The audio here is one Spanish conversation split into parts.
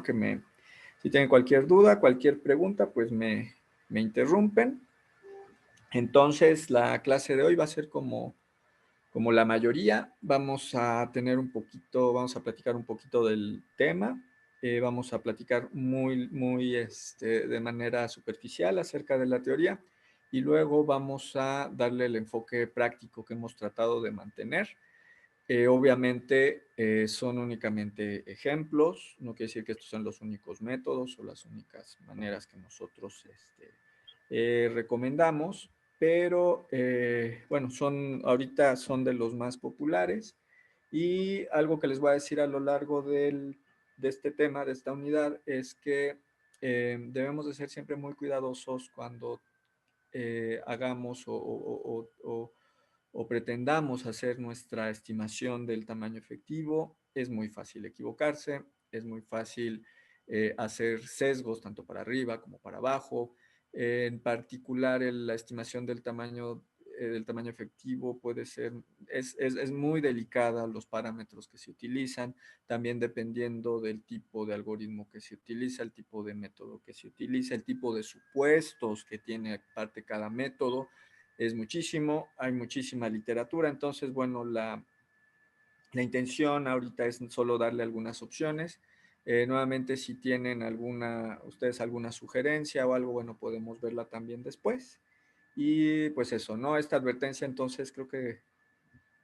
¿no? Si tienen cualquier duda, cualquier pregunta, pues me interrumpen. Entonces, la clase de hoy va a ser como la mayoría. Vamos a platicar un poquito del tema. Vamos a platicar de manera superficial acerca de la teoría y luego vamos a darle el enfoque práctico que hemos tratado de mantener. Obviamente son únicamente ejemplos, no quiere decir que estos son los únicos métodos o las únicas maneras que nosotros recomendamos, pero bueno, ahorita son de los más populares y algo que les voy a decir a lo largo de este tema, de esta unidad, es que debemos de ser siempre muy cuidadosos cuando hagamos o pretendamos hacer nuestra estimación del tamaño efectivo. Es muy fácil equivocarse, es muy fácil hacer sesgos tanto para arriba como para abajo. En particular, la estimación del tamaño efectivo es muy delicada, los parámetros que se utilizan, también dependiendo del tipo de algoritmo que se utiliza, el tipo de método que se utiliza, el tipo de supuestos que tiene aparte cada método. Hay muchísima literatura, entonces, bueno, la intención ahorita es solo darle algunas opciones. Nuevamente, si tienen ustedes alguna sugerencia o algo, bueno, podemos verla también después. Y pues eso, ¿no? Esta advertencia entonces creo que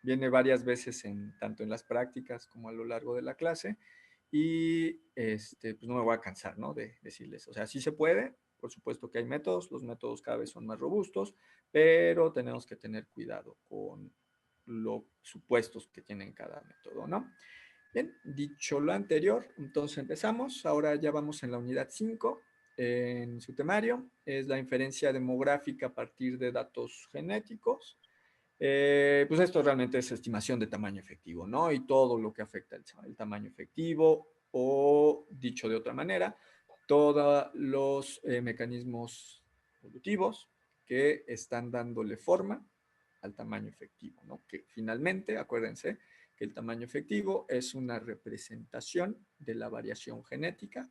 viene varias veces tanto en las prácticas como a lo largo de la clase. Y pues no me voy a cansar, ¿no? De decirles, o sea, sí se puede, por supuesto que hay métodos, los métodos cada vez son más robustos, pero tenemos que tener cuidado con los supuestos que tienen cada método, ¿no? Bien, dicho lo anterior, entonces empezamos. Ahora ya vamos en la unidad 5, en su temario, es la inferencia demográfica a partir de datos genéticos. Pues esto realmente es estimación de tamaño efectivo, ¿no? Y todo lo que afecta el tamaño efectivo, o dicho de otra manera, todos los mecanismos evolutivos que están dándole forma al tamaño efectivo, ¿no? Que finalmente, acuérdense, que el tamaño efectivo es una representación de la variación genética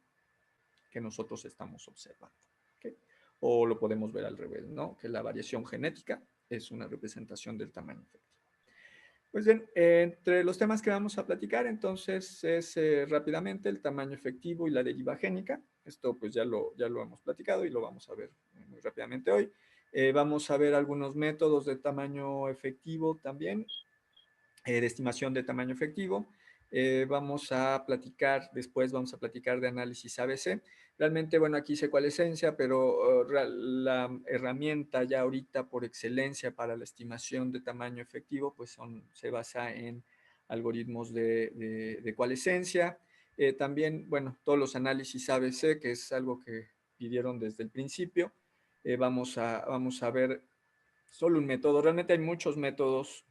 que nosotros estamos observando. ¿Okay? O lo podemos ver al revés, ¿no? Que la variación genética es una representación del tamaño efectivo. Pues bien, entre los temas que vamos a platicar, entonces, es rápidamente el tamaño efectivo y la deriva génica. Esto pues ya lo hemos platicado y lo vamos a ver muy rápidamente hoy. Vamos a ver algunos métodos de tamaño efectivo también, de estimación de tamaño efectivo. Después vamos a platicar de análisis ABC. Realmente, bueno, aquí sé cuál es esencia, pero la herramienta ya ahorita por excelencia para la estimación de tamaño efectivo, pues se basa en algoritmos de coalescencia. También, bueno, todos los análisis ABC, que es algo que pidieron desde el principio. Vamos a ver solo un método. Realmente hay muchos métodos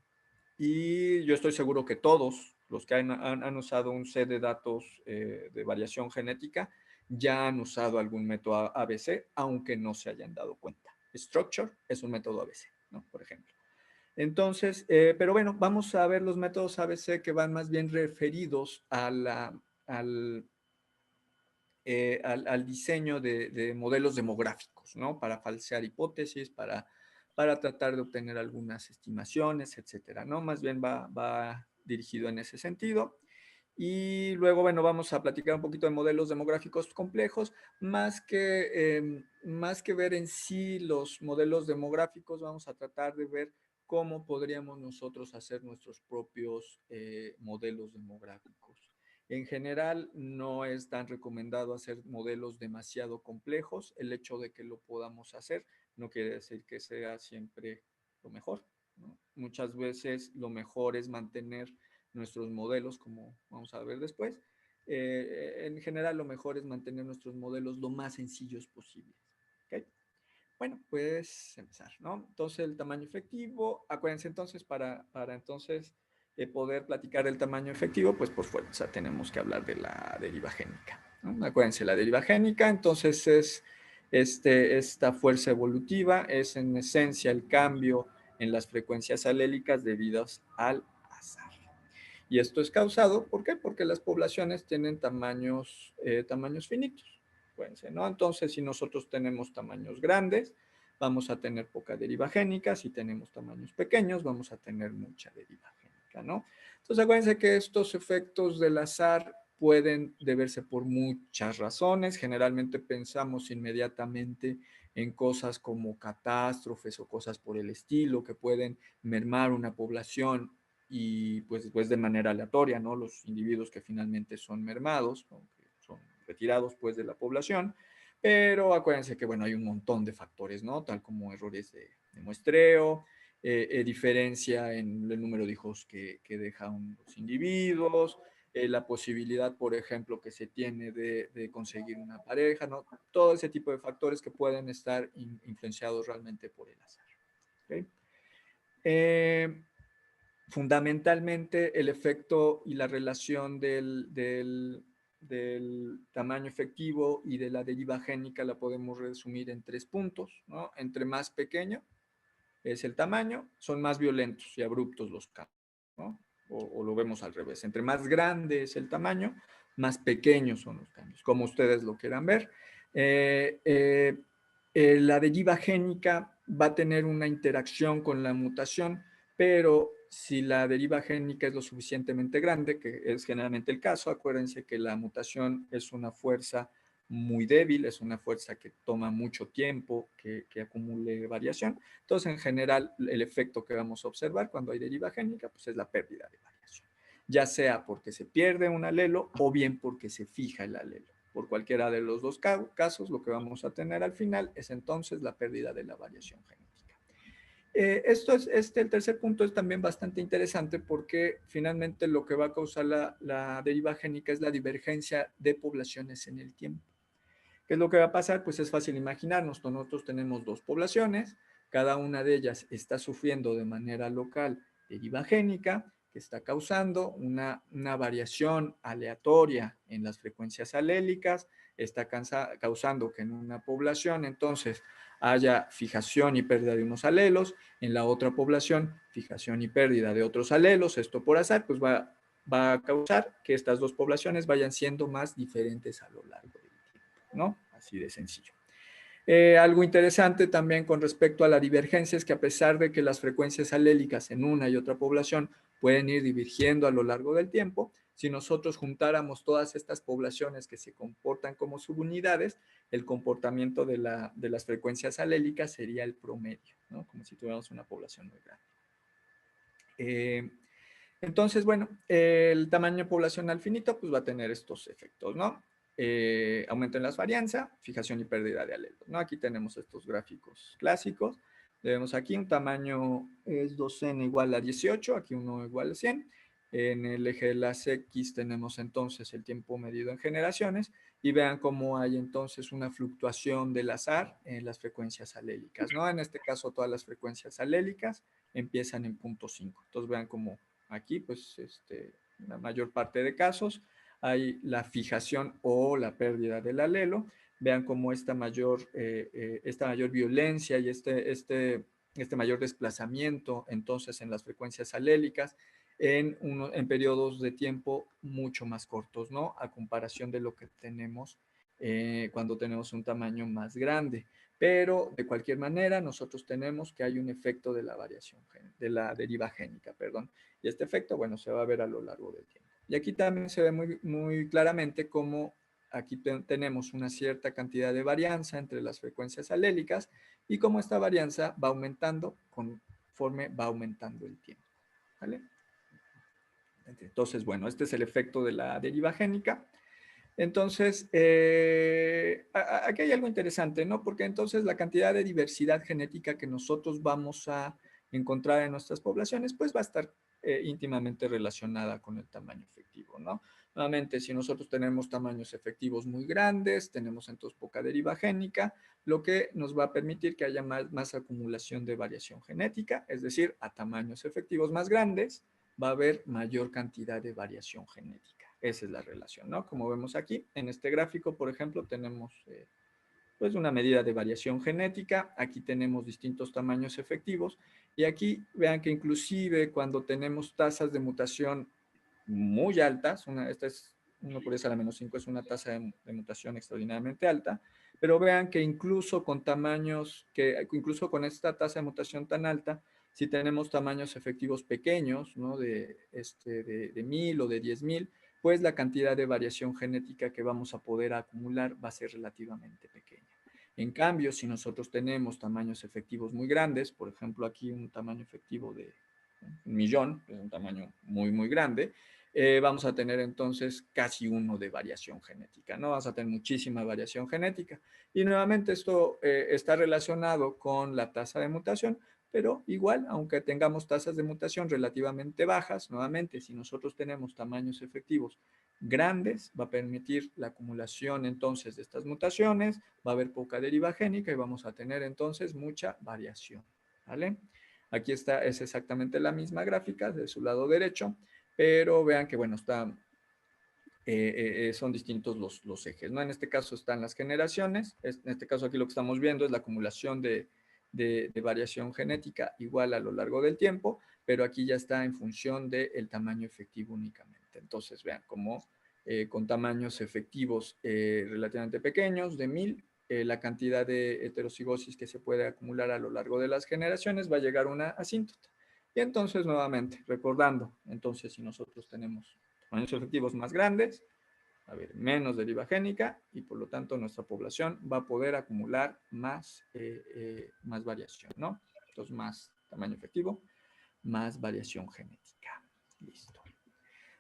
y yo estoy seguro que todos los que han usado un set de datos de variación genética ya han usado algún método ABC, aunque no se hayan dado cuenta. Structure es un método ABC, ¿no? Por ejemplo. Entonces, pero bueno, vamos a ver los métodos ABC que van más bien referidos al diseño de modelos demográficos, ¿no? Para falsear hipótesis, para tratar de obtener algunas estimaciones, etcétera, ¿no? Más bien va dirigido en ese sentido. Y luego, bueno, vamos a platicar un poquito de modelos demográficos complejos. Más que ver en sí los modelos demográficos, vamos a tratar de ver cómo podríamos nosotros hacer nuestros propios modelos demográficos. En general, no es tan recomendado hacer modelos demasiado complejos. El hecho de que lo podamos hacer no quiere decir que sea siempre lo mejor, ¿no? Muchas veces lo mejor es mantener nuestros modelos, como vamos a ver después. En general, lo mejor es mantener nuestros modelos lo más sencillos posibles. ¿Okay? Bueno, pues empezar, ¿no? Entonces, el tamaño efectivo, acuérdense entonces, para entonces poder platicar del tamaño efectivo, pues por fuerza tenemos que hablar de la deriva génica, ¿no? Acuérdense, la deriva génica, entonces es esta fuerza evolutiva, es en esencia el cambio en las frecuencias alélicas debidas al azar. Y esto es causado, ¿por qué? Porque las poblaciones tienen tamaños finitos, acuérdense, ¿no? Entonces, si nosotros tenemos tamaños grandes, vamos a tener poca deriva génica. Si tenemos tamaños pequeños, vamos a tener mucha deriva génica, ¿no? Entonces, acuérdense que estos efectos del azar pueden deberse por muchas razones. Generalmente pensamos inmediatamente en cosas como catástrofes o cosas por el estilo que pueden mermar una población y pues de manera aleatoria, ¿no? Los individuos que finalmente son mermados, ¿no? Que son retirados pues de la población, pero acuérdense que, bueno, hay un montón de factores, ¿no? Tal como errores de muestreo, diferencia en el número de hijos que dejan los individuos, la posibilidad, por ejemplo, que se tiene de conseguir una pareja, ¿no? Todo ese tipo de factores que pueden estar influenciados realmente por el azar. ¿Okay? Fundamentalmente, el efecto y la relación del tamaño efectivo y de la deriva génica la podemos resumir en 3 puntos, ¿no? Entre más pequeño es el tamaño, son más violentos y abruptos los cambios, ¿no? O lo vemos al revés. Entre más grande es el tamaño, más pequeños son los cambios, como ustedes lo quieran ver. La deriva génica va a tener una interacción con la mutación, pero si la deriva génica es lo suficientemente grande, que es generalmente el caso, acuérdense que la mutación es una fuerza muy débil, es una fuerza que toma mucho tiempo que acumule variación. Entonces, en general, el efecto que vamos a observar cuando hay deriva génica, pues es la pérdida de variación, ya sea porque se pierde un alelo o bien porque se fija el alelo. Por cualquiera de los dos casos, lo que vamos a tener al final es entonces la pérdida de la variación genética. El tercer punto es también bastante interesante porque finalmente lo que va a causar la deriva génica es la divergencia de poblaciones en el tiempo. ¿Qué es lo que va a pasar? Pues es fácil imaginarnos. Nosotros tenemos 2 poblaciones, cada una de ellas está sufriendo de manera local deriva génica, que está causando una variación aleatoria en las frecuencias alélicas, está causando que en una población entonces haya fijación y pérdida de unos alelos, en la otra población fijación y pérdida de otros alelos. Esto por azar pues va a causar que estas 2 poblaciones vayan siendo más diferentes a lo largo del tiempo, ¿no? Así de sencillo. Algo interesante también con respecto a la divergencia es que a pesar de que las frecuencias alélicas en una y otra población pueden ir divergiendo a lo largo del tiempo, si nosotros juntáramos todas estas poblaciones que se comportan como subunidades, el comportamiento de las frecuencias alélicas sería el promedio, ¿no? Como si tuviéramos una población muy grande. Entonces, bueno, el tamaño poblacional finito pues va a tener estos efectos, ¿no? Aumento en las varianzas, fijación y pérdida de alelos, ¿no? Aquí tenemos estos gráficos clásicos. Vemos aquí un tamaño es 2n igual a 18, aquí 1 igual a 100. En el eje de las X tenemos entonces el tiempo medido en generaciones y vean cómo hay entonces una fluctuación del azar en las frecuencias alélicas, ¿no? En este caso todas las frecuencias alélicas empiezan en 0.5. Entonces vean cómo aquí, pues, la mayor parte de casos hay la fijación o la pérdida del alelo. Vean cómo esta mayor violencia y este mayor desplazamiento, entonces, en las frecuencias alélicas, en periodos de tiempo mucho más cortos, ¿no? A comparación de lo que tenemos cuando tenemos un tamaño más grande. Pero de cualquier manera, nosotros tenemos que hay un efecto de la variación, de la deriva génica, perdón. Y este efecto, bueno, se va a ver a lo largo del tiempo. Y aquí también se ve muy, muy claramente cómo aquí tenemos una cierta cantidad de varianza entre las frecuencias alélicas y cómo esta varianza va aumentando conforme va aumentando el tiempo. ¿Vale? Entonces, bueno, este es el efecto de la deriva génica. Entonces, aquí hay algo interesante, ¿no? Porque entonces la cantidad de diversidad genética que nosotros vamos a encontrar en nuestras poblaciones, pues va a estar íntimamente relacionada con el tamaño efectivo, ¿no? Nuevamente, si nosotros tenemos tamaños efectivos muy grandes, tenemos entonces poca deriva génica, lo que nos va a permitir que haya más acumulación de variación genética, es decir, a tamaños efectivos más grandes, va a haber mayor cantidad de variación genética. Esa es la relación, ¿no? Como vemos aquí, en este gráfico, por ejemplo, tenemos pues una medida de variación genética. Aquí tenemos distintos tamaños efectivos. Y aquí vean que inclusive cuando tenemos tasas de mutación muy altas, esta es 1 por 10 a la menos 5, es una tasa de mutación extraordinariamente alta, pero vean que incluso con tamaños, incluso con esta tasa de mutación tan alta, si tenemos tamaños efectivos pequeños, ¿no? de 1000 o de 10,000, pues la cantidad de variación genética que vamos a poder acumular va a ser relativamente pequeña. En cambio, si nosotros tenemos tamaños efectivos muy grandes, por ejemplo, aquí un tamaño efectivo de 1,000,000, es un tamaño muy, muy grande, vamos a tener entonces casi 1 de variación genética, ¿no? Vamos a tener muchísima variación genética. Y nuevamente esto está relacionado con la tasa de mutación, pero igual, aunque tengamos tasas de mutación relativamente bajas, nuevamente, si nosotros tenemos tamaños efectivos grandes, va a permitir la acumulación entonces de estas mutaciones, va a haber poca deriva génica y vamos a tener entonces mucha variación, ¿vale? Aquí está, es exactamente la misma gráfica de su lado derecho, pero vean que, bueno, son distintos los ejes, ¿no? En este caso están las generaciones, en este caso aquí lo que estamos viendo es la acumulación de variación genética igual a lo largo del tiempo, pero aquí ya está en función del tamaño efectivo únicamente. Entonces, vean cómo con tamaños efectivos relativamente pequeños, de 1000, la cantidad de heterocigosis que se puede acumular a lo largo de las generaciones va a llegar a una asíntota. Y entonces, nuevamente, recordando, entonces si nosotros tenemos tamaños efectivos más grandes, va a haber menos deriva génica y por lo tanto nuestra población va a poder acumular más variación, ¿no? Entonces, más tamaño efectivo, más variación genética. Listo.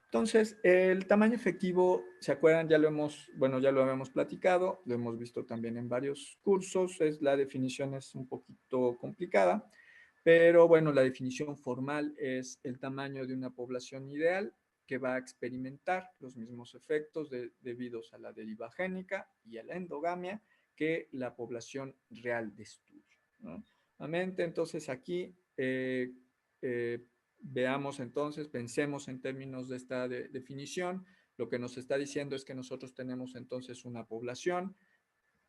Entonces, el tamaño efectivo, ¿se acuerdan? Ya lo habíamos platicado, lo hemos visto también en varios cursos, la definición es un poquito complicada, pero bueno, la definición formal es el tamaño de una población ideal que va a experimentar los mismos efectos debidos a la deriva génica y a la endogamia que la población real de estudio, ¿no? Nuevamente, entonces aquí eh, veamos entonces, pensemos en términos de esta definición. Lo que nos está diciendo es que nosotros tenemos entonces una población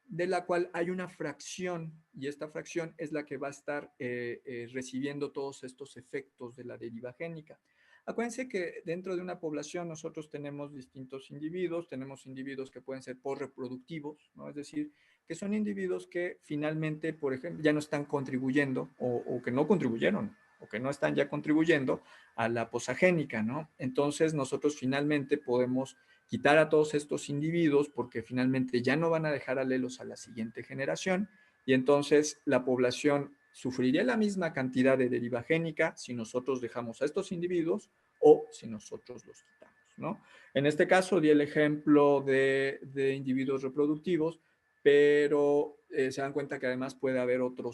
de la cual hay una fracción y esta fracción es la que va a estar recibiendo todos estos efectos de la deriva génica. Acuérdense que dentro de una población nosotros tenemos distintos individuos, tenemos individuos que pueden ser porreproductivos, ¿no? Es decir, que son individuos que finalmente, por ejemplo, ya no están contribuyendo o que no contribuyeron o que no están ya contribuyendo a la posagénica, ¿no? Entonces nosotros finalmente podemos quitar a todos estos individuos porque finalmente ya no van a dejar alelos a la siguiente generación y entonces la población sufriría la misma cantidad de deriva génica si nosotros dejamos a estos individuos o si nosotros los quitamos, ¿no? En este caso di el ejemplo de individuos reproductivos, pero se dan cuenta que además puede haber otro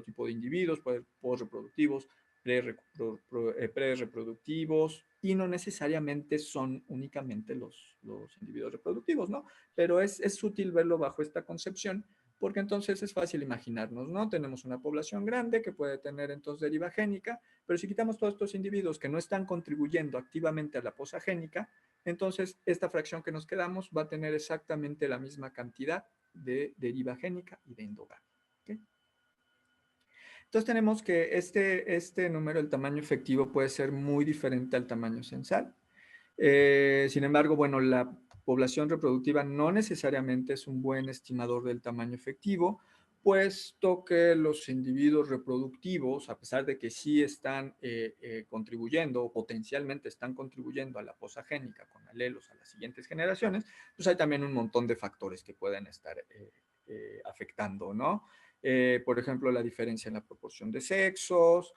tipo de individuos, puede haber postreproductivos, pre-reproductivos y no necesariamente son únicamente los individuos reproductivos, ¿no? Pero es útil verlo bajo esta concepción porque entonces es fácil imaginarnos, ¿no? Tenemos una población grande que puede tener entonces deriva génica, pero si quitamos todos estos individuos que no están contribuyendo activamente a la posagénica, entonces esta fracción que nos quedamos va a tener exactamente la misma cantidad de deriva génica y de endogamia. ¿Okay? Entonces tenemos que este número, el tamaño efectivo, puede ser muy diferente al tamaño censal. Sin embargo, bueno, la población reproductiva no necesariamente es un buen estimador del tamaño efectivo, puesto que los individuos reproductivos, a pesar de que sí están contribuyendo o potencialmente están contribuyendo a la posagénica con alelos a las siguientes generaciones, pues hay también un montón de factores que pueden estar afectando, ¿no? Por ejemplo, la diferencia en la proporción de sexos,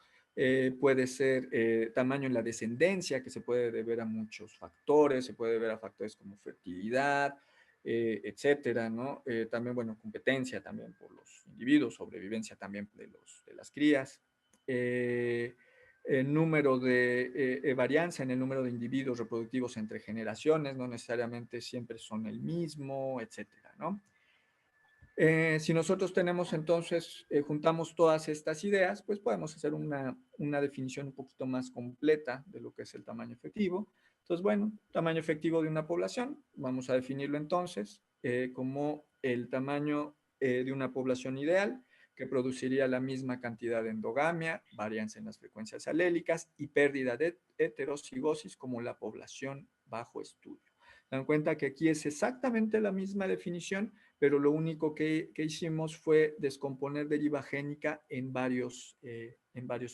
puede ser tamaño en la descendencia, que se puede deber a muchos factores, se puede deber a factores como fertilidad, etcétera, ¿no? También, bueno, competencia también por los individuos, sobrevivencia también de las crías, el número de varianza en el número de individuos reproductivos entre generaciones, no necesariamente siempre son el mismo, etcétera, ¿no? Si nosotros tenemos entonces, juntamos todas estas ideas, pues podemos hacer una definición un poquito más completa de lo que es el tamaño efectivo. Entonces, bueno, tamaño efectivo de una población, vamos a definirlo entonces como el tamaño de una población ideal que produciría la misma cantidad de endogamia, varianza en las frecuencias alélicas y pérdida de heterocigosis como la población bajo estudio. Dan cuenta que aquí es exactamente la misma definición, pero lo único que hicimos fue descomponer deriva génica en varios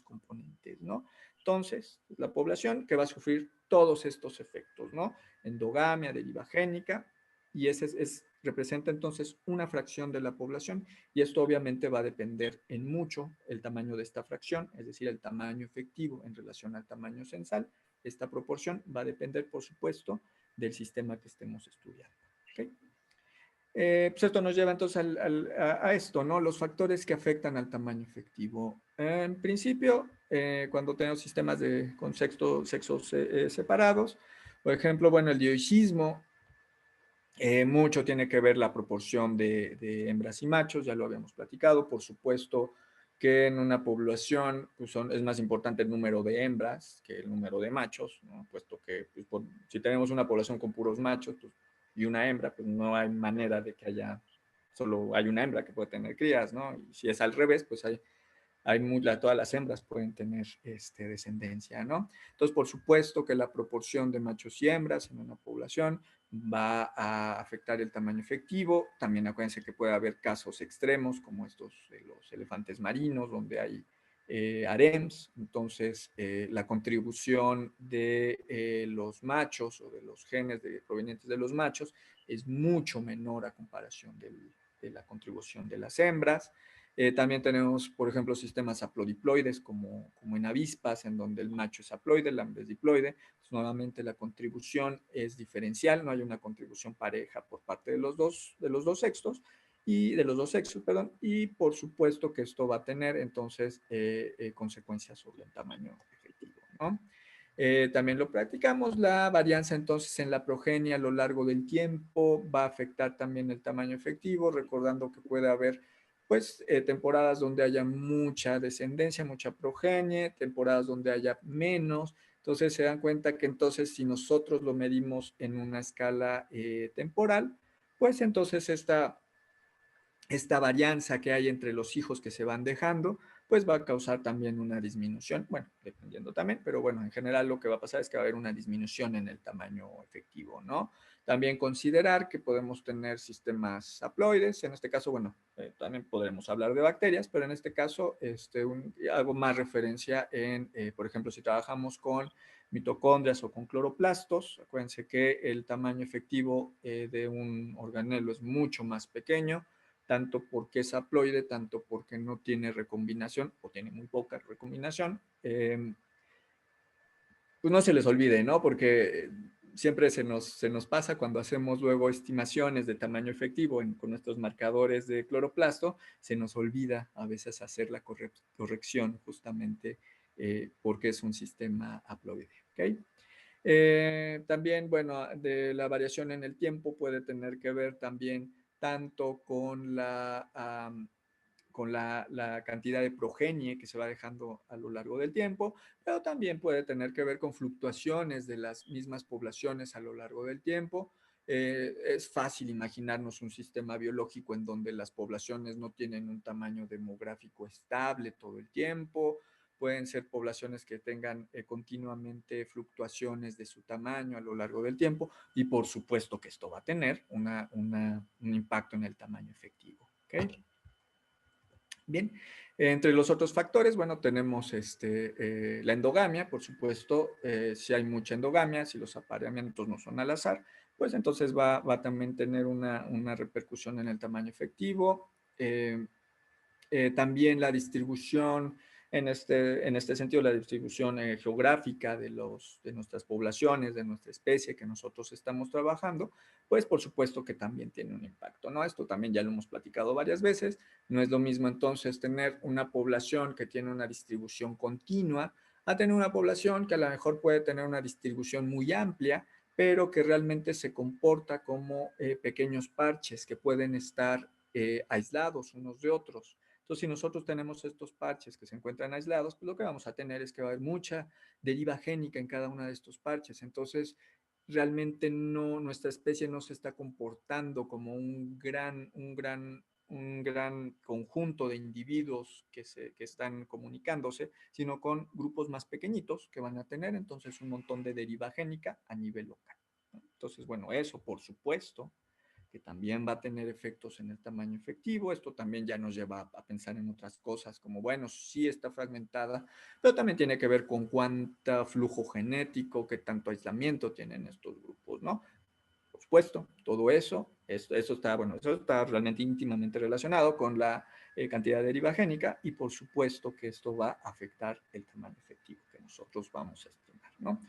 componentes, ¿no? Entonces, la población que va a sufrir todos estos efectos, ¿no? Endogamia, deriva génica, y ese representa entonces una fracción de la población, y esto obviamente va a depender en mucho el tamaño de esta fracción, es decir, el tamaño efectivo en relación al tamaño censal. Esta proporción va a depender, por supuesto, del sistema que estemos estudiando. ¿Okay? Pues esto nos lleva entonces a esto, ¿no? Los factores que afectan al tamaño efectivo. En principio, cuando tenemos sistemas con sexos separados, por ejemplo, bueno, el dioicismo, mucho tiene que ver la proporción de hembras y machos, ya lo habíamos platicado, por supuesto que en una población pues es más importante el número de hembras que el número de machos, ¿no? Puesto que pues, si tenemos una población con puros machos pues, y una hembra, pues no hay manera de que solo hay una hembra que puede tener crías, ¿no? Y si es al revés, pues todas las hembras pueden tener descendencia, ¿no? Entonces, por supuesto que la proporción de machos y hembras en una población va a afectar el tamaño efectivo. También acuérdense que puede haber casos extremos como estos de los elefantes marinos, donde hay harems. Entonces, la contribución de los machos o de los genes provenientes de los machos es mucho menor a comparación de la contribución de las hembras. También tenemos, por ejemplo, sistemas haplodiploides como en avispas, en donde el macho es haploide, la hembra es diploide. Entonces, nuevamente la contribución es diferencial, no hay una contribución pareja por parte de los dos sexos, perdón, y por supuesto que esto va a tener entonces consecuencias sobre el tamaño efectivo, ¿no? También lo practicamos, la varianza entonces en la progenie a lo largo del tiempo va a afectar también el tamaño efectivo, recordando que puede haber pues temporadas donde haya mucha descendencia, mucha progenie, temporadas donde haya menos. Entonces se dan cuenta que entonces si nosotros lo medimos en una escala temporal, pues entonces esta varianza que hay entre los hijos que se van dejando, pues va a causar también una disminución, bueno, dependiendo también, pero bueno, en general lo que va a pasar es que va a haber una disminución en el tamaño efectivo, ¿no? También considerar que podemos tener sistemas haploides, en este caso, bueno, también podremos hablar de bacterias, pero en este caso, hago más referencia por ejemplo, si trabajamos con mitocondrias o con cloroplastos, acuérdense que el tamaño efectivo de un organelo es mucho más pequeño, tanto porque es haploide, tanto porque no tiene recombinación o tiene muy poca recombinación. Pues no se les olvide, ¿no? Porque siempre se nos pasa cuando hacemos luego estimaciones de tamaño efectivo con nuestros marcadores de cloroplasto, se nos olvida a veces hacer la corrección justamente porque es un sistema haploide, ¿ok? También, bueno, de la variación en el tiempo puede tener que ver también tanto con la cantidad de progenie que se va dejando a lo largo del tiempo, pero también puede tener que ver con fluctuaciones de las mismas poblaciones a lo largo del tiempo. Es fácil imaginarnos un sistema biológico en donde las poblaciones no tienen un tamaño demográfico estable todo el tiempo. Pueden ser poblaciones que tengan continuamente fluctuaciones de su tamaño a lo largo del tiempo y por supuesto que esto va a tener un impacto en el tamaño efectivo. ¿Okay? Bien, entre los otros factores, bueno, tenemos la endogamia, por supuesto, si hay mucha endogamia, si los apareamientos no son al azar, pues entonces va a también tener una repercusión en el tamaño efectivo. También la distribución, en este sentido, la distribución geográfica de nuestras poblaciones, de nuestra especie que nosotros estamos trabajando, pues por supuesto que también tiene un impacto, ¿no? Esto también ya lo hemos platicado varias veces. No es lo mismo entonces tener una población que tiene una distribución continua a tener una población que a lo mejor puede tener una distribución muy amplia, pero que realmente se comporta como pequeños parches que pueden estar aislados unos de otros. Entonces, si nosotros tenemos estos parches que se encuentran aislados, pues lo que vamos a tener es que va a haber mucha deriva génica en cada uno de estos parches. Entonces, realmente nuestra especie no se está comportando como un gran un gran conjunto de individuos que están comunicándose, sino con grupos más pequeñitos que van a tener entonces un montón de deriva génica a nivel local. Entonces, bueno, eso por supuesto que también va a tener efectos en el tamaño efectivo. Esto también ya nos lleva a pensar en otras cosas, como, bueno, sí está fragmentada, pero también tiene que ver con cuánto flujo genético, qué tanto aislamiento tienen estos grupos, ¿no? Por supuesto, todo eso está, bueno, eso está realmente íntimamente relacionado con la cantidad de deriva génica y por supuesto que esto va a afectar el tamaño efectivo que nosotros vamos a estimar, ¿no?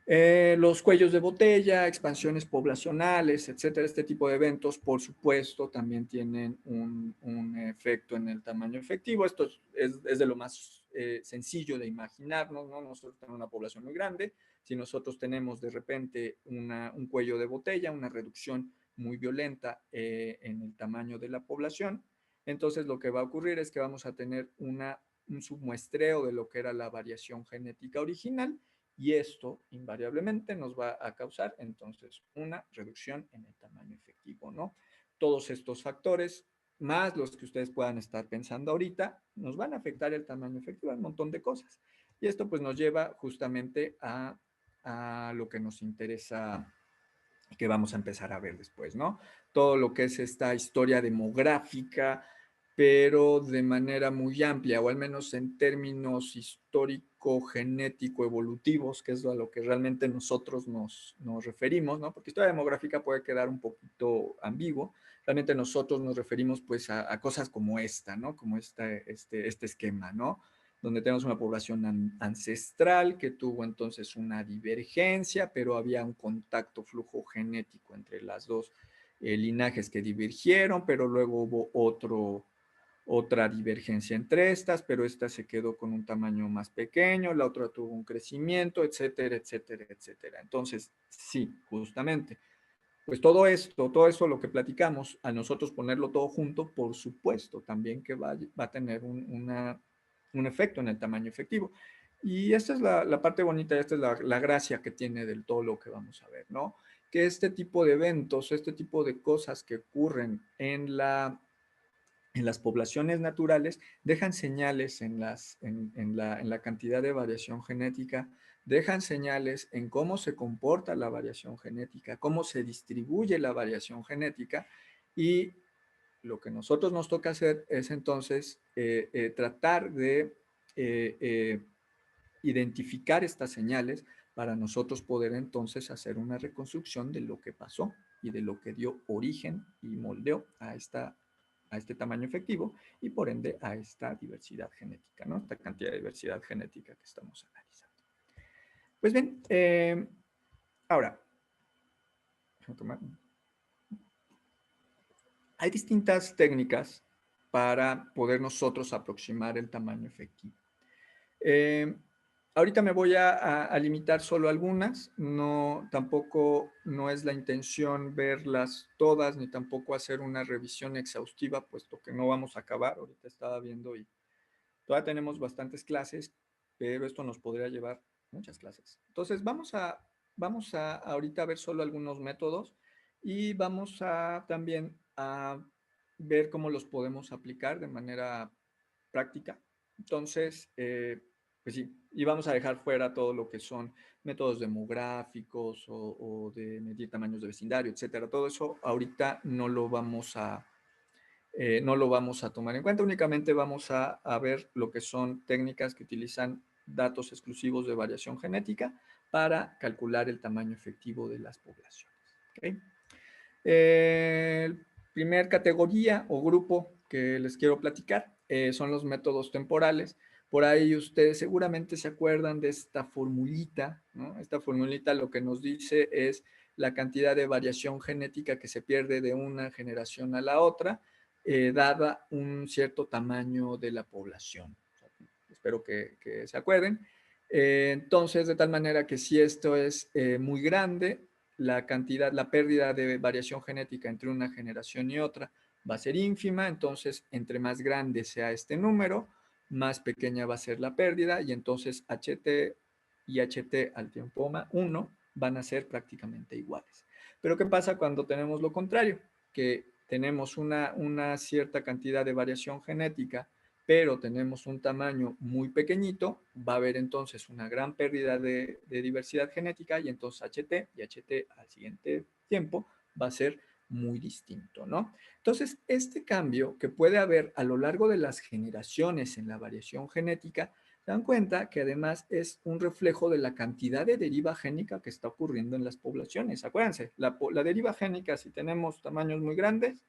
Los cuellos de botella, expansiones poblacionales, etcétera, este tipo de eventos, por supuesto, también tienen un efecto en el tamaño efectivo. Esto es de lo más sencillo de imaginarnos, ¿no? Nosotros tenemos una población muy grande. Si nosotros tenemos de repente un cuello de botella, una reducción muy violenta en el tamaño de la población, entonces lo que va a ocurrir es que vamos a tener un submuestreo de lo que era la variación genética original y esto invariablemente nos va a causar entonces una reducción en el tamaño efectivo, ¿no? Todos estos factores, más los que ustedes puedan estar pensando ahorita, nos van a afectar el tamaño efectivo a un montón de cosas. Y esto pues nos lleva justamente a lo que nos interesa que vamos a empezar a ver después, ¿no? Todo lo que es esta historia demográfica, pero de manera muy amplia, o al menos en términos histórico-genético-evolutivos, que es a lo que realmente nosotros nos referimos, ¿no? Porque historia demográfica puede quedar un poquito ambiguo. Realmente nosotros nos referimos pues a cosas como esta, ¿no? Como este esquema, ¿no? Donde tenemos una población ancestral que tuvo entonces una divergencia, pero había un contacto flujo genético entre las dos linajes que divergieron, pero luego hubo otra divergencia entre estas, pero esta se quedó con un tamaño más pequeño, la otra tuvo un crecimiento, etcétera, etcétera, etcétera. Entonces, sí, justamente, pues todo eso lo que platicamos, a nosotros ponerlo todo junto, por supuesto, también que va a tener un efecto en el tamaño efectivo. Y esta es la parte bonita, esta es la gracia que tiene del todo lo que vamos a ver, ¿no? Que este tipo de eventos, este tipo de cosas que ocurren en las poblaciones naturales dejan señales en la cantidad de variación genética, dejan señales en cómo se comporta la variación genética, cómo se distribuye la variación genética y lo que nosotros nos toca hacer es entonces tratar de identificar estas señales para nosotros poder entonces hacer una reconstrucción de lo que pasó y de lo que dio origen y moldeó a este tamaño efectivo y por ende a esta diversidad genética, ¿no? Esta cantidad de diversidad genética que estamos analizando. Pues bien, ahora, hay distintas técnicas para poder nosotros aproximar el tamaño efectivo. Eh, ahorita me voy a limitar solo algunas, no, tampoco no es la intención verlas todas, ni tampoco hacer una revisión exhaustiva, puesto que no vamos a acabar, ahorita estaba viendo y todavía tenemos bastantes clases, pero esto nos podría llevar muchas clases. Entonces vamos a ahorita ver solo algunos métodos y vamos a también a ver cómo los podemos aplicar de manera práctica. Entonces, pues sí, y vamos a dejar fuera todo lo que son métodos demográficos o de medir tamaños de vecindario, etcétera. Todo eso ahorita no lo vamos a tomar en cuenta, únicamente vamos a ver lo que son técnicas que utilizan datos exclusivos de variación genética para calcular el tamaño efectivo de las poblaciones. ¿Okay? Primer categoría o grupo que les quiero platicar son los métodos temporales. Por ahí ustedes seguramente se acuerdan de esta formulita, ¿no? Esta formulita lo que nos dice es la cantidad de variación genética que se pierde de una generación a la otra, dada un cierto tamaño de la población. Espero que se acuerden. Entonces, de tal manera que si esto es muy grande, la pérdida de variación genética entre una generación y otra va a ser ínfima, entonces entre más grande sea este número, más pequeña va a ser la pérdida y entonces HT y HT al tiempo 1 van a ser prácticamente iguales. Pero ¿qué pasa cuando tenemos lo contrario? Que tenemos una cierta cantidad de variación genética, pero tenemos un tamaño muy pequeñito, va a haber entonces una gran pérdida de diversidad genética y entonces HT y HT al siguiente tiempo va a ser muy distinto, ¿no? Entonces, este cambio que puede haber a lo largo de las generaciones en la variación genética, se dan cuenta que además es un reflejo de la cantidad de deriva génica que está ocurriendo en las poblaciones. Acuérdense, la deriva génica, si tenemos tamaños muy grandes,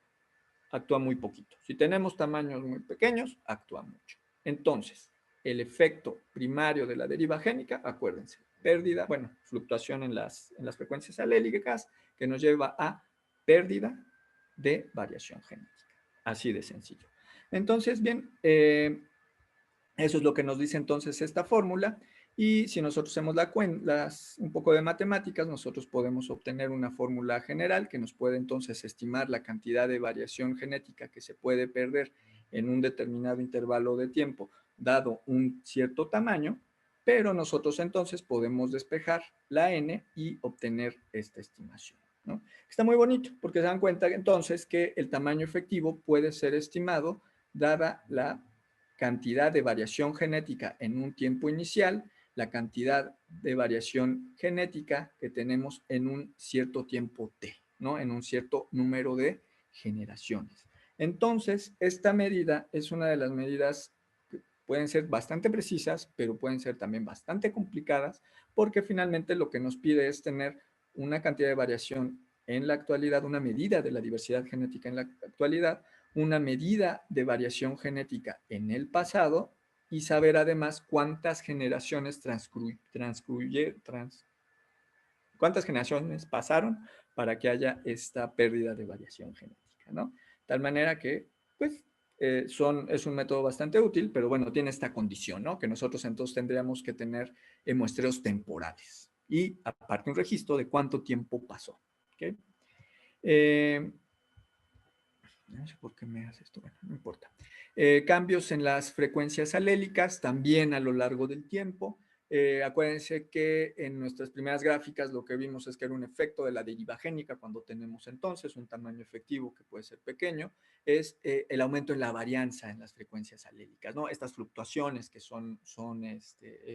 actúa muy poquito. Si tenemos tamaños muy pequeños, actúa mucho. Entonces, el efecto primario de la deriva génica, acuérdense, pérdida, bueno, fluctuación en las frecuencias alélicas que nos lleva a pérdida de variación genética. Así de sencillo. Entonces, bien, eso es lo que nos dice entonces esta fórmula. Y si nosotros hacemos un poco de matemáticas, nosotros podemos obtener una fórmula general que nos puede entonces estimar la cantidad de variación genética que se puede perder en un determinado intervalo de tiempo, dado un cierto tamaño, pero nosotros entonces podemos despejar la n y obtener esta estimación, ¿no? Está muy bonito porque se dan cuenta entonces que el tamaño efectivo puede ser estimado dada la cantidad de variación genética en un tiempo inicial, la cantidad de variación genética que tenemos en un cierto tiempo t, ¿no? En un cierto número de generaciones. Entonces, esta medida es una de las medidas que pueden ser bastante precisas, pero pueden ser también bastante complicadas, porque finalmente lo que nos pide es tener una cantidad de variación en la actualidad, una medida de la diversidad genética en la actualidad, una medida de variación genética en el pasado y saber además cuántas generaciones cuántas generaciones pasaron para que haya esta pérdida de variación genética, ¿no? Tal manera que, pues, es un método bastante útil, pero bueno, tiene esta condición, ¿no? Que nosotros entonces tendríamos que tener muestreos temporales y aparte un registro de cuánto tiempo pasó, ¿ok? No sé por qué me hace esto, bueno, no importa. Cambios en las frecuencias alélicas también a lo largo del tiempo. Acuérdense que en nuestras primeras gráficas lo que vimos es que era un efecto de la deriva génica cuando tenemos entonces un tamaño efectivo que puede ser pequeño, es el aumento en la varianza en las frecuencias alélicas, ¿no? Estas fluctuaciones que son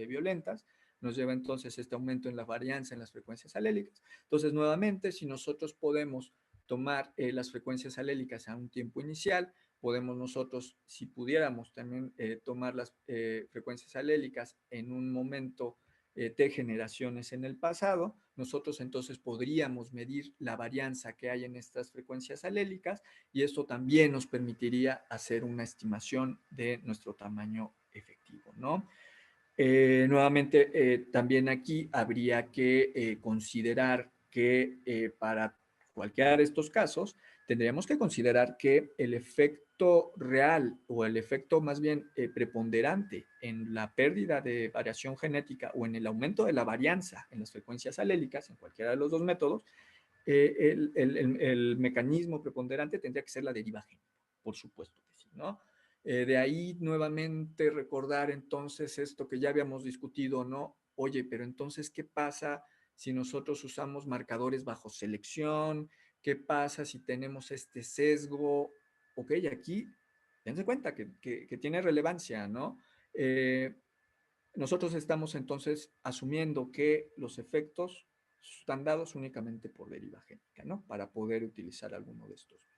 violentas nos lleva entonces este aumento en la varianza en las frecuencias alélicas. Entonces, nuevamente, si nosotros podemos tomar las frecuencias alélicas a un tiempo inicial, podemos nosotros, si pudiéramos también tomar las frecuencias alélicas en un momento de generaciones en el pasado, nosotros entonces podríamos medir la varianza que hay en estas frecuencias alélicas y esto también nos permitiría hacer una estimación de nuestro tamaño efectivo, ¿no? Nuevamente, también aquí habría que considerar que para cualquiera de estos casos, tendríamos que considerar que el efecto real o el efecto más bien preponderante en la pérdida de variación genética o en el aumento de la varianza en las frecuencias alélicas, en cualquiera de los dos métodos, el mecanismo preponderante tendría que ser la deriva génica, por supuesto que sí, ¿no? De ahí nuevamente recordar entonces esto que ya habíamos discutido, ¿no? Oye, pero entonces, ¿qué pasa si nosotros usamos marcadores bajo selección? ¿Qué pasa si tenemos este sesgo? Ok, aquí, dense cuenta que tiene relevancia, ¿no? Nosotros estamos entonces asumiendo que los efectos están dados únicamente por deriva génica, ¿no? Para poder utilizar alguno de estos métodos.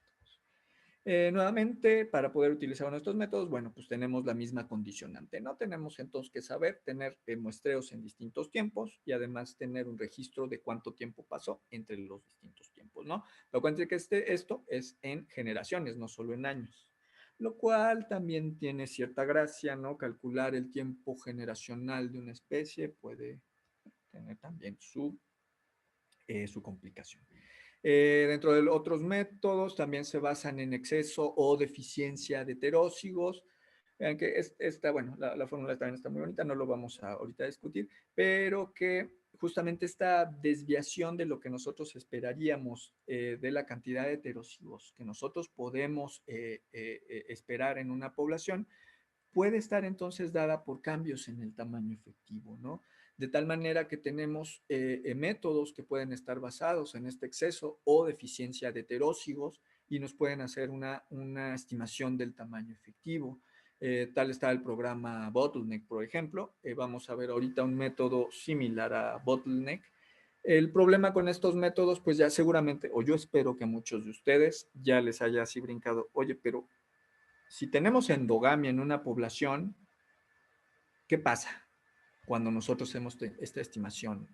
Nuevamente, para poder utilizar uno de estos métodos, bueno, pues tenemos la misma condicionante, ¿no? Tenemos entonces que saber tener muestreos en distintos tiempos y además tener un registro de cuánto tiempo pasó entre los distintos tiempos, ¿no? Lo cual que esto es en generaciones, no solo en años, lo cual también tiene cierta gracia, ¿no? Calcular el tiempo generacional de una especie puede tener también su complicación. Dentro de otros métodos también se basan en exceso o deficiencia de heterócigos. Vean que bueno, la fórmula también está muy bonita, no lo vamos a ahorita a discutir, pero que justamente esta desviación de lo que nosotros esperaríamos de la cantidad de heterocigos que nosotros podemos esperar en una población, puede estar entonces dada por cambios en el tamaño efectivo, ¿no? De tal manera que tenemos métodos que pueden estar basados en este exceso o deficiencia de heterócigos y nos pueden hacer una estimación del tamaño efectivo. Tal está el programa Bottleneck, por ejemplo. Vamos a ver ahorita un método similar a Bottleneck. El problema con estos métodos, pues ya seguramente, o yo espero que muchos de ustedes ya les haya así brincado, oye, pero si tenemos endogamia en una población, ¿qué pasa cuando nosotros hacemos esta estimación?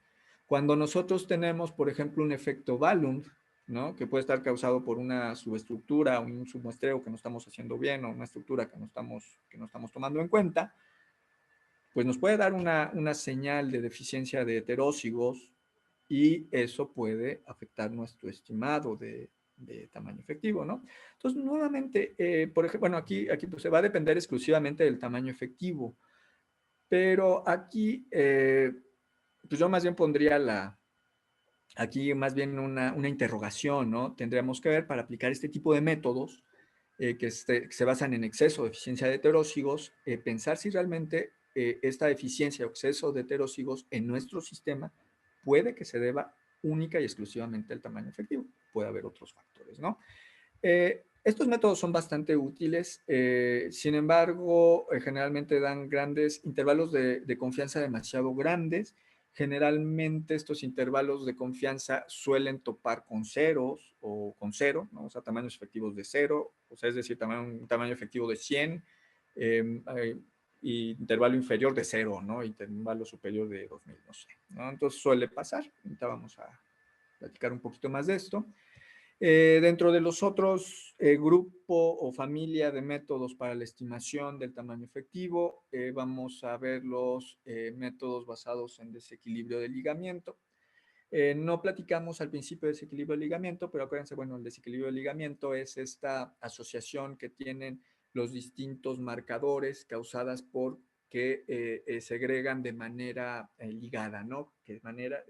Cuando nosotros tenemos, por ejemplo, un efecto Balloon, ¿no? Que puede estar causado por una subestructura, un submuestreo que no estamos haciendo bien o una estructura que no estamos tomando en cuenta, pues nos puede dar una señal de deficiencia de heterócigos y eso puede afectar nuestro estimado de tamaño efectivo, ¿no? Entonces, nuevamente, por ejemplo, bueno, aquí pues, se va a depender exclusivamente del tamaño efectivo, pero aquí, pues yo más bien pondría aquí más bien una interrogación, ¿no? Tendríamos que ver para aplicar este tipo de métodos que se basan en exceso de eficiencia de heterócigos, pensar si realmente esta eficiencia o exceso de heterócigos en nuestro sistema puede que se deba única y exclusivamente al tamaño efectivo. Puede haber otros factores, ¿no? Estos métodos son bastante útiles, sin embargo, generalmente dan grandes intervalos de confianza demasiado grandes. Generalmente estos intervalos de confianza suelen topar con ceros o con cero, ¿no? O sea, tamaños efectivos de cero, o sea, es decir, un tamaño efectivo de 100, y intervalo inferior de cero, ¿no? Y intervalo superior de 2000, no sé, ¿no? Entonces suele pasar. Ahorita vamos a platicar un poquito más de esto. Dentro de los otros grupo o familia de métodos para la estimación del tamaño efectivo, vamos a ver los métodos basados en desequilibrio de ligamiento. No platicamos al principio de desequilibrio de ligamiento, pero acuérdense, bueno, el desequilibrio de ligamiento es esta asociación que tienen los distintos marcadores causadas por que segregan de manera ligada, ¿no? Que de manera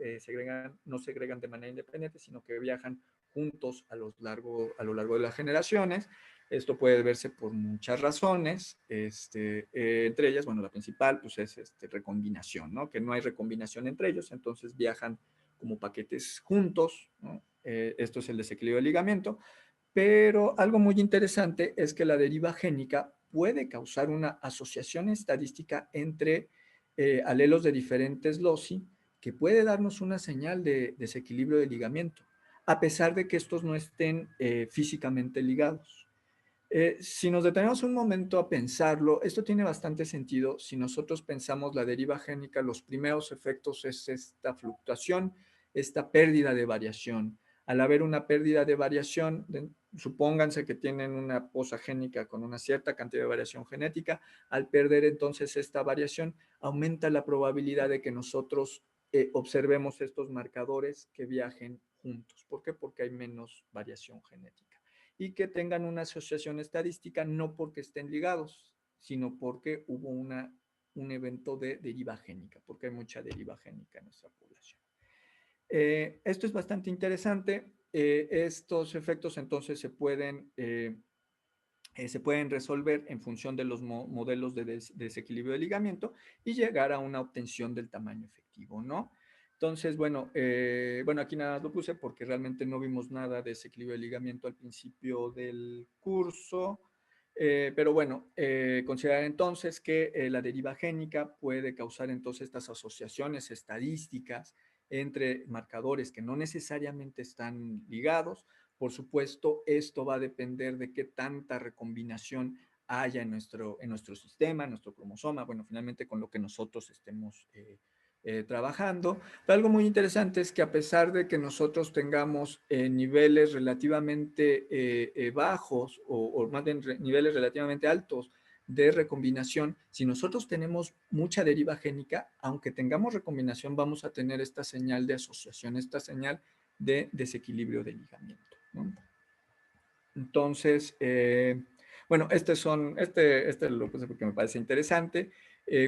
no segregan de manera independiente, sino que viajan juntos a lo largo de las generaciones. Esto puede verse por muchas razones, entre ellas, bueno, la principal pues es recombinación, ¿no? Que no hay recombinación entre ellos, entonces viajan como paquetes juntos, ¿no? Esto es el desequilibrio de ligamiento, pero algo muy interesante es que la deriva génica puede causar una asociación estadística entre alelos de diferentes loci que puede darnos una señal de desequilibrio de ligamiento, a pesar de que estos no estén físicamente ligados. Si nos detenemos un momento a pensarlo, esto tiene bastante sentido. Si nosotros pensamos la deriva génica, los primeros efectos es esta fluctuación, esta pérdida de variación. Al haber una pérdida de variación, supónganse que tienen una posa génica con una cierta cantidad de variación genética, al perder entonces esta variación, aumenta la probabilidad de que nosotros observemos estos marcadores que viajen juntos. ¿Por qué? Porque hay menos variación genética y que tengan una asociación estadística no porque estén ligados, sino porque hubo un evento de deriva génica, porque hay mucha deriva génica en nuestra población. Esto es bastante interesante. Estos efectos entonces se pueden resolver en función de los modelos de desequilibrio de ligamiento y llegar a una obtención del tamaño efectivo, ¿no? Entonces, bueno, aquí nada más lo puse porque realmente no vimos nada de desequilibrio de ligamiento al principio del curso, pero bueno, considerar entonces que la deriva génica puede causar entonces estas asociaciones estadísticas entre marcadores que no necesariamente están ligados. Por supuesto, esto va a depender de qué tanta recombinación haya en nuestro sistema, en nuestro cromosoma, bueno, finalmente con lo que nosotros estemos trabajando. Pero algo muy interesante es que a pesar de que nosotros tengamos niveles relativamente bajos o más bien niveles relativamente altos de recombinación, si nosotros tenemos mucha deriva génica, aunque tengamos recombinación, vamos a tener esta señal de asociación, esta señal de desequilibrio de ligamiento, ¿no? Entonces, bueno, este lo puse porque me parece interesante.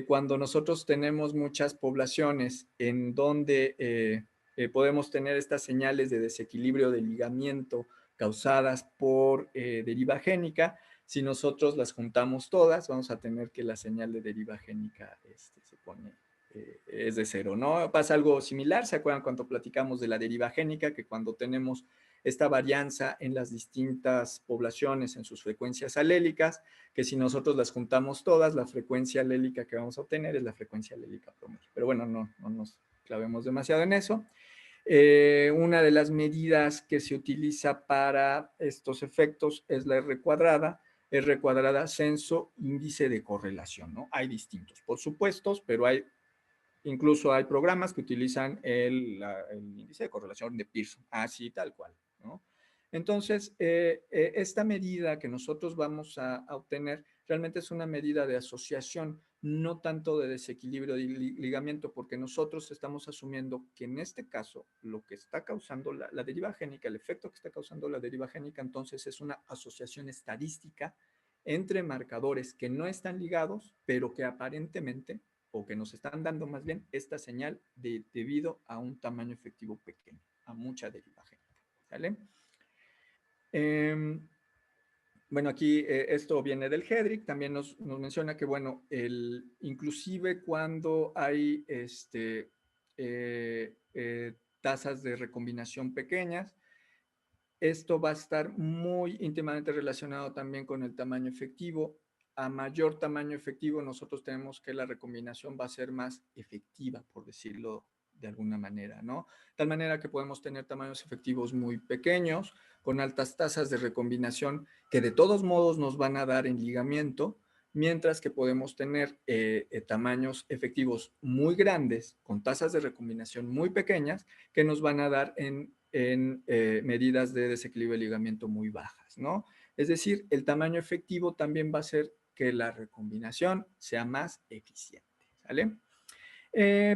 Cuando nosotros tenemos muchas poblaciones en donde podemos tener estas señales de desequilibrio de ligamiento causadas por deriva génica, si nosotros las juntamos todas, vamos a tener que la señal de deriva génica se pone, es de cero, ¿no? Pasa algo similar, ¿se acuerdan cuando platicamos de la deriva génica? Que cuando tenemos esta varianza en las distintas poblaciones, en sus frecuencias alélicas, que si nosotros las juntamos todas, la frecuencia alélica que vamos a obtener es la frecuencia alélica promedio. Pero bueno, no nos clavemos demasiado en eso. Una de las medidas que se utiliza para estos efectos es la R cuadrada. R cuadrada, censo, índice de correlación, ¿no? Hay distintos, por supuesto, pero incluso hay programas que utilizan el índice de correlación de Pearson, así tal cual, ¿no? Entonces, esta medida que nosotros vamos a obtener realmente es una medida de asociación, no tanto de desequilibrio de ligamiento, porque nosotros estamos asumiendo que en este caso lo que está causando la deriva génica, el efecto que está causando la deriva génica, entonces es una asociación estadística entre marcadores que no están ligados, pero que aparentemente, o que nos están dando más bien, esta señal debido a un tamaño efectivo pequeño, a mucha deriva génica. ¿Vale? Bueno, aquí esto viene del Hedrick, también nos menciona que, bueno, inclusive cuando hay tasas de recombinación pequeñas, esto va a estar muy íntimamente relacionado también con el tamaño efectivo. A mayor tamaño efectivo, nosotros tenemos que la recombinación va a ser más efectiva, por decirlo de alguna manera, ¿no? De tal manera que podemos tener tamaños efectivos muy pequeños, con altas tasas de recombinación, que de todos modos nos van a dar en ligamiento, mientras que podemos tener tamaños efectivos muy grandes, con tasas de recombinación muy pequeñas, que nos van a dar en medidas de desequilibrio de ligamiento muy bajas, ¿no? Es decir, el tamaño efectivo también va a hacer que la recombinación sea más eficiente, ¿sale?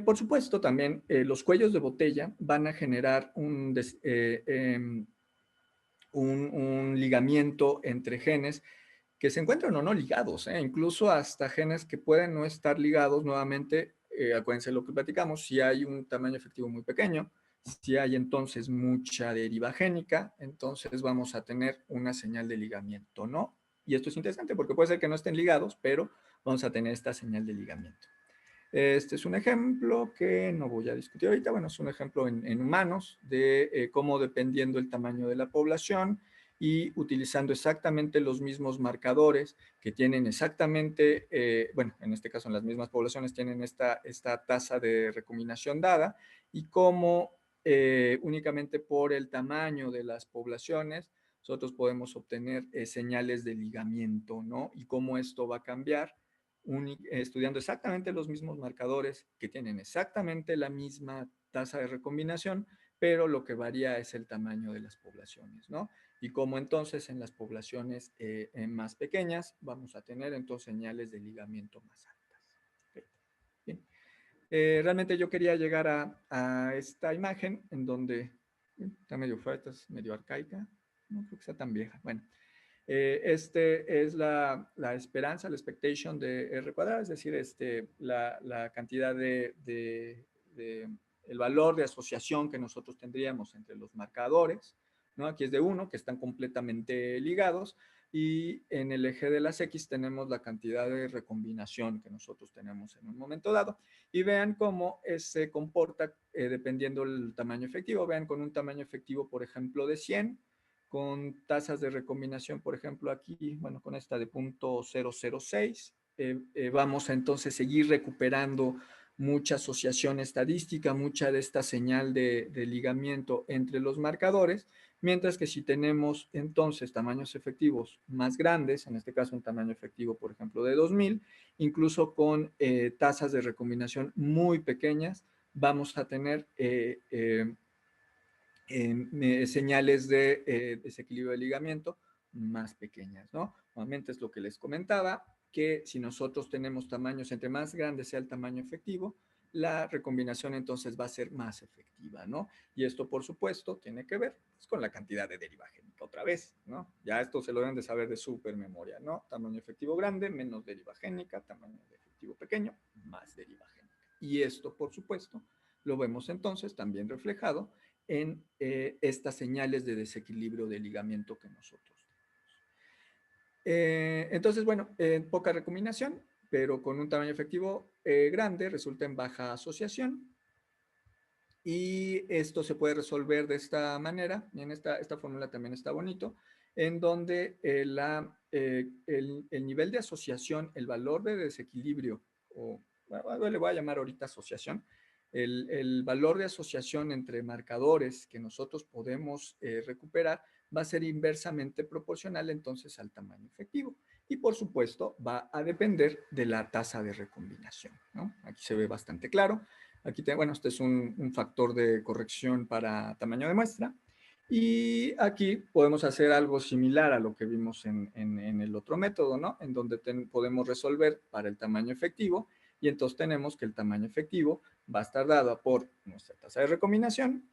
Por supuesto, también los cuellos de botella van a generar un ligamiento entre genes que se encuentran o no ligados, incluso hasta genes que pueden no estar ligados nuevamente. Acuérdense lo que platicamos, si hay un tamaño efectivo muy pequeño, si hay entonces mucha deriva génica, entonces vamos a tener una señal de ligamiento, ¿no? Y esto es interesante porque puede ser que no estén ligados, pero vamos a tener esta señal de ligamiento. Este es un ejemplo que no voy a discutir ahorita. Bueno, es un ejemplo en humanos de cómo, dependiendo el tamaño de la población y utilizando exactamente los mismos marcadores que tienen exactamente, bueno, en este caso en las mismas poblaciones tienen esta tasa de recombinación dada, y cómo únicamente por el tamaño de las poblaciones nosotros podemos obtener señales de ligamiento, ¿no? Y cómo esto va a cambiar estudiando exactamente los mismos marcadores que tienen exactamente la misma tasa de recombinación, pero lo que varía es el tamaño de las poblaciones, ¿no? Y como entonces en las poblaciones más pequeñas vamos a tener entonces señales de ligamiento más altas. Okay. Bien. Realmente yo quería llegar a esta imagen en donde está medio fuerte, es medio arcaica, no creo que sea tan vieja. Bueno, este es la esperanza, la expectation de R cuadrada, es decir, la cantidad el valor de asociación que nosotros tendríamos entre los marcadores, ¿no? Aquí es de 1, que están completamente ligados, y en el eje de las X tenemos la cantidad de recombinación que nosotros tenemos en un momento dado. Y vean cómo se comporta dependiendo del tamaño efectivo. Vean, con un tamaño efectivo, por ejemplo, de 100, con tasas de recombinación, por ejemplo, aquí, bueno, con esta de 0.006, vamos a entonces seguir recuperando mucha asociación estadística, mucha de esta señal de ligamiento entre los marcadores, mientras que si tenemos entonces tamaños efectivos más grandes, en este caso un tamaño efectivo, por ejemplo, de 2000, incluso con tasas de recombinación muy pequeñas, vamos a tener señales de desequilibrio de ligamiento más pequeñas, ¿no? Nuevamente es lo que les comentaba, que si nosotros tenemos tamaños, entre más grande sea el tamaño efectivo, la recombinación entonces va a ser más efectiva, ¿no? Y esto, por supuesto, tiene que ver pues, con la cantidad de deriva génica otra vez, ¿no? Ya esto se lo deben de saber de supermemoria, ¿no? Tamaño efectivo grande, menos deriva génica, tamaño de efectivo pequeño, más deriva génica. Y esto, por supuesto, lo vemos entonces también reflejado en estas señales de desequilibrio de ligamiento que nosotros tenemos. Entonces, bueno, poca recombinación, pero con un tamaño efectivo grande resulta en baja asociación. Y esto se puede resolver de esta manera, y en esta fórmula también está bonito, en donde el nivel de asociación, el valor de desequilibrio, o bueno, le voy a llamar ahorita asociación, el valor de asociación entre marcadores que nosotros podemos recuperar va a ser inversamente proporcional entonces al tamaño efectivo. Y por supuesto va a depender de la tasa de recombinación, ¿no? Aquí se ve bastante claro. Aquí, bueno, este es un factor de corrección para tamaño de muestra. Y aquí podemos hacer algo similar a lo que vimos en el otro método, ¿no? En donde podemos resolver para el tamaño efectivo y entonces tenemos que el tamaño efectivo va a estar dado por nuestra tasa de recombinación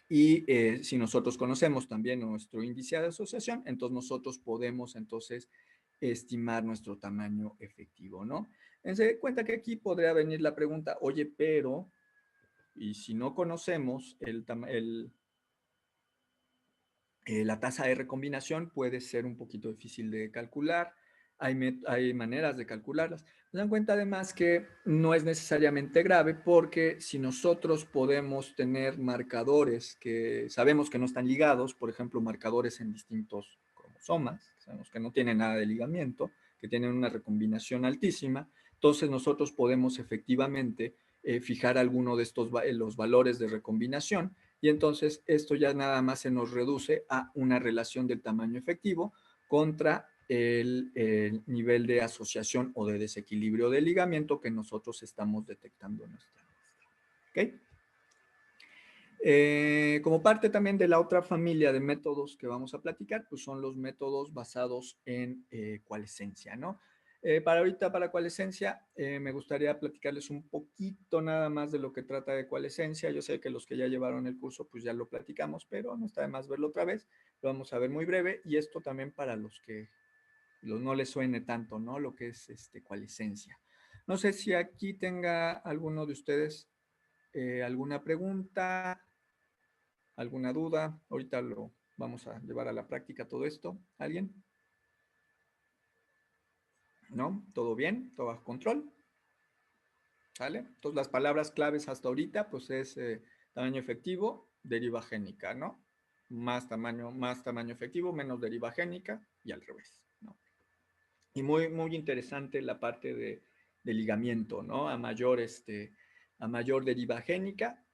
y si nosotros conocemos también nuestro índice de asociación, entonces nosotros podemos entonces estimar nuestro tamaño efectivo, ¿no? Se da cuenta que aquí podría venir la pregunta, oye, pero, y si no conocemos la tasa de recombinación puede ser un poquito difícil de calcular, hay maneras de calcularlas. Se dan cuenta además que no es necesariamente grave porque si nosotros podemos tener marcadores que sabemos que no están ligados, por ejemplo, marcadores en distintos cromosomas, sabemos que no tienen nada de ligamiento, que tienen una recombinación altísima, entonces nosotros podemos efectivamente fijar alguno de estos los valores de recombinación y entonces esto ya nada más se nos reduce a una relación del tamaño efectivo contra el nivel de asociación o de desequilibrio de ligamiento que nosotros estamos detectando en nuestra muestra. ¿Okay? Como parte también de la otra familia de métodos que vamos a platicar, pues son los métodos basados en coalescencia, ¿no? Para ahorita, para coalescencia, me gustaría platicarles un poquito nada más de lo que trata de coalescencia. Yo sé que los que ya llevaron el curso, pues ya lo platicamos, pero no está de más verlo otra vez. Lo vamos a ver muy breve y esto también para los que no les suene tanto, ¿no? Lo que es coalescencia. No sé si aquí tenga alguno de ustedes alguna pregunta, alguna duda. Ahorita lo vamos a llevar a la práctica todo esto. ¿Alguien? ¿No? ¿Todo bien? ¿Todo bajo control? ¿Sale? Entonces las palabras claves hasta ahorita pues es tamaño efectivo, deriva génica, ¿no? Más tamaño efectivo, menos deriva génica y al revés, ¿no? Y muy interesante la parte de ligamiento, ¿no? A mayor deriva génica,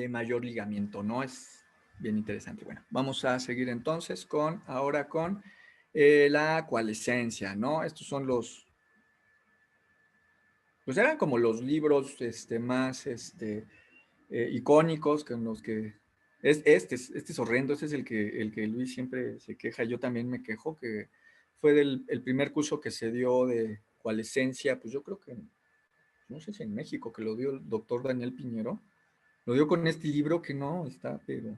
mayor ligamiento, ¿no? Es bien interesante. Bueno, vamos a seguir entonces ahora con la coalescencia, ¿no? Estos son pues eran como los libros más icónicos con los que este es horrendo, este es el que Luis siempre se queja, yo también me quejo, que fue el primer curso que se dio de coalescencia, pues yo creo que, no sé si en México, que lo dio el doctor Daniel Piñero, lo dio con este libro que no está, pero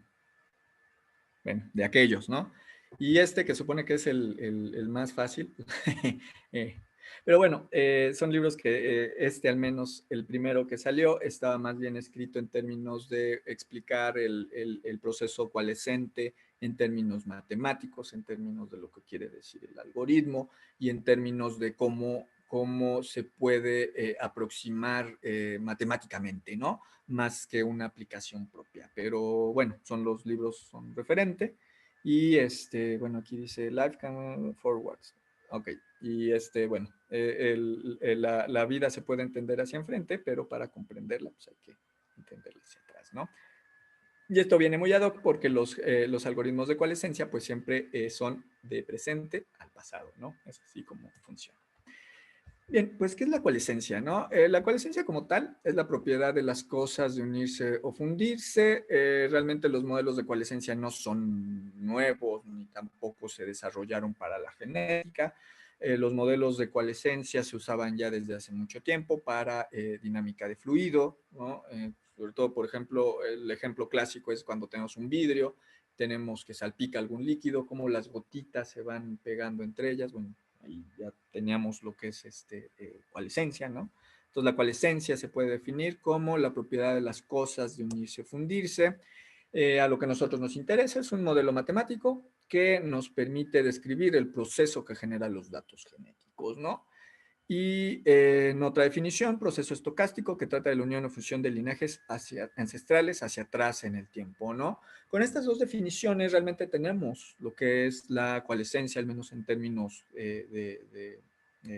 bueno, de aquellos, ¿no? Y este que supone que es el más fácil, pero bueno, son libros que al menos el primero que salió estaba más bien escrito en términos de explicar el proceso coalescente en términos matemáticos, en términos de lo que quiere decir el algoritmo y en términos de cómo se puede aproximar matemáticamente, ¿no? Más que una aplicación propia. Pero bueno, los libros son referente. Y bueno, aquí dice Life Can Forwards. Ok, y bueno, la vida se puede entender hacia enfrente, pero para comprenderla, pues hay que entenderla hacia atrás, ¿no? Y esto viene muy ad hoc porque los algoritmos de coalescencia, pues siempre son de presente al pasado, ¿no? Es así como funciona. Bien, pues, ¿qué es la coalescencia, no? La coalescencia como tal es la propiedad de las cosas de unirse o fundirse. Realmente los modelos de coalescencia no son nuevos, ni tampoco se desarrollaron para la genética. Los modelos de coalescencia se usaban ya desde hace mucho tiempo para dinámica de fluido, ¿no? Sobre todo, por ejemplo, el ejemplo clásico es cuando tenemos un vidrio, tenemos que salpica algún líquido, como las gotitas se van pegando entre ellas. Bueno, ahí ya teníamos lo que es coalescencia, ¿no? Entonces la coalescencia se puede definir como la propiedad de las cosas de unirse o fundirse. A lo que a nosotros nos interesa es un modelo matemático que nos permite describir el proceso que genera los datos genéticos, ¿no? Y en otra definición, proceso estocástico que trata de la unión o fusión de linajes ancestrales hacia atrás en el tiempo, ¿no? Con estas dos definiciones realmente tenemos lo que es la coalescencia, al menos en términos de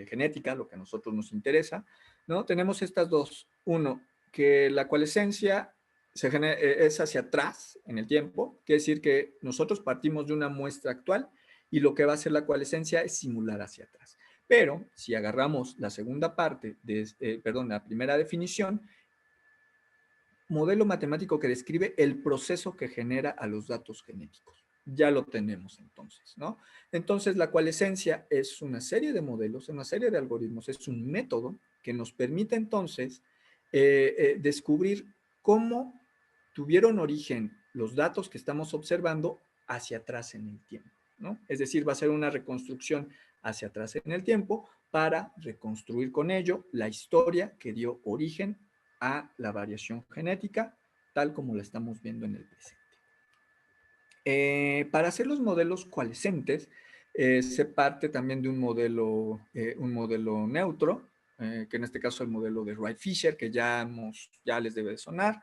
genética, lo que a nosotros nos interesa, ¿no? Tenemos estas dos. Uno, que la coalescencia es hacia atrás en el tiempo, quiere decir que nosotros partimos de una muestra actual y lo que va a hacer la coalescencia es simular hacia atrás. Pero si agarramos la segunda parte, la primera definición, modelo matemático que describe el proceso que genera a los datos genéticos. Ya lo tenemos entonces, ¿no? Entonces, la coalescencia es una serie de modelos, una serie de algoritmos, es un método que nos permite entonces descubrir cómo tuvieron origen los datos que estamos observando hacia atrás en el tiempo, ¿no? Es decir, va a ser una reconstrucción hacia atrás en el tiempo para reconstruir con ello la historia que dio origen a la variación genética, tal como la estamos viendo en el presente. Para hacer los modelos coalescentes, se parte también de un modelo neutro, que en este caso es el modelo de Wright-Fisher, que ya les debe de sonar,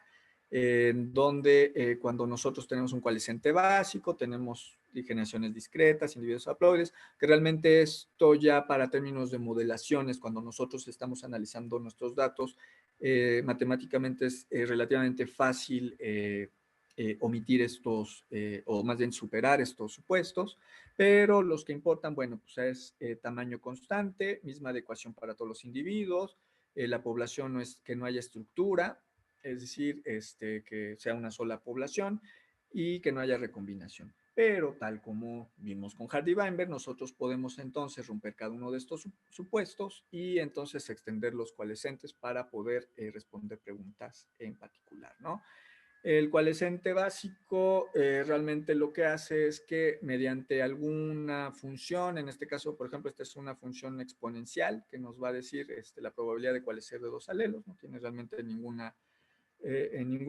donde cuando nosotros tenemos un coalescente básico, tenemos generaciones discretas, individuos haploides, que realmente esto ya para términos de modelaciones, cuando nosotros estamos analizando nuestros datos, matemáticamente es relativamente fácil omitir estos, o más bien superar estos supuestos, pero los que importan, bueno, pues es tamaño constante, misma adecuación para todos los individuos, la población no es que no haya estructura, es decir, que sea una sola población y que no haya recombinación. Pero tal como vimos con Hardy-Weinberg, nosotros podemos entonces romper cada uno de estos supuestos y entonces extender los coalescentes para poder responder preguntas en particular, ¿no? El coalescente básico realmente lo que hace es que mediante alguna función, en este caso, por ejemplo, esta es una función exponencial que nos va a decir la probabilidad de coalescer de dos alelos, no tiene realmente ningún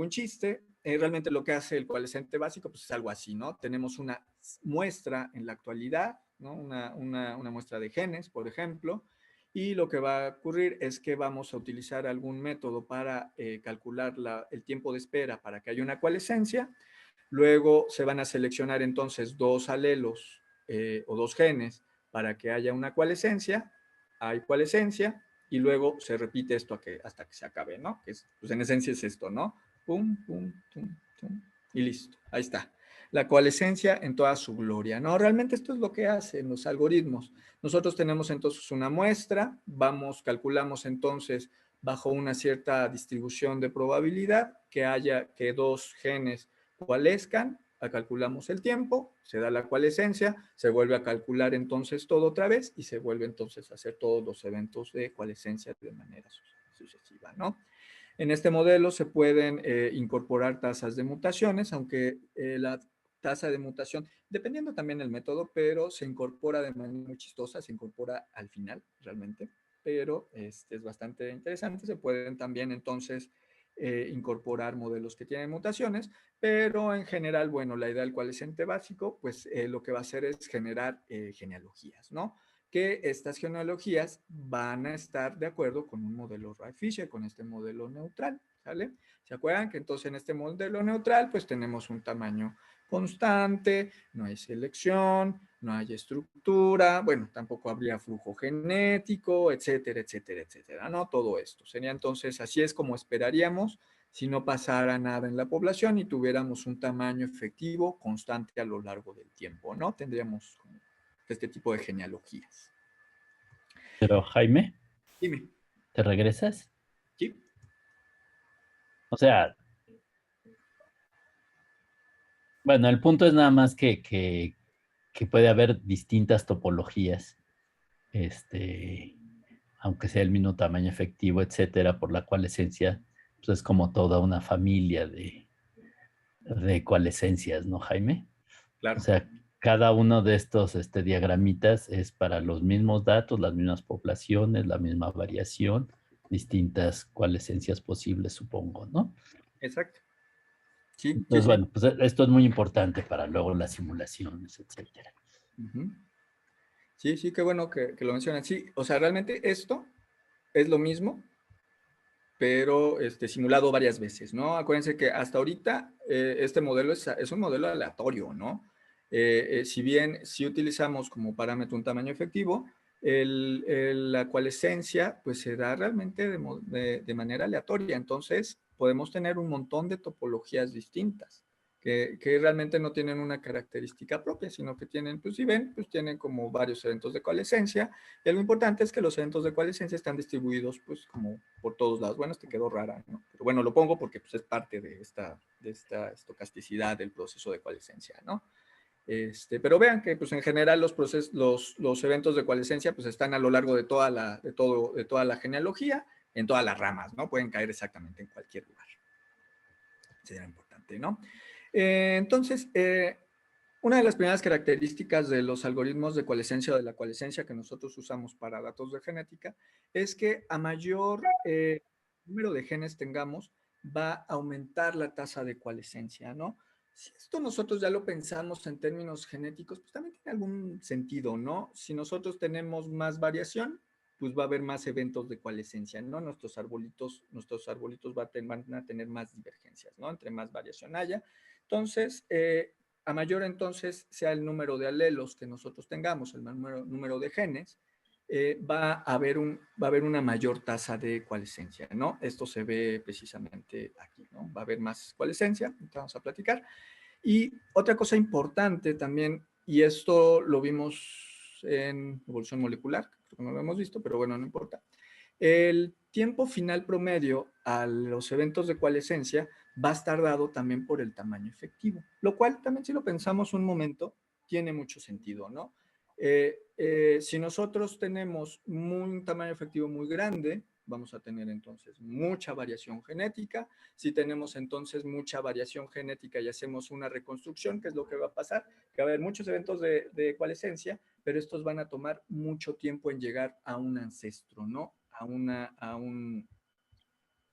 chiste. Realmente lo que hace el coalescente básico pues es algo así, ¿no? Tenemos una muestra en la actualidad, ¿no? Una muestra de genes, por ejemplo, y lo que va a ocurrir es que vamos a utilizar algún método para calcular el tiempo de espera para que haya una coalescencia. Luego se van a seleccionar entonces dos alelos o dos genes para que haya una coalescencia. Hay coalescencia y luego se repite esto hasta que se acabe, ¿no? Pues en esencia es esto, ¿no? Pum, pum, pum, pum, y listo. Ahí está. La coalescencia en toda su gloria, ¿no? Realmente esto es lo que hacen los algoritmos. Nosotros tenemos entonces una muestra, calculamos entonces bajo una cierta distribución de probabilidad que dos genes coalescan, calculamos el tiempo, se da la coalescencia, se vuelve a calcular entonces todo otra vez y se vuelve entonces a hacer todos los eventos de coalescencia de manera sucesiva, ¿no? En este modelo se pueden incorporar tasas de mutaciones, aunque la tasa de mutación, dependiendo también del método, pero se incorpora de manera muy chistosa, se incorpora al final realmente, pero es bastante interesante. Se pueden también entonces incorporar modelos que tienen mutaciones, pero en general, bueno, la idea del coalescente básico, pues lo que va a hacer es generar genealogías, ¿no? Que estas genealogías van a estar de acuerdo con un modelo Wright-Fisher, con este modelo neutral, ¿sale? ¿Se acuerdan que entonces en este modelo neutral pues tenemos un tamaño constante, no hay selección, no hay estructura, bueno, tampoco habría flujo genético, etcétera, etcétera, etcétera, ¿no? Todo esto. Sería entonces, así es como esperaríamos si no pasara nada en la población y tuviéramos un tamaño efectivo constante a lo largo del tiempo, ¿no? Tendríamos este tipo de genealogías. Pero Jaime, Dime. ¿te regresas? ¿Sí? O sea, bueno, el punto es nada más que puede haber distintas topologías, este, aunque sea el mismo tamaño efectivo, etcétera, por la coalescencia, pues es como toda una familia de coalescencias, ¿no, Jaime? O Claro. sea, cada uno de estos diagramitas es para los mismos datos, las mismas poblaciones, la misma variación, distintas coalescencias posibles, supongo, ¿no? Exacto. Sí, sí, Entonces, sí. bueno, pues esto es muy importante para luego las simulaciones, etcétera. Uh -huh. Sí, sí, qué bueno que lo mencionan. Sí, o sea, realmente esto es lo mismo, pero simulado varias veces, ¿no? Acuérdense que hasta ahorita este modelo es un modelo aleatorio, ¿no? Si bien si utilizamos como parámetro un tamaño efectivo, la coalescencia pues se da realmente de manera aleatoria, entonces podemos tener un montón de topologías distintas. Que realmente no tienen una característica propia, sino que tienen, pues si ven, pues tienen como varios eventos de coalescencia, y lo importante es que los eventos de coalescencia están distribuidos pues como por todos lados. Bueno, este quedó rara, ¿no? Pero bueno, lo pongo porque pues, es parte de esta estocasticidad del proceso de coalescencia, ¿no? Pero vean que pues en general los eventos de coalescencia pues están a lo largo de toda la genealogía, en todas las ramas, ¿no? Pueden caer exactamente en cualquier lugar. Sería importante, ¿no? Entonces, una de las primeras características de los algoritmos de coalescencia o de la coalescencia que nosotros usamos para datos de genética es que a mayor número de genes tengamos, va a aumentar la tasa de coalescencia, ¿no? Si esto nosotros ya lo pensamos en términos genéticos, pues también tiene algún sentido, ¿no? Si nosotros tenemos más variación, pues va a haber más eventos de coalescencia, ¿no? Nuestros arbolitos van a tener más divergencias, ¿no? Entre más variación haya. Entonces, a mayor entonces sea el número de alelos que nosotros tengamos, el número de genes, va a haber una mayor tasa de coalescencia, ¿no? Esto se ve precisamente aquí, ¿no? Va a haber más coalescencia, vamos a platicar. Y otra cosa importante también, y esto lo vimos en evolución molecular, creo que no lo hemos visto, pero bueno, no importa. El tiempo final promedio a los eventos de coalescencia va a estar dado también por el tamaño efectivo, lo cual también si lo pensamos un momento, tiene mucho sentido, ¿no? Si nosotros tenemos un tamaño efectivo muy grande, vamos a tener entonces mucha variación genética. Si tenemos entonces mucha variación genética y hacemos una reconstrucción, ¿qué es lo que va a pasar? Que va a haber muchos eventos de coalescencia, pero estos van a tomar mucho tiempo en llegar a un ancestro, ¿no?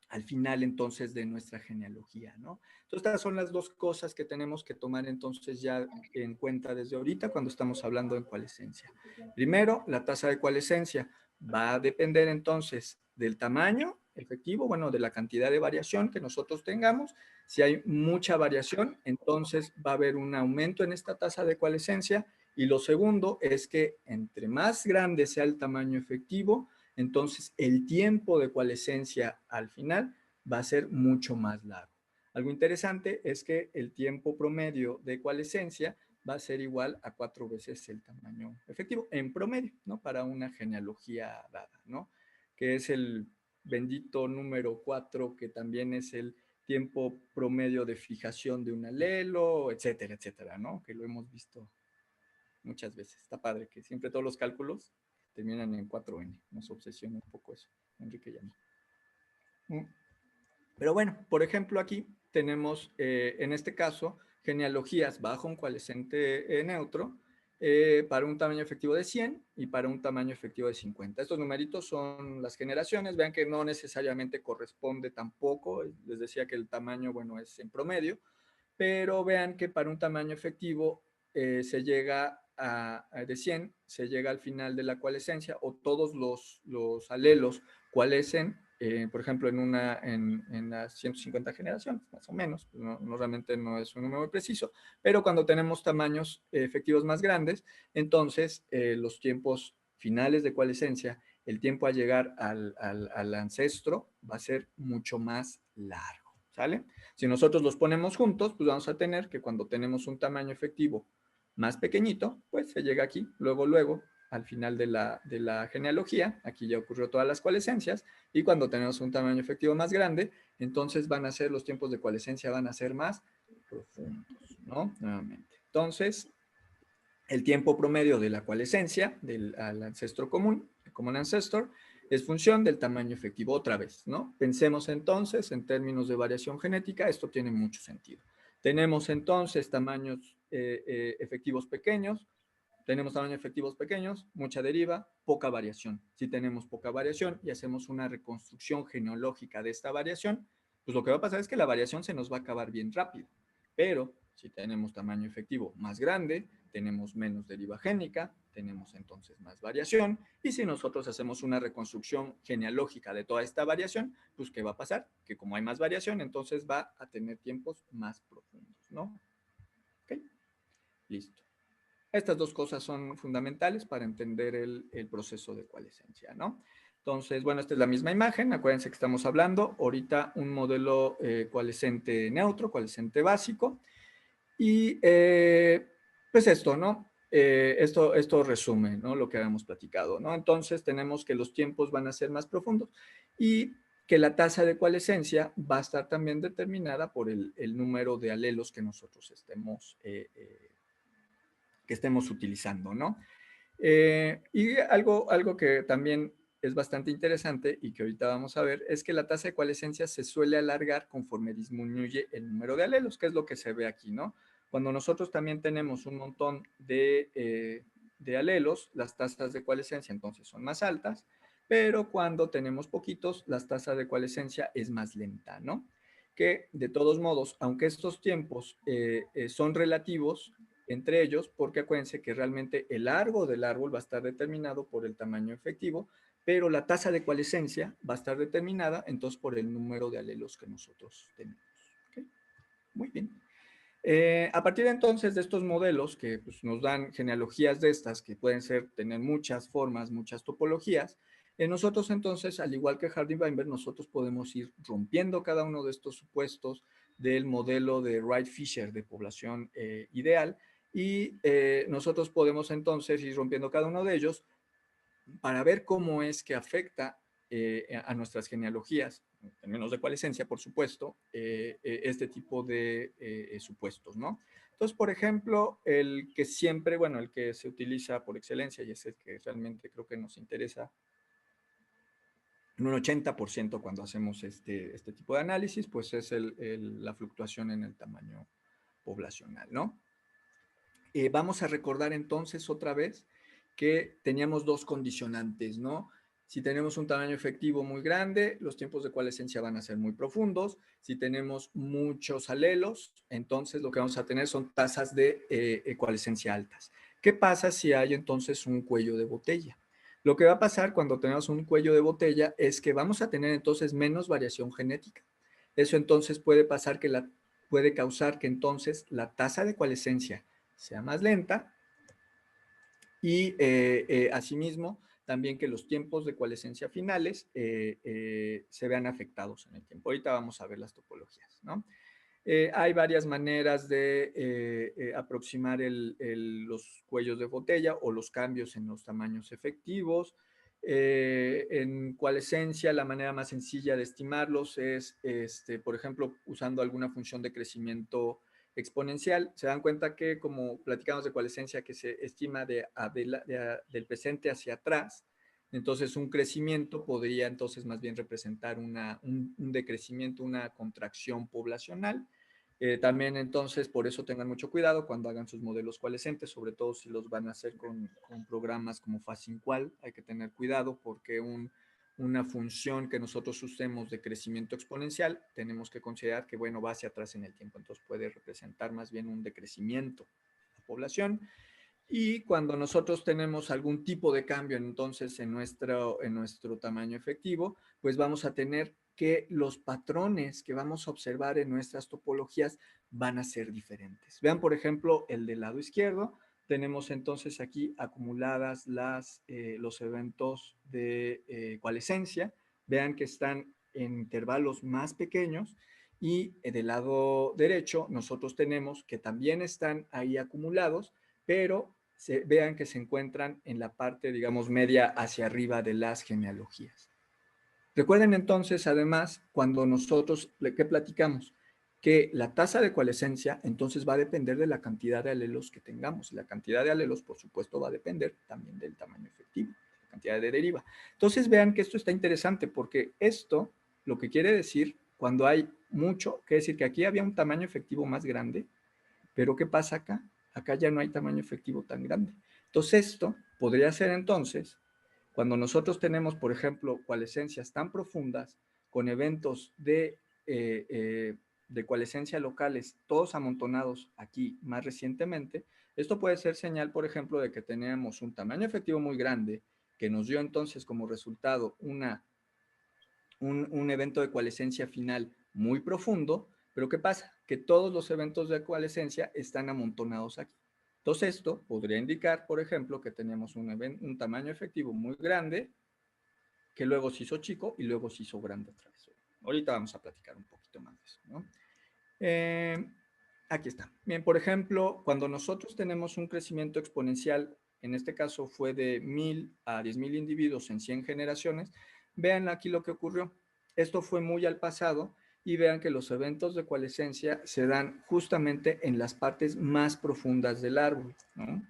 Al final entonces de nuestra genealogía, ¿no? Entonces estas son las dos cosas que tenemos que tomar entonces ya en cuenta desde ahorita cuando estamos hablando de coalescencia. Primero, la tasa de coalescencia va a depender entonces del tamaño efectivo, bueno, de la cantidad de variación que nosotros tengamos. Si hay mucha variación, entonces va a haber un aumento en esta tasa de coalescencia. Y lo segundo es que entre más grande sea el tamaño efectivo, entonces el tiempo de coalescencia al final va a ser mucho más largo. Algo interesante es que el tiempo promedio de coalescencia va a ser igual a 4 veces el tamaño efectivo, en promedio, ¿no? Para una genealogía dada, ¿no? Que es el bendito número 4, que también es el tiempo promedio de fijación de un alelo, etcétera, etcétera, ¿no? Que lo hemos visto muchas veces. Está padre que siempre todos los cálculos terminan en 4N. Nos obsesiona un poco eso, Enrique y a mí. Pero bueno, por ejemplo, aquí tenemos, en este caso, genealogías bajo un coalescente neutro para un tamaño efectivo de 100 y para un tamaño efectivo de 50. Estos numeritos son las generaciones. Vean que no necesariamente corresponde tampoco. Les decía que el tamaño, bueno, es en promedio. Pero vean que para un tamaño efectivo se llega de 100, se llega al final de la coalescencia o todos los alelos coalescen, por ejemplo, en las 150 generaciones, más o menos, no, realmente no es un número muy preciso, pero cuando tenemos tamaños efectivos más grandes, entonces los tiempos finales de coalescencia, el tiempo a llegar al ancestro va a ser mucho más largo, ¿sale? Si nosotros los ponemos juntos, pues vamos a tener que cuando tenemos un tamaño efectivo más pequeñito, pues se llega aquí, luego, al final de la genealogía, aquí ya ocurrió todas las coalescencias, y cuando tenemos un tamaño efectivo más grande, entonces van a ser los tiempos de coalescencia van a ser más profundos, ¿no? Nuevamente. Entonces, el tiempo promedio de la coalescencia al ancestro común, common ancestor, es función del tamaño efectivo otra vez, ¿no? Pensemos entonces en términos de variación genética, esto tiene mucho sentido. Tenemos entonces tamaños efectivos pequeños, mucha deriva, poca variación. Si tenemos poca variación y hacemos una reconstrucción genealógica de esta variación, pues lo que va a pasar es que la variación se nos va a acabar bien rápido. Pero si tenemos tamaño efectivo más grande, tenemos menos deriva génica, tenemos entonces más variación, y si nosotros hacemos una reconstrucción genealógica de toda esta variación, pues ¿qué va a pasar? Que como hay más variación, entonces va a tener tiempos más profundos, ¿no? ¿Ok? Listo. Estas dos cosas son fundamentales para entender el proceso de coalescencia, ¿no? Entonces, bueno, esta es la misma imagen. Acuérdense que estamos hablando ahorita un modelo coalescente neutro, coalescente básico. Y pues esto, ¿no? Esto resume, ¿no? Lo que habíamos platicado, ¿no? Entonces tenemos que los tiempos van a ser más profundos y que la tasa de coalescencia va a estar también determinada por el número de alelos que nosotros estemos utilizando, ¿no? Y algo que también es bastante interesante y que ahorita vamos a ver es que la tasa de coalescencia se suele alargar conforme disminuye el número de alelos, que es lo que se ve aquí, ¿no? Cuando nosotros también tenemos un montón de alelos, las tasas de coalescencia entonces son más altas, pero cuando tenemos poquitos, las tasas de coalescencia es más lenta, ¿no? Que de todos modos, aunque estos tiempos son relativos, entre ellos, porque acuérdense que realmente el largo del árbol va a estar determinado por el tamaño efectivo, pero la tasa de coalescencia va a estar determinada entonces por el número de alelos que nosotros tenemos. ¿Okay? Muy bien. A partir de entonces de estos modelos que pues, nos dan genealogías de estas, que pueden tener muchas formas, muchas topologías, nosotros entonces, al igual que Hardy-Weinberg, nosotros podemos ir rompiendo cada uno de estos supuestos del modelo de Wright-Fisher de población ideal y nosotros podemos entonces ir rompiendo cada uno de ellos para ver cómo es que afecta a nuestras genealogías, en términos de coalescencia, por supuesto, este tipo de supuestos, ¿no? Entonces, por ejemplo, el que siempre, bueno, el que se utiliza por excelencia y es el que realmente creo que nos interesa en un 80% cuando hacemos este tipo de análisis, pues es la fluctuación en el tamaño poblacional, ¿no? Vamos a recordar entonces otra vez que teníamos dos condicionantes, ¿no? Si tenemos un tamaño efectivo muy grande, los tiempos de coalescencia van a ser muy profundos. Si tenemos muchos alelos, entonces lo que vamos a tener son tasas de coalescencia altas. ¿Qué pasa si hay entonces un cuello de botella? Lo que va a pasar cuando tenemos un cuello de botella es que vamos a tener entonces menos variación genética. Eso entonces puede causar que entonces la tasa de coalescencia sea más lenta y asimismo también que los tiempos de coalescencia finales se vean afectados en el tiempo. Ahorita vamos a ver las topologías, ¿no? Hay varias maneras de aproximar los cuellos de botella o los cambios en los tamaños efectivos. En coalescencia, la manera más sencilla de estimarlos es, por ejemplo, usando alguna función de crecimiento exponencial. Se dan cuenta que, como platicamos de coalescencia, que se estima del presente hacia atrás, entonces un crecimiento podría entonces más bien representar un decrecimiento, una contracción poblacional. También entonces, por eso tengan mucho cuidado cuando hagan sus modelos coalescentes, sobre todo si los van a hacer con programas como Fasinqual, hay que tener cuidado porque una función que nosotros usemos de crecimiento exponencial, tenemos que considerar que, bueno, va hacia atrás en el tiempo, entonces puede representar más bien un decrecimiento de la población. Y cuando nosotros tenemos algún tipo de cambio entonces en nuestro tamaño efectivo, pues vamos a tener que los patrones que vamos a observar en nuestras topologías van a ser diferentes. Vean, por ejemplo, el del lado izquierdo. Tenemos entonces aquí acumuladas los eventos de coalescencia. Vean que están en intervalos más pequeños y del lado derecho nosotros tenemos que también están ahí acumulados, pero vean que se encuentran en la parte, digamos, media hacia arriba de las genealogías. Recuerden entonces, además, cuando nosotros, ¿qué platicamos? Que la tasa de coalescencia entonces va a depender de la cantidad de alelos que tengamos. Y la cantidad de alelos, por supuesto, va a depender también del tamaño efectivo, la cantidad de deriva. Entonces vean que esto está interesante porque esto, lo que quiere decir, cuando hay mucho, quiere decir que aquí había un tamaño efectivo más grande, pero ¿qué pasa acá? Acá ya no hay tamaño efectivo tan grande. Entonces esto podría ser entonces, cuando nosotros tenemos, por ejemplo, coalescencias tan profundas con eventos de coalescencia locales, todos amontonados aquí más recientemente, Esto puede ser señal, por ejemplo, de que tenemos un tamaño efectivo muy grande que nos dio entonces como resultado un evento de coalescencia final muy profundo, pero ¿qué pasa? Que todos los eventos de coalescencia están amontonados aquí. Entonces esto podría indicar, por ejemplo, que tenemos un tamaño efectivo muy grande, que luego se hizo chico y luego se hizo grande otra vez. Ahorita vamos a platicar un poquito más de eso, ¿no? Aquí está. Bien, por ejemplo, cuando nosotros tenemos un crecimiento exponencial, en este caso fue de 1000 a 10,000 individuos en 100 generaciones, vean aquí lo que ocurrió. Esto fue muy al pasado y vean que los eventos de coalescencia se dan justamente en las partes más profundas del árbol, ¿no?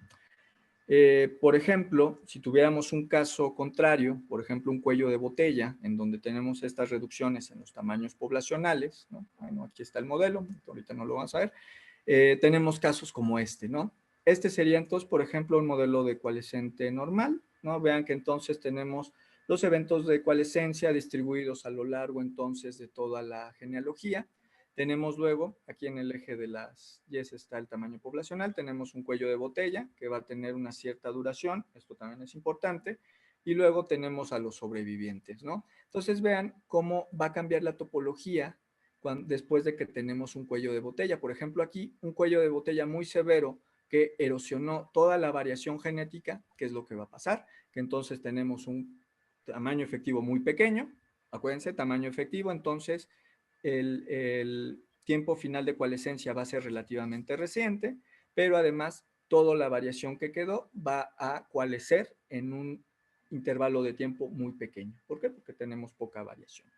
Por ejemplo, si tuviéramos un caso contrario, por ejemplo, un cuello de botella, en donde tenemos estas reducciones en los tamaños poblacionales, ¿no? Bueno, aquí está el modelo, ahorita no lo vamos a ver, tenemos casos como este, ¿no? Este sería entonces, por ejemplo, un modelo de coalescente normal, ¿no? Vean que entonces tenemos los eventos de coalescencia distribuidos a lo largo entonces de toda la genealogía. Tenemos luego, aquí en el eje de las Y está el tamaño poblacional, tenemos un cuello de botella que va a tener una cierta duración, esto también es importante, y luego tenemos a los sobrevivientes, ¿no? Entonces vean cómo va a cambiar la topología después de que tenemos un cuello de botella. Por ejemplo, aquí un cuello de botella muy severo que erosionó toda la variación genética, ¿qué es lo que va a pasar? Que entonces tenemos un tamaño efectivo muy pequeño, acuérdense, tamaño efectivo, entonces el tiempo final de coalescencia va a ser relativamente reciente, pero además toda la variación que quedó va a coalescer en un intervalo de tiempo muy pequeño. ¿Por qué? Porque tenemos poca variación.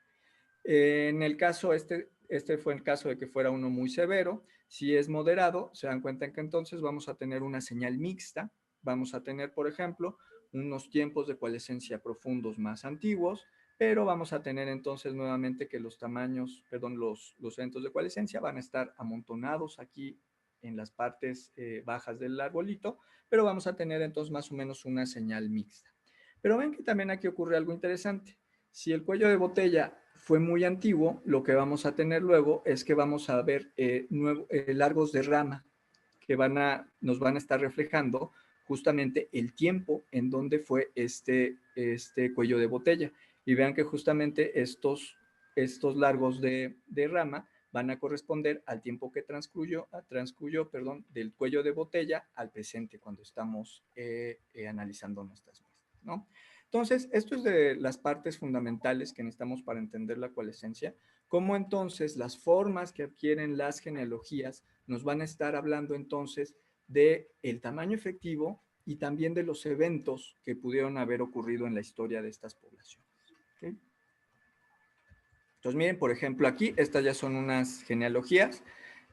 En el caso, este fue el caso de que fuera uno muy severo. Si es moderado, se dan cuenta que entonces vamos a tener una señal mixta. Vamos a tener, por ejemplo, unos tiempos de coalescencia profundos más antiguos, pero vamos a tener entonces nuevamente que los tamaños, perdón, los eventos de coalescencia van a estar amontonados aquí en las partes bajas del arbolito, pero vamos a tener entonces más o menos una señal mixta. Pero ven que también aquí ocurre algo interesante. Si el cuello de botella fue muy antiguo, lo que vamos a tener luego es que vamos a ver largos de rama que nos van a estar reflejando justamente el tiempo en donde fue este cuello de botella. Y vean que justamente estos largos de rama van a corresponder al tiempo que transcurrió, del cuello de botella al presente cuando estamos analizando nuestras muestras, ¿no? Entonces, esto es de las partes fundamentales que necesitamos para entender la coalescencia, cómo entonces las formas que adquieren las genealogías nos van a estar hablando entonces de el tamaño efectivo y también de los eventos que pudieron haber ocurrido en la historia de estas poblaciones. ¿Okay? Entonces, miren, por ejemplo, aquí, estas ya son unas genealogías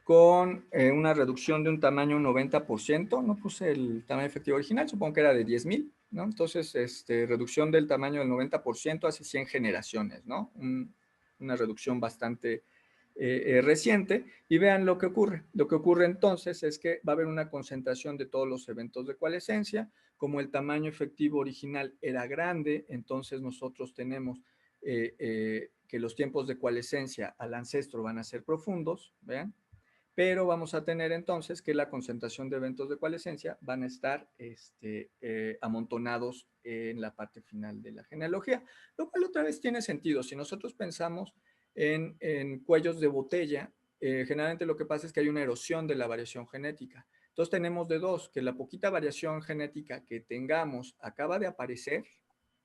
con una reducción de un tamaño 90%. No puse el tamaño efectivo original, supongo que era de 10,000, ¿no? Entonces, reducción del tamaño del 90% hace 100 generaciones, ¿no? Una reducción bastante reciente. Y vean lo que ocurre. Lo que ocurre entonces es que va a haber una concentración de todos los eventos de coalescencia. Como el tamaño efectivo original era grande, entonces nosotros tenemos que los tiempos de coalescencia al ancestro van a ser profundos, ¿vean? Pero vamos a tener entonces que la concentración de eventos de coalescencia van a estar amontonados en la parte final de la genealogía, lo cual otra vez tiene sentido. Si nosotros pensamos en cuellos de botella, generalmente lo que pasa es que hay una erosión de la variación genética. Entonces tenemos de dos, que la poquita variación genética que tengamos acaba de aparecer,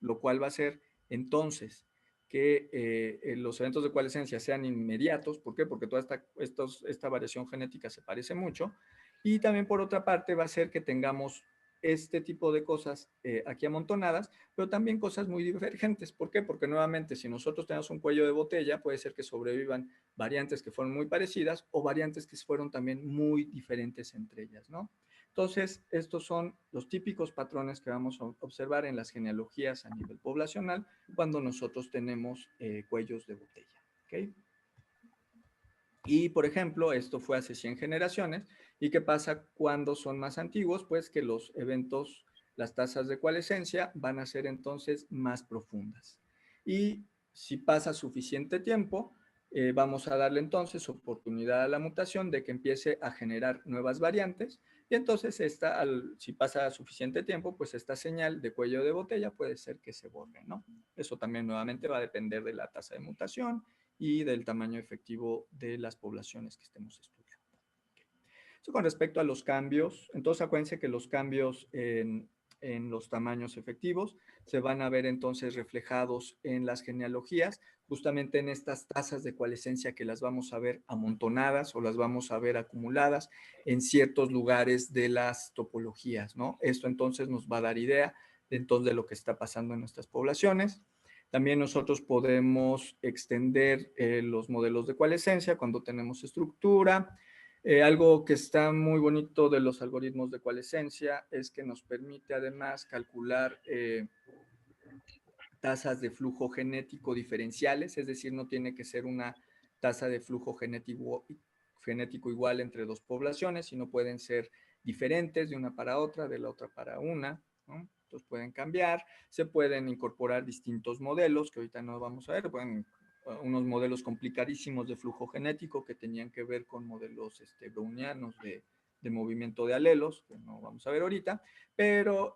lo cual va a ser entonces que los eventos de coalescencia sean inmediatos. ¿Por qué? Porque toda esta variación genética se parece mucho. Y también por otra parte va a ser que tengamos este tipo de cosas aquí amontonadas, pero también cosas muy divergentes. ¿Por qué? Porque nuevamente, si nosotros tenemos un cuello de botella, puede ser que sobrevivan variantes que fueron muy parecidas o variantes que fueron también muy diferentes entre ellas, ¿no? Entonces, estos son los típicos patrones que vamos a observar en las genealogías a nivel poblacional cuando nosotros tenemos cuellos de botella. ¿Okay? Y, por ejemplo, esto fue hace 100 generaciones. ¿Y qué pasa cuando son más antiguos? Pues que los eventos, las tasas de coalescencia van a ser entonces más profundas. Y si pasa suficiente tiempo, vamos a darle entonces oportunidad a la mutación de que empiece a generar nuevas variantes. Y entonces si pasa suficiente tiempo, pues esta señal de cuello de botella puede ser que se borre, ¿no? Eso también nuevamente va a depender de la tasa de mutación y del tamaño efectivo de las poblaciones que estemos estudiando. Eso con respecto a los cambios. Entonces, acuérdense que los cambios en los tamaños efectivos se van a ver entonces reflejados en las genealogías, justamente en estas tasas de coalescencia que las vamos a ver amontonadas o las vamos a ver acumuladas en ciertos lugares de las topologías, ¿no? Esto entonces nos va a dar idea entonces de lo que está pasando en nuestras poblaciones. También nosotros podemos extender los modelos de coalescencia cuando tenemos estructura. Algo que está muy bonito de los algoritmos de coalescencia es que nos permite además calcular tasas de flujo genético diferenciales, es decir, no tiene que ser una tasa de flujo genético igual entre dos poblaciones, sino pueden ser diferentes de una para otra, de la otra para una, ¿no? Entonces pueden cambiar, se pueden incorporar distintos modelos, que ahorita no vamos a ver, pueden unos modelos complicadísimos de flujo genético que tenían que ver con modelos brownianos de movimiento de alelos, que no vamos a ver ahorita, pero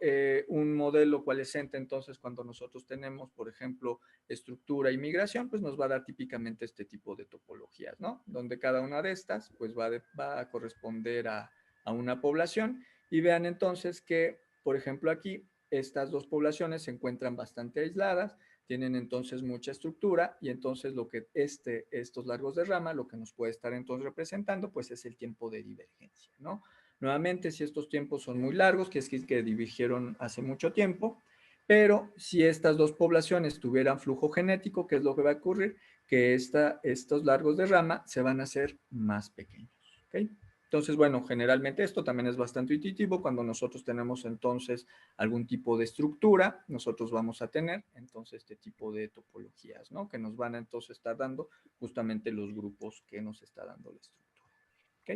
un modelo coalescente, entonces, cuando nosotros tenemos, por ejemplo, estructura y migración, pues nos va a dar típicamente este tipo de topologías, ¿no? Donde cada una de estas, pues va a corresponder a una población. Y vean entonces que, por ejemplo, aquí, estas dos poblaciones se encuentran bastante aisladas, tienen entonces mucha estructura y entonces lo que estos largos de rama, lo que nos puede estar entonces representando, pues es el tiempo de divergencia, ¿no? Nuevamente, si estos tiempos son muy largos, que es que divergieron hace mucho tiempo, pero si estas dos poblaciones tuvieran flujo genético, ¿qué es lo que va a ocurrir? Que estos largos de rama se van a hacer más pequeños, ¿ok? Entonces, bueno, generalmente esto también es bastante intuitivo. Cuando nosotros tenemos entonces algún tipo de estructura, nosotros vamos a tener entonces este tipo de topologías, ¿no? Que nos van a entonces estar dando justamente los grupos que nos está dando la estructura, ¿ok?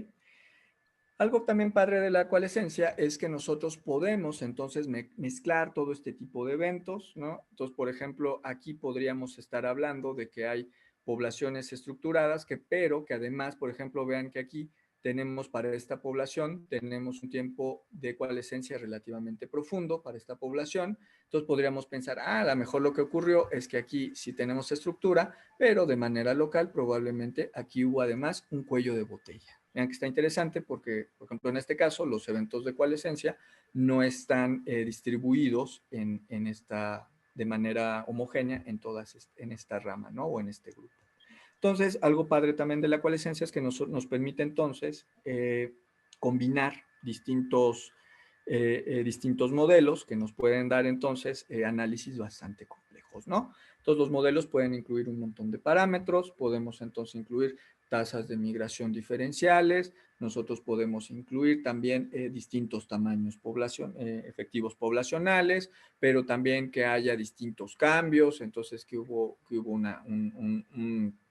Algo también padre de la coalescencia es que nosotros podemos entonces mezclar todo este tipo de eventos, ¿no? Entonces, por ejemplo, aquí podríamos estar hablando de que hay poblaciones estructuradas, pero que además, por ejemplo, vean que aquí tenemos para esta población, tenemos un tiempo de coalescencia relativamente profundo para esta población. Entonces podríamos pensar, a lo mejor lo que ocurrió es que aquí sí tenemos estructura, pero de manera local probablemente aquí hubo además un cuello de botella. Vean que está interesante porque, por ejemplo, en este caso, los eventos de coalescencia no están distribuidos de manera homogénea en esta rama, ¿no? O en este grupo. Entonces, algo padre también de la coalescencia es que nos permite entonces combinar distintos modelos que nos pueden dar entonces análisis bastante complejos, ¿no? Entonces, los modelos pueden incluir un montón de parámetros, podemos entonces incluir tasas de migración diferenciales, nosotros podemos incluir también distintos tamaños efectivos poblacionales, pero también que haya distintos cambios, entonces que hubo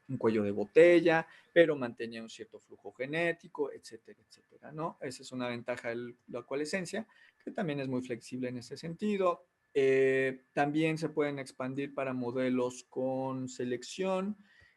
un cuello de botella, pero mantenía un cierto flujo genético, etcétera, etcétera, ¿no? Esa es una ventaja de la coalescencia, que también es muy flexible en ese sentido. También se pueden expandir para modelos con selección.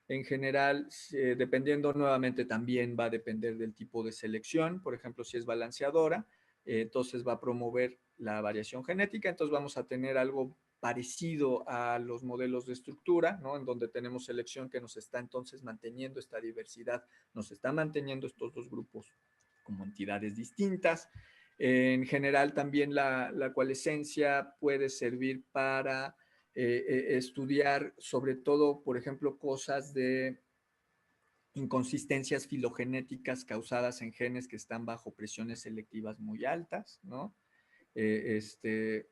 En general, dependiendo nuevamente también va a depender del tipo de selección. Por ejemplo, si es balanceadora, entonces va a promover la variación genética, entonces vamos a tener algo parecido a los modelos de estructura, ¿no? En donde tenemos selección que nos está entonces manteniendo esta diversidad, nos está manteniendo estos dos grupos como entidades distintas. En general, también la coalescencia puede servir para estudiar sobre todo, por ejemplo, cosas de inconsistencias filogenéticas causadas en genes que están bajo presiones selectivas muy altas, ¿no? Eh, este,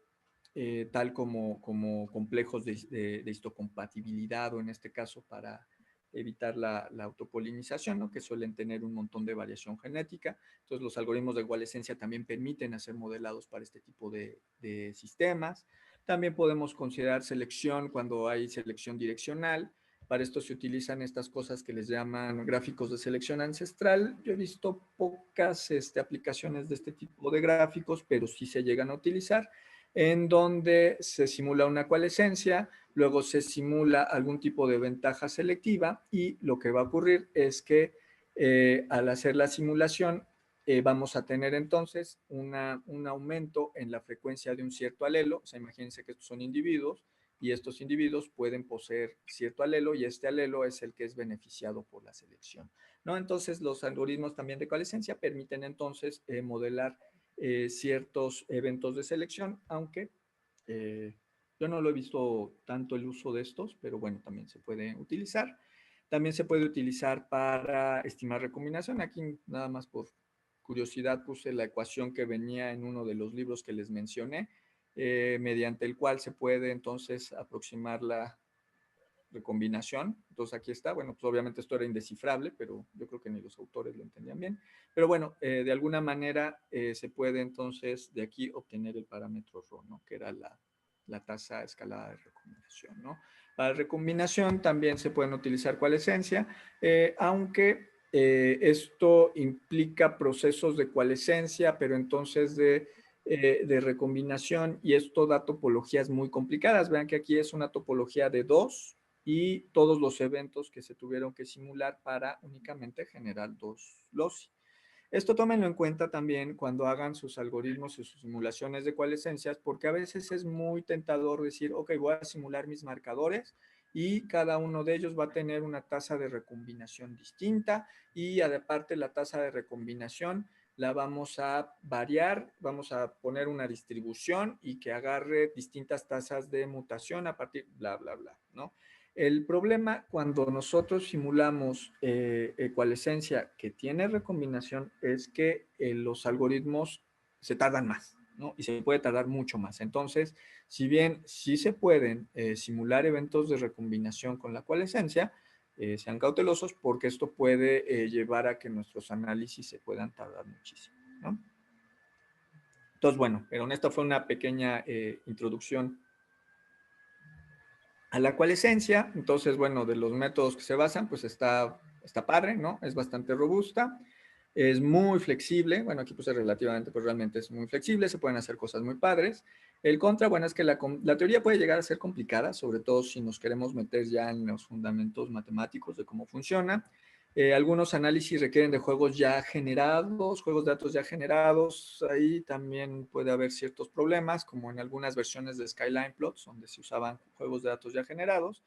tal como complejos de histocompatibilidad o en este caso para evitar la autopolinización, ¿no? Que suelen tener un montón de variación genética. Entonces los algoritmos de coalescencia también permiten hacer modelados para este tipo de sistemas. También podemos considerar selección cuando hay selección direccional. Para esto se utilizan estas cosas que les llaman gráficos de selección ancestral. Yo he visto pocas aplicaciones de este tipo de gráficos, pero sí se llegan a utilizar, en donde se simula una coalescencia, luego se simula algún tipo de ventaja selectiva y lo que va a ocurrir es que al hacer la simulación vamos a tener entonces un aumento en la frecuencia de un cierto alelo. O sea, imagínense que estos son individuos y estos individuos pueden poseer cierto alelo y este alelo es el que es beneficiado por la selección, ¿no? Entonces, los algoritmos también de coalescencia permiten entonces modelar ciertos eventos de selección, aunque yo no lo he visto tanto el uso de estos, pero bueno, también se puede utilizar. También se puede utilizar para estimar recombinación. Aquí nada más por curiosidad puse la ecuación que venía en uno de los libros que les mencioné, mediante el cual se puede entonces aproximar la recombinación. Entonces aquí está, bueno, pues obviamente esto era indescifrable, pero yo creo que ni los autores lo entendían bien. Pero bueno, de alguna manera se puede entonces de aquí obtener el parámetro ρ, ¿no? Que era la tasa escalada de recombinación, ¿no? Para recombinación también se pueden utilizar coalescencia, aunque esto implica procesos de coalescencia, pero entonces de recombinación, y esto da topologías muy complicadas. Vean que aquí es una topología de 2 y todos los eventos que se tuvieron que simular para únicamente generar 2 loci. Esto tómenlo en cuenta también cuando hagan sus algoritmos y sus simulaciones de coalescencias, porque a veces es muy tentador decir, ok, voy a simular mis marcadores y cada uno de ellos va a tener una tasa de recombinación distinta y aparte la tasa de recombinación la vamos a variar, vamos a poner una distribución y que agarre distintas tasas de mutación a partir, bla, bla, bla, ¿no? El problema cuando nosotros simulamos ecualescencia que tiene recombinación es que los algoritmos se tardan más, ¿no? Y se puede tardar mucho más. Entonces, si bien sí se pueden simular eventos de recombinación con la ecualescencia, sean cautelosos porque esto puede llevar a que nuestros análisis se puedan tardar muchísimo, ¿no? Entonces, bueno, pero esta fue una pequeña introducción a la coalescencia. Entonces, bueno, de los métodos que se basan, pues está padre, ¿no? Es bastante robusta, es muy flexible. Bueno, aquí puse relativamente, pero realmente es muy flexible, se pueden hacer cosas muy padres. El contra, bueno, es que la teoría puede llegar a ser complicada, sobre todo si nos queremos meter ya en los fundamentos matemáticos de cómo funciona. Algunos análisis requieren de juegos ya generados, juegos de datos ya generados. Ahí también puede haber ciertos problemas, como en algunas versiones de Skyline Plots, donde se usaban juegos de datos ya generados.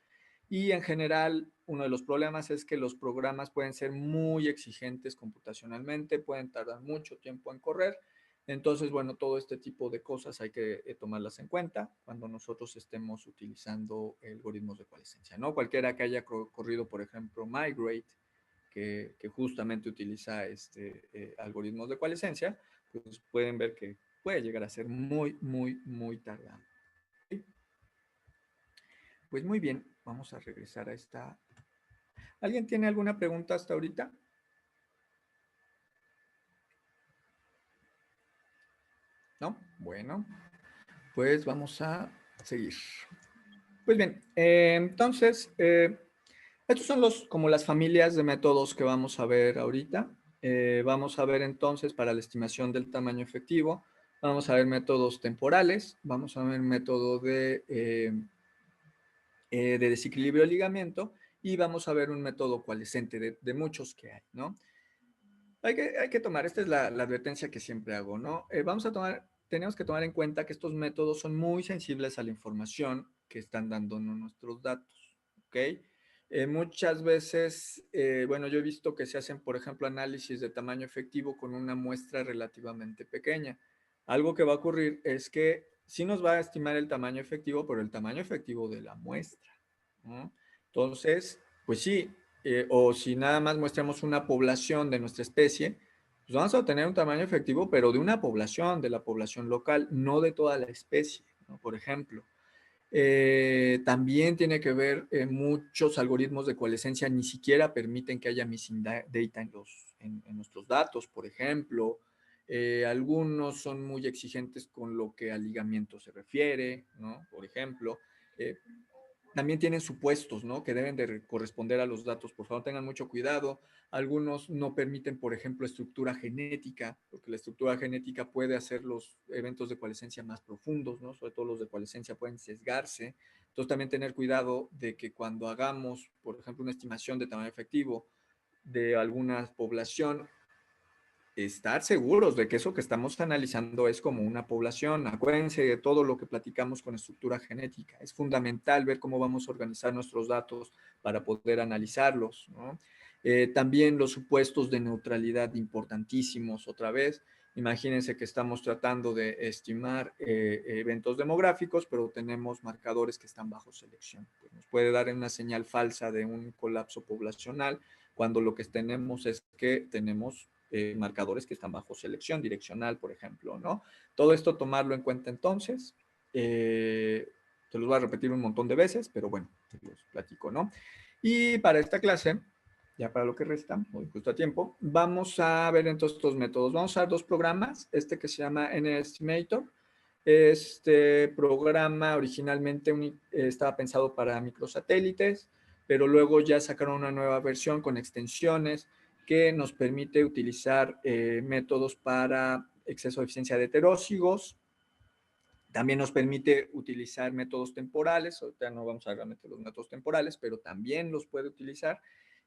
Y en general, uno de los problemas es que los programas pueden ser muy exigentes computacionalmente, pueden tardar mucho tiempo en correr. Entonces, bueno, todo este tipo de cosas hay que tomarlas en cuenta cuando nosotros estemos utilizando algoritmos de coalescencia, ¿no? Cualquiera que haya corrido, por ejemplo, Migrate, que justamente utiliza algoritmos de coalescencia, pues pueden ver que puede llegar a ser muy, muy, muy tardado. Pues muy bien, vamos a regresar a esta. ¿Alguien tiene alguna pregunta hasta ahorita? ¿No? Bueno, pues vamos a seguir. Pues bien, entonces, estos son como las familias de métodos que vamos a ver ahorita. Vamos a ver entonces para la estimación del tamaño efectivo, vamos a ver métodos temporales, vamos a ver método de desequilibrio de ligamiento y vamos a ver un método coalescente de muchos que hay, ¿no? Hay que tomar, esta es la advertencia que siempre hago, ¿no? Tenemos que tomar en cuenta que estos métodos son muy sensibles a la información que están dándonos nuestros datos, ¿ok? Muchas veces, bueno, yo he visto que se hacen, por ejemplo, análisis de tamaño efectivo con una muestra relativamente pequeña. Algo que va a ocurrir es que sí nos va a estimar el tamaño efectivo, pero el tamaño efectivo de la muestra, ¿no? Entonces, pues sí, o si nada más muestramos una población de nuestra especie, pues vamos a obtener un tamaño efectivo, pero de una población, de la población local, no de toda la especie, ¿no? Por ejemplo. También tiene que ver, muchos algoritmos de coalescencia ni siquiera permiten que haya missing data en nuestros datos, por ejemplo. Algunos son muy exigentes con lo que al ligamiento se refiere, ¿no? Por ejemplo. También tienen supuestos, ¿no? Que deben de corresponder a los datos. Por favor, tengan mucho cuidado. Algunos no permiten, por ejemplo, estructura genética, porque la estructura genética puede hacer los eventos de coalescencia más profundos, ¿no? Sobre todo los de coalescencia pueden sesgarse. Entonces, también tener cuidado de que cuando hagamos, por ejemplo, una estimación de tamaño efectivo de alguna población, estar seguros de que eso que estamos analizando es como una población. Acuérdense de todo lo que platicamos con estructura genética. Es fundamental ver cómo vamos a organizar nuestros datos para poder analizarlos, ¿no? También los supuestos de neutralidad importantísimos, otra vez. Imagínense que estamos tratando de estimar eventos demográficos, pero tenemos marcadores que están bajo selección. Pues nos puede dar una señal falsa de un colapso poblacional cuando lo que tenemos es que tenemos marcadores que están bajo selección direccional, por ejemplo, ¿no? Todo esto tomarlo en cuenta entonces. Te los voy a repetir un montón de veces, pero bueno, te los platico, ¿no? Y para esta clase, ya para lo que resta, muy justo a tiempo, vamos a ver entonces estos métodos. Vamos a usar dos programas, este que se llama NEstimator. Este programa originalmente estaba pensado para microsatélites, pero luego ya sacaron una nueva versión con extensiones que nos permite utilizar métodos para exceso de eficiencia de heterózigos. También nos permite utilizar métodos temporales. Ahorita no vamos a ver realmente los métodos temporales, pero también los puede utilizar.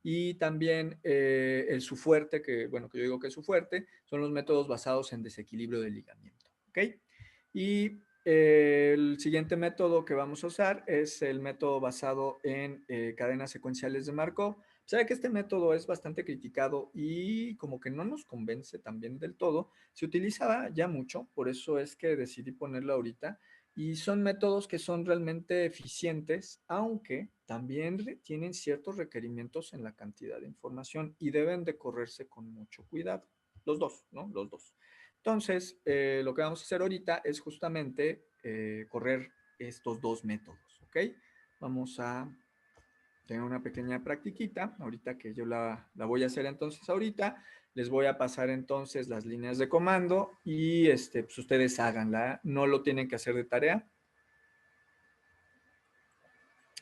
Y también su fuerte, que bueno, que yo digo que es su fuerte, son los métodos basados en desequilibrio de ligamiento. ¿Ok? Y el siguiente método que vamos a usar es el método basado en cadenas secuenciales de Markov. Sabe que este método es bastante criticado y como que no nos convence también del todo. Se utilizaba ya mucho, por eso es que decidí ponerlo ahorita. Y son métodos que son realmente eficientes, aunque también tienen ciertos requerimientos en la cantidad de información y deben de correrse con mucho cuidado. Los dos, ¿no? Los dos. Entonces, lo que vamos a hacer ahorita es justamente correr estos dos métodos, ¿ok? Vamos a tener una pequeña practiquita, ahorita que yo la voy a hacer entonces ahorita, les voy a pasar entonces las líneas de comando y pues ustedes háganla, no lo tienen que hacer de tarea,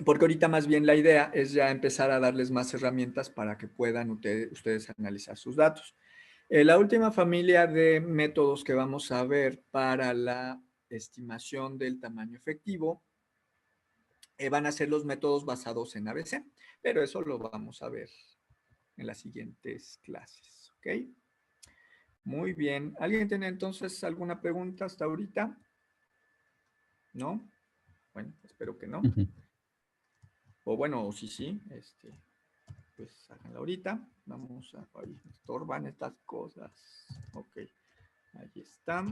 porque ahorita más bien la idea es ya empezar a darles más herramientas para que puedan ustedes analizar sus datos. La última familia de métodos que vamos a ver para la estimación del tamaño efectivo van a ser los métodos basados en ABC, pero eso lo vamos a ver en las siguientes clases, ¿ok? Muy bien. ¿Alguien tiene entonces alguna pregunta hasta ahorita? ¿No? Bueno, espero que no. O bueno, sí, pues háganla ahorita. Vamos a, ahí me estorban estas cosas. Ok, ahí está.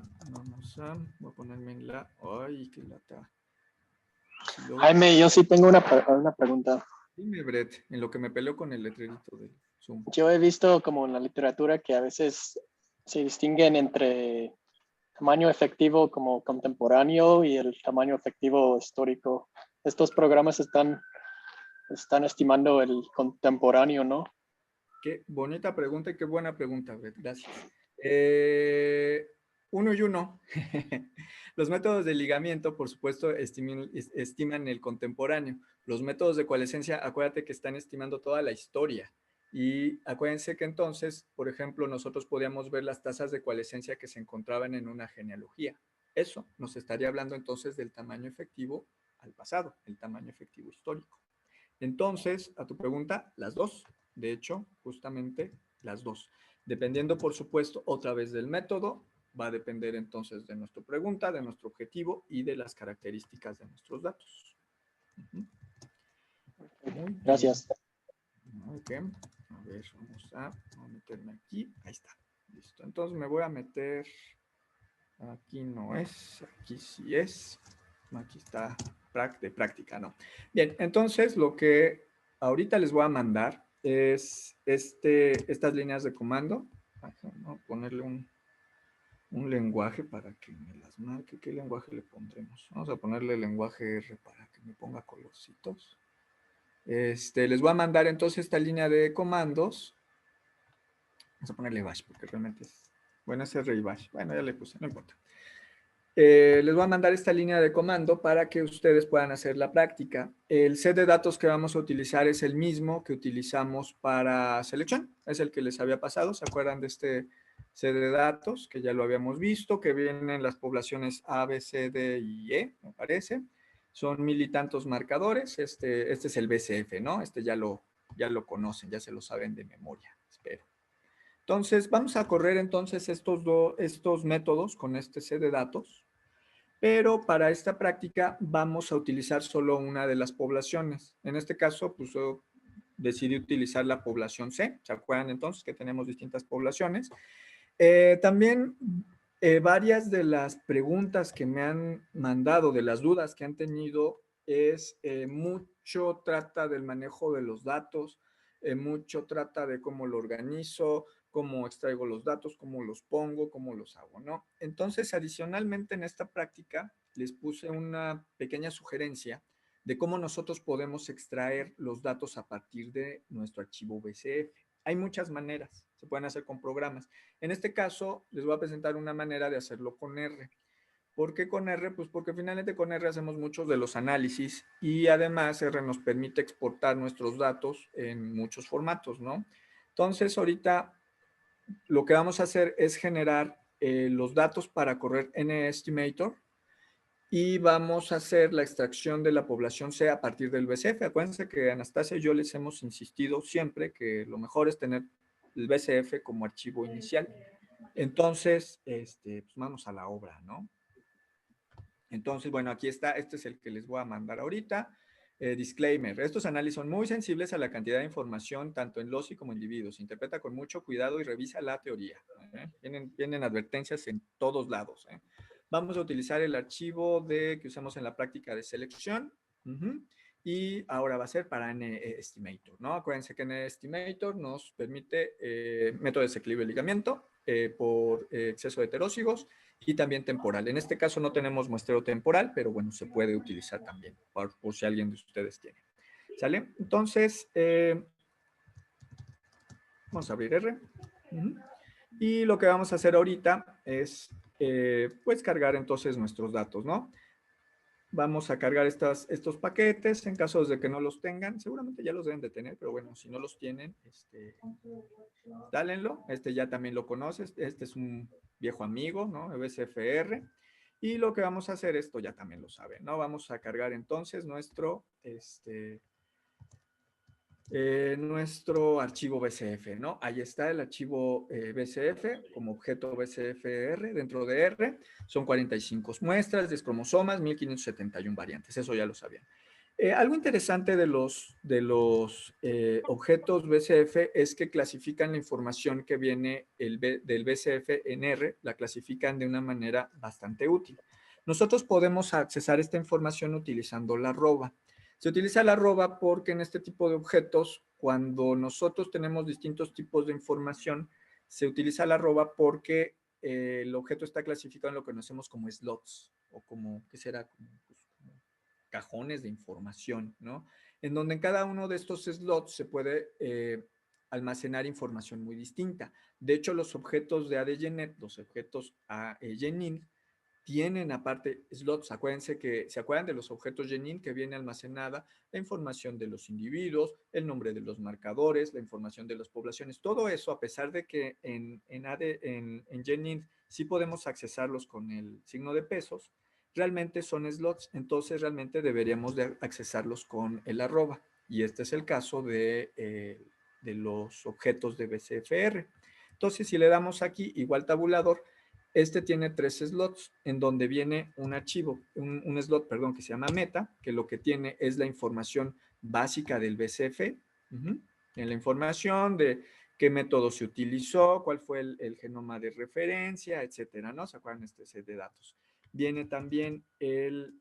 Voy a ponerme en la, ay, qué lata. Jaime, yo sí tengo una pregunta. Dime, Brett, en lo que me peleo con el letrerito del Zoom. Yo he visto como en la literatura que a veces se distinguen entre tamaño efectivo como contemporáneo y el tamaño efectivo histórico. Estos programas están estimando el contemporáneo, ¿no? Qué bonita pregunta y qué buena pregunta, Brett. Gracias. Uno y uno. Los métodos de ligamiento, por supuesto, estiman el contemporáneo. Los métodos de coalescencia, acuérdate que están estimando toda la historia. Y acuérdense que entonces, por ejemplo, nosotros podíamos ver las tasas de coalescencia que se encontraban en una genealogía. Eso nos estaría hablando entonces del tamaño efectivo al pasado, el tamaño efectivo histórico. Entonces, a tu pregunta, las dos. De hecho, justamente las dos. Dependiendo, por supuesto, otra vez del método, va a depender entonces de nuestra pregunta, de nuestro objetivo y de las características de nuestros datos. Muy Gracias. bien. Ok. A ver, vamos a meterme aquí. Ahí está. Listo. Entonces me voy a meter. Aquí no es. Aquí sí es. Aquí está de práctica, ¿no? Bien, entonces lo que ahorita les voy a mandar es estas líneas de comando. ¿No? Ponerle un lenguaje para que me las marque. ¿Qué lenguaje le pondremos? Vamos a ponerle lenguaje R para que me ponga colorcitos. Les voy a mandar entonces esta línea de comandos. Vamos a ponerle bash porque realmente es... Bueno, es R y bash. Bueno, ya le puse, no importa. Les voy a mandar esta línea de comando para que ustedes puedan hacer la práctica. El set de datos que vamos a utilizar es el mismo que utilizamos para selección. Es el que les había pasado. ¿Se acuerdan de este set de datos que ya lo habíamos visto? Que vienen las poblaciones A, B, C, D y E, me parece. Son 1000 y tantos marcadores. Este es el BCF, ¿no? Ya lo conocen, ya se lo saben de memoria, espero. Entonces, vamos a correr entonces estos métodos con este set de datos, pero para esta práctica vamos a utilizar solo una de las poblaciones. En este caso, pues yo decidí utilizar la población C. ¿Se acuerdan entonces que tenemos distintas poblaciones? También varias de las preguntas que me han mandado, de las dudas que han tenido, es mucho trata del manejo de los datos, mucho trata de cómo lo organizo, cómo extraigo los datos, cómo los pongo, cómo los hago, ¿no? Entonces, adicionalmente en esta práctica, les puse una pequeña sugerencia de cómo nosotros podemos extraer los datos a partir de nuestro archivo BCF. Hay muchas maneras, se pueden hacer con programas. En este caso, les voy a presentar una manera de hacerlo con R. ¿Por qué con R? Pues porque finalmente con R hacemos muchos de los análisis y además R nos permite exportar nuestros datos en muchos formatos, ¿no? Entonces, ahorita lo que vamos a hacer es generar los datos para correr NEstimator y vamos a hacer la extracción de la población C a partir del BCF. Acuérdense que Anastasia y yo les hemos insistido siempre que lo mejor es tener el BCF como archivo inicial. Entonces, pues vamos a la obra, ¿no? Entonces, bueno, aquí está, este es el que les voy a mandar ahorita. Disclaimer, estos análisis son muy sensibles a la cantidad de información, tanto en loci como individuos. Se interpreta con mucho cuidado y revisa la teoría. Vienen advertencias en todos lados. Vamos a utilizar el archivo que usamos en la práctica de selección. Y ahora va a ser para NEstimator, ¿no? Acuérdense que NEstimator nos permite método de desequilibrio de ligamiento por exceso de heterócigos y también temporal. En este caso no tenemos muestreo temporal, pero bueno, se puede utilizar también, por si alguien de ustedes tiene. ¿Sale? Entonces, vamos a abrir R. Y lo que vamos a hacer ahorita es, pues, cargar entonces nuestros datos, ¿no? Vamos a cargar estos paquetes en caso de que no los tengan. Seguramente ya los deben de tener, pero bueno, si no los tienen, dálenlo. Este ya también lo conoces. Este es un viejo amigo, ¿no? BCFR. Y lo que vamos a hacer, esto ya también lo saben, ¿no? Vamos a cargar entonces nuestro archivo BCF, ¿no? Ahí está el archivo BCF como objeto BCFR dentro de R. Son 45 muestras, 10 cromosomas, 1571 variantes. Eso ya lo sabían. Algo interesante de los objetos BCF es que clasifican la información que viene del BCF en R, la clasifican de una manera bastante útil. Nosotros podemos accesar esta información utilizando la arroba. Se utiliza la arroba porque en este tipo de objetos, cuando nosotros tenemos distintos tipos de información, se utiliza la arroba porque el objeto está clasificado en lo que conocemos como slots, o como, ¿qué será? Como cajones de información, ¿no? En donde en cada uno de estos slots se puede almacenar información muy distinta. De hecho, los objetos de ADGenet, los objetos GENIN, tienen aparte slots. Acuérdense que, ¿se acuerdan de los objetos GENIN que viene almacenada la información de los individuos, el nombre de los marcadores, la información de las poblaciones? Todo eso, a pesar de que en GENIN sí podemos accesarlos con el signo de pesos, realmente son slots, entonces realmente deberíamos de accesarlos con el arroba. Y este es el caso de los objetos de BCFR. Entonces, si le damos aquí igual tabulador, este tiene 3 slots en donde viene un archivo, un slot, perdón, que se llama meta, que lo que tiene es la información básica del BCF, en la información de qué método se utilizó, cuál fue el genoma de referencia, etcétera, ¿no? ¿Se acuerdan este set de datos? Viene también vamos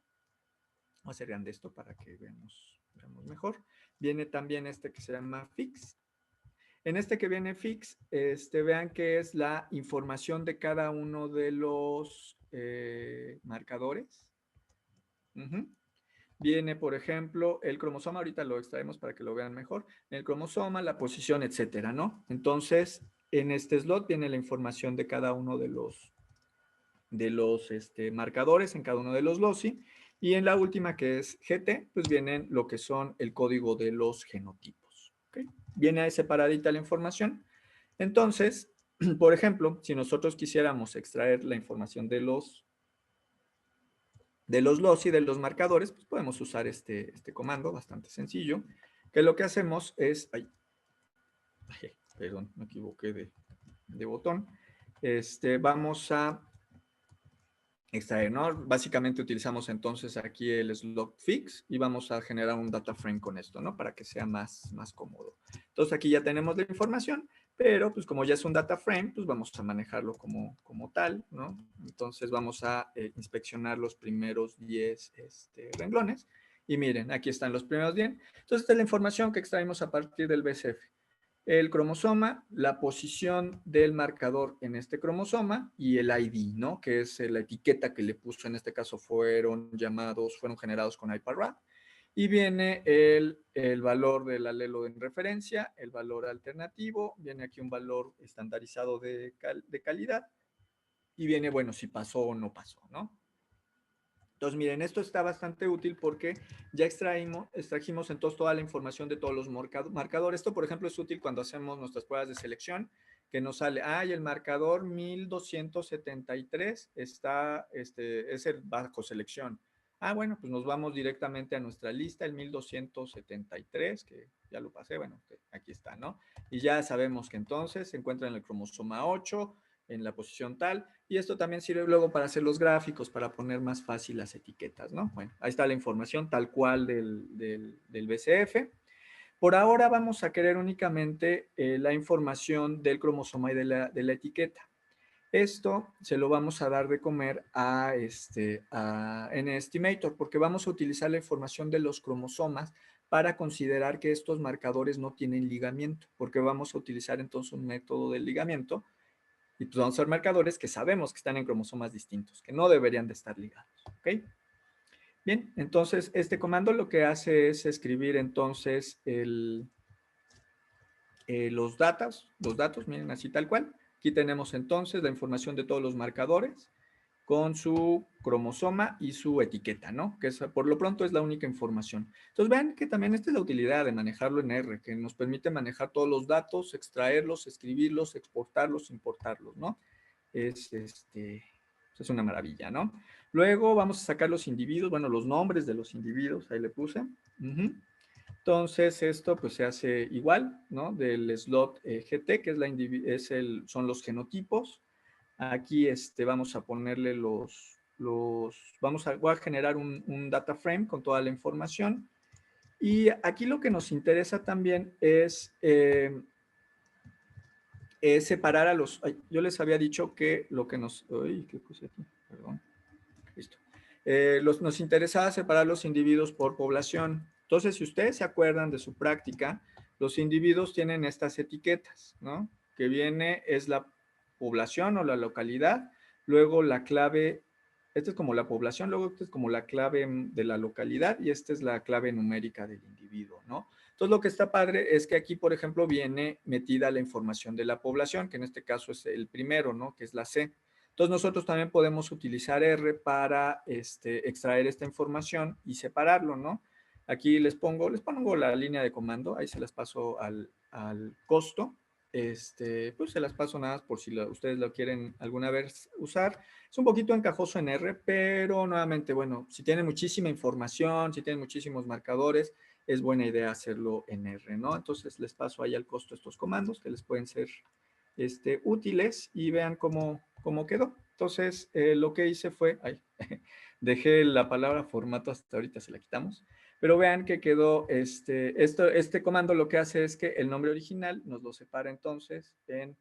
a hacer grande esto para que veamos mejor. Viene también este que se llama fix. En este que viene fix, vean que es la información de cada uno de los marcadores. Viene, por ejemplo, el cromosoma, ahorita lo extraemos para que lo vean mejor, el cromosoma, la posición, etcétera, ¿no? Entonces, en este slot viene la información de cada uno de los marcadores en cada uno de los loci, y en la última que es GT, pues vienen lo que son el código de los genotipos. ¿Okay? Viene ahí separadita la información. Entonces, por ejemplo, si nosotros quisiéramos extraer la información de los loci, de los marcadores, pues podemos usar este comando bastante sencillo, que lo que hacemos es, perdón, me equivoqué botón, vamos a extraer, ¿no? Básicamente utilizamos entonces aquí el slot fix y vamos a generar un data frame con esto, ¿no? Para que sea más cómodo. Entonces aquí ya tenemos la información, pero pues como ya es un data frame, pues vamos a manejarlo como tal, ¿no? Entonces vamos a inspeccionar los primeros 10 renglones y miren, aquí están los primeros 10. Entonces esta es la información que extraímos a partir del BCF. El cromosoma, la posición del marcador en este cromosoma y el ID, ¿no? Que es la etiqueta que le puso, en este caso fueron generados con IPARRAD. Y viene el valor del alelo en referencia, el valor alternativo, viene aquí un valor estandarizado de calidad y viene, bueno, si pasó o no pasó, ¿no? Entonces, miren, esto está bastante útil porque ya extrajimos entonces toda la información de todos los marcadores. Esto, por ejemplo, es útil cuando hacemos nuestras pruebas de selección, que nos sale, el marcador 1273 está, es el bajo selección. Bueno, pues nos vamos directamente a nuestra lista, el 1273, que ya lo pasé, bueno, aquí está, ¿no? Y ya sabemos que entonces se encuentra en el cromosoma 8, en la posición tal, y esto también sirve luego para hacer los gráficos, para poner más fácil las etiquetas, ¿no? Bueno, ahí está la información tal cual del BCF. Por ahora vamos a querer únicamente la información del cromosoma y de la etiqueta. Esto se lo vamos a dar de comer a NEstimator, porque vamos a utilizar la información de los cromosomas para considerar que estos marcadores no tienen ligamiento, porque vamos a utilizar entonces un método de ligamiento. Y pues vamos a ser marcadores que sabemos que están en cromosomas distintos, que no deberían de estar ligados, ¿ok? Bien, entonces este comando lo que hace es escribir entonces los datos, miren así tal cual. Aquí tenemos entonces la información de todos los marcadores con su cromosoma y su etiqueta, ¿no? Que por lo pronto es la única información. Entonces vean que también esta es la utilidad de manejarlo en R, que nos permite manejar todos los datos, extraerlos, escribirlos, exportarlos, importarlos, ¿no? Es una maravilla, ¿no? Luego vamos a sacar los individuos, bueno, los nombres de los individuos, ahí le puse. Entonces esto pues se hace igual, ¿no? Del slot GT, que son los genotipos. Aquí vamos a ponerle voy a generar un data frame con toda la información. Y aquí lo que nos interesa también es separar a los... yo les había dicho que lo que nos... ¿qué puse aquí? Perdón. Listo. Nos interesaba separar los individuos por población. Entonces, si ustedes se acuerdan de su práctica, los individuos tienen estas etiquetas, ¿no? Que es la población o la localidad, luego la clave, esta es como la población, luego esta es como la clave de la localidad y esta es la clave numérica del individuo, ¿no? Entonces, lo que está padre es que aquí, por ejemplo, viene metida la información de la población, que en este caso es el primero, ¿no? Que es la C. Entonces, nosotros también podemos utilizar R para extraer esta información y separarlo, ¿no? Aquí les pongo la línea de comando, ahí se las paso al costo. Pues se las paso nada más por si ustedes lo quieren alguna vez usar. Es un poquito encajoso en R, pero nuevamente, bueno, si tienen muchísima información, si tienen muchísimos marcadores, es buena idea hacerlo en R, ¿no? Entonces les paso ahí al costo estos comandos que les pueden ser útiles y vean cómo quedó. Entonces, lo que hice fue, dejé la palabra formato hasta ahorita, se la quitamos, pero vean que quedó, este comando lo que hace es que el nombre original nos lo separa entonces en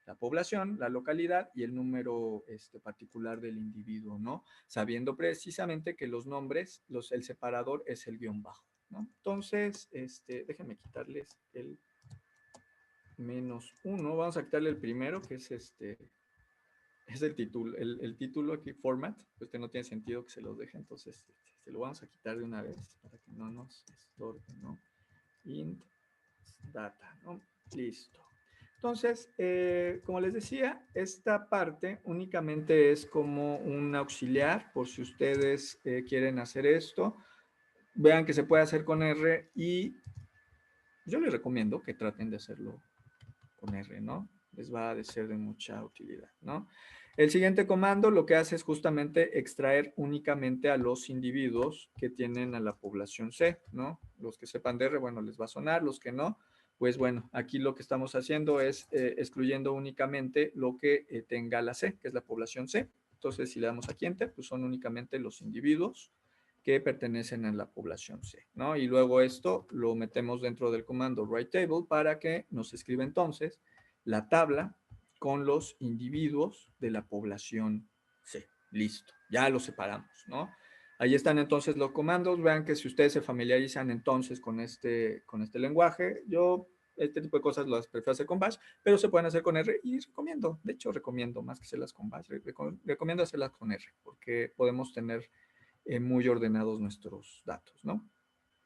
la población, la localidad y el número particular del individuo, ¿no? Sabiendo precisamente que los nombres, el separador es el guión bajo, ¿no? Entonces, déjenme quitarles el -1, vamos a quitarle el primero, que es es el título, el título aquí, format, pues no tiene sentido que se los deje, entonces se lo vamos a quitar de una vez para que no nos estorbe, ¿no? Int data, ¿no? Listo. Entonces, como les decía, esta parte únicamente es como un auxiliar por si ustedes quieren hacer esto. Vean que se puede hacer con R y yo les recomiendo que traten de hacerlo con R, ¿no? Les va a ser de mucha utilidad, ¿no? El siguiente comando lo que hace es justamente extraer únicamente a los individuos que tienen a la población C, ¿no? Los que sepan de R, bueno, les va a sonar, los que no, Pues bueno, aquí lo que estamos haciendo es excluyendo únicamente lo que tenga la C, que es la población C. Entonces, si le damos aquí Enter, pues son únicamente los individuos que pertenecen a la población C, ¿no? Y luego esto lo metemos dentro del comando write_table para que nos escriba entonces la tabla con los individuos de la población C. Listo, ya lo separamos, ¿no? Ahí están entonces los comandos. Vean que si ustedes se familiarizan entonces con este lenguaje, yo este tipo de cosas las prefiero hacer con Bash, pero se pueden hacer con R y recomiendo, de hecho recomiendo más que hacerlas con Bash, recomiendo hacerlas con R, porque podemos tener muy ordenados nuestros datos, ¿no?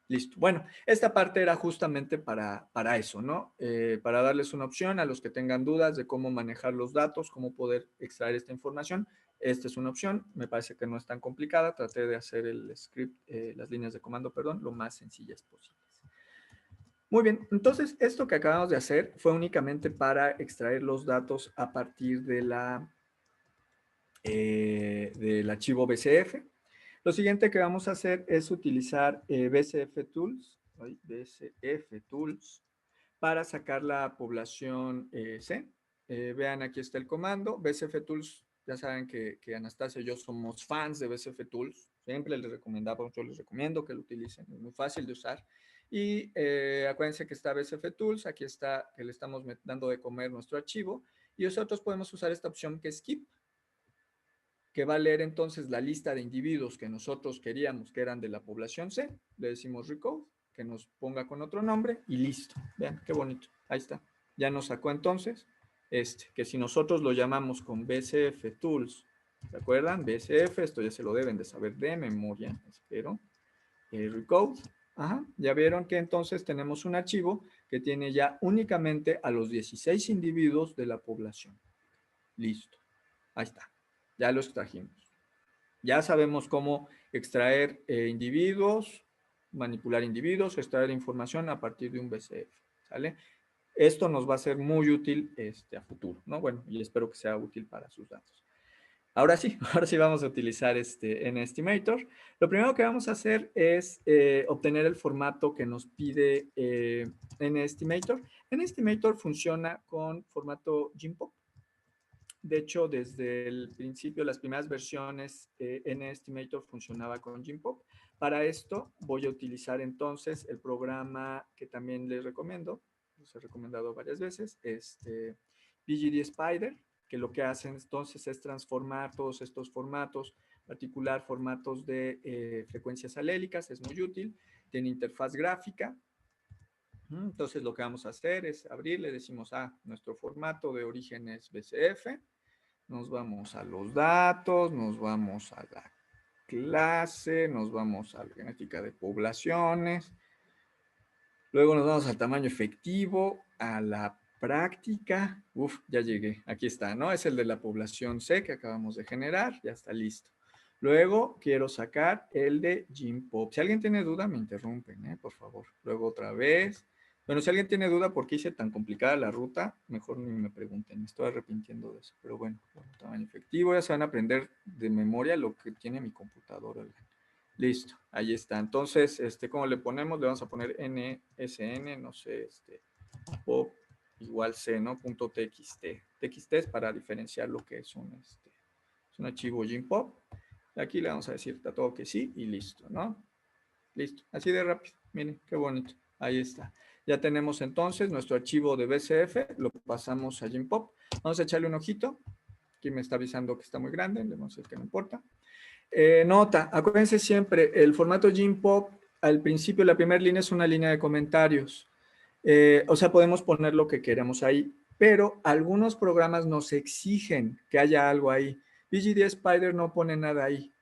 Listo. Bueno, esta parte era justamente para eso, ¿no? Para darles una opción a los que tengan dudas de cómo manejar los datos, cómo poder extraer esta información. Esta es una opción, me parece que no es tan complicada. Traté de hacer el script, las líneas de comando, perdón, lo más sencillas posibles. Muy bien, entonces esto que acabamos de hacer fue únicamente para extraer los datos a partir de del archivo BCF. Lo siguiente que vamos a hacer es utilizar BCF Tools para sacar la población C. Vean, aquí está el comando. BCF Tools, ya saben que Anastasia y yo somos fans de BCF Tools. Siempre les recomendamos, yo les recomiendo que lo utilicen. Es muy fácil de usar. Y acuérdense que está BCF Tools. Aquí está que le estamos dando de comer nuestro archivo. Y nosotros podemos usar esta opción que es Skip, que va a leer entonces la lista de individuos que nosotros queríamos que eran de la población C. Le decimos recode, que nos ponga con otro nombre y listo. Vean, qué bonito. Ahí está. Ya nos sacó entonces que si nosotros lo llamamos con BCF Tools, ¿se acuerdan? BCF, esto ya se lo deben de saber de memoria, espero. Recode. Ajá, ya vieron que entonces tenemos un archivo que tiene ya únicamente a los 16 individuos de la población. Listo. Ahí está. Ya lo extrajimos. Ya sabemos cómo extraer individuos, manipular individuos, extraer información a partir de un BCF, ¿sale? Esto nos va a ser muy útil a futuro, ¿no? Bueno, y espero que sea útil para sus datos. Ahora sí, ahora sí vamos a utilizar NEstimator. Lo primero que vamos a hacer es obtener el formato que nos pide NEstimator. NEstimator funciona con formato GIMPOP. De hecho, desde el principio, las primeras versiones, NEstimator funcionaba con GIMPOP. Para esto voy a utilizar entonces el programa que también les recomiendo, los he recomendado varias veces, BGD Spider, que lo que hace entonces es transformar todos estos formatos, particular formatos de frecuencias alélicas, es muy útil, tiene interfaz gráfica. Entonces lo que vamos a hacer es abrir, le decimos nuestro formato de origen es BCF. Nos vamos a los datos, nos vamos a la clase, nos vamos a la genética de poblaciones. Luego nos vamos al tamaño efectivo, a la práctica. Uf, ya llegué. Aquí está, ¿no? Es el de la población C que acabamos de generar. Ya está listo. Luego quiero sacar el de GIMPOP. Si alguien tiene duda, me interrumpen, por favor. Luego otra vez. Bueno, si alguien tiene duda por qué hice tan complicada la ruta, mejor ni me pregunten, me estoy arrepintiendo de eso. Pero bueno, tamaño efectivo, ya se van a aprender de memoria lo que tiene mi computadora. Listo, ahí está. Entonces, ¿cómo le ponemos? Le vamos a poner NSN, no sé, pop igual C, ¿no? Punto .txt. TXT es para diferenciar lo que es un archivo GIMPOP. Aquí le vamos a decir a todo que sí y listo, ¿no? Listo, así de rápido. Miren, qué bonito. Ahí está. Ya tenemos entonces nuestro archivo de BCF, lo pasamos a GIMPOP. Vamos a echarle un ojito. Aquí me está avisando que está muy grande, no sé qué no importa. Nota, acuérdense siempre, el formato GIMPOP, al principio la primera línea es una línea de comentarios. O sea, podemos poner lo que queramos ahí, pero algunos programas nos exigen que haya algo ahí. BGD Spider no pone nada ahí.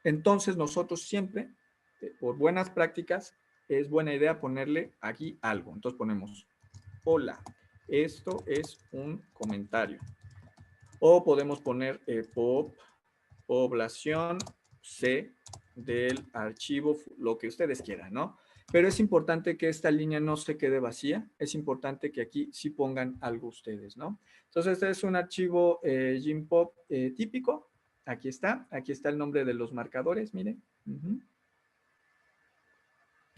Entonces nosotros siempre, por buenas prácticas, es buena idea ponerle aquí algo. Entonces ponemos, hola, esto es un comentario. O podemos poner población C del archivo, lo que ustedes quieran, ¿no? Pero es importante que esta línea no se quede vacía. Es importante que aquí sí pongan algo ustedes, ¿no? Entonces, este es un archivo GIMPOP típico. Aquí está el nombre de los marcadores, miren.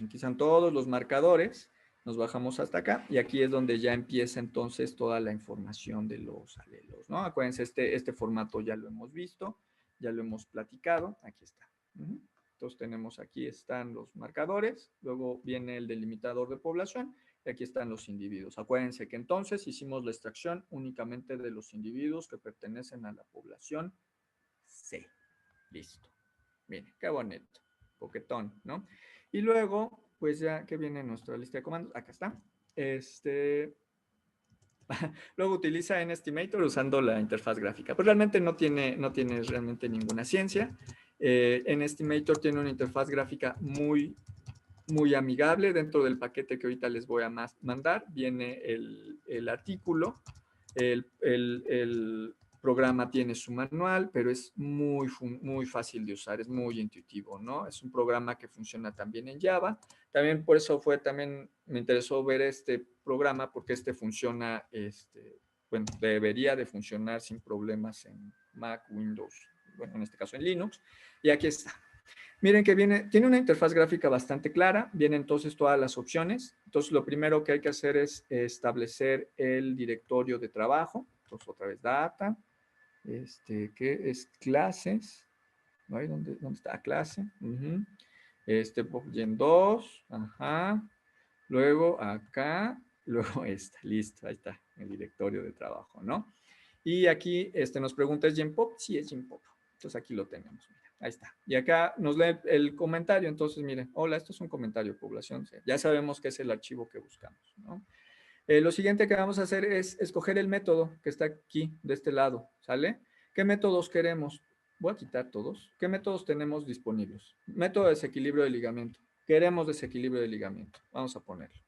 Aquí están todos los marcadores. nos bajamos hasta acá y aquí es donde ya empieza entonces toda la información de los alelos, ¿no? Acuérdense, este formato ya lo hemos visto, ya lo hemos platicado, aquí está. Entonces tenemos aquí están los marcadores, luego viene el delimitador de población y aquí están los individuos. Acuérdense que entonces hicimos la extracción únicamente de los individuos que pertenecen a la población C. Listo. Miren, qué bonito. Poquetón, ¿no? Y luego, pues ya que viene nuestra lista de comandos, acá está. Luego utiliza NStimator usando la interfaz gráfica. Pues realmente no tiene realmente ninguna ciencia. NStimator tiene una interfaz gráfica muy amigable. Dentro del paquete que ahorita les voy a mandar viene el artículo. El programa tiene su manual, pero es muy fácil de usar, es muy intuitivo, ¿no? Es un programa que funciona también en Java. También por eso también me interesó ver este programa, porque funciona, bueno, debería de funcionar sin problemas en Mac, Windows, bueno, en este caso en Linux. Y aquí está. Miren que tiene una interfaz gráfica bastante clara, vienen entonces todas las opciones. Entonces lo primero que hay que hacer es establecer el directorio de trabajo. Entonces otra vez data, ¿qué es? Clases. ¿No? ¿Dónde está clase? Gen 2, ajá. Luego acá, luego listo, ahí está, el directorio de trabajo, ¿no? Y aquí nos pregunta, ¿es Genpop? Sí, es Genpop. Entonces aquí lo tenemos, mira, ahí está. Y acá nos lee el comentario, entonces miren, hola, esto es un comentario, población C. Ya sabemos que es el archivo que buscamos, ¿no? Lo siguiente que vamos a hacer es escoger el método que está aquí, de este lado, ¿sale? ¿Qué métodos queremos? Voy a quitar todos. ¿Qué métodos tenemos disponibles? Método de desequilibrio de ligamento. Queremos desequilibrio de ligamento. Vamos a ponerlo.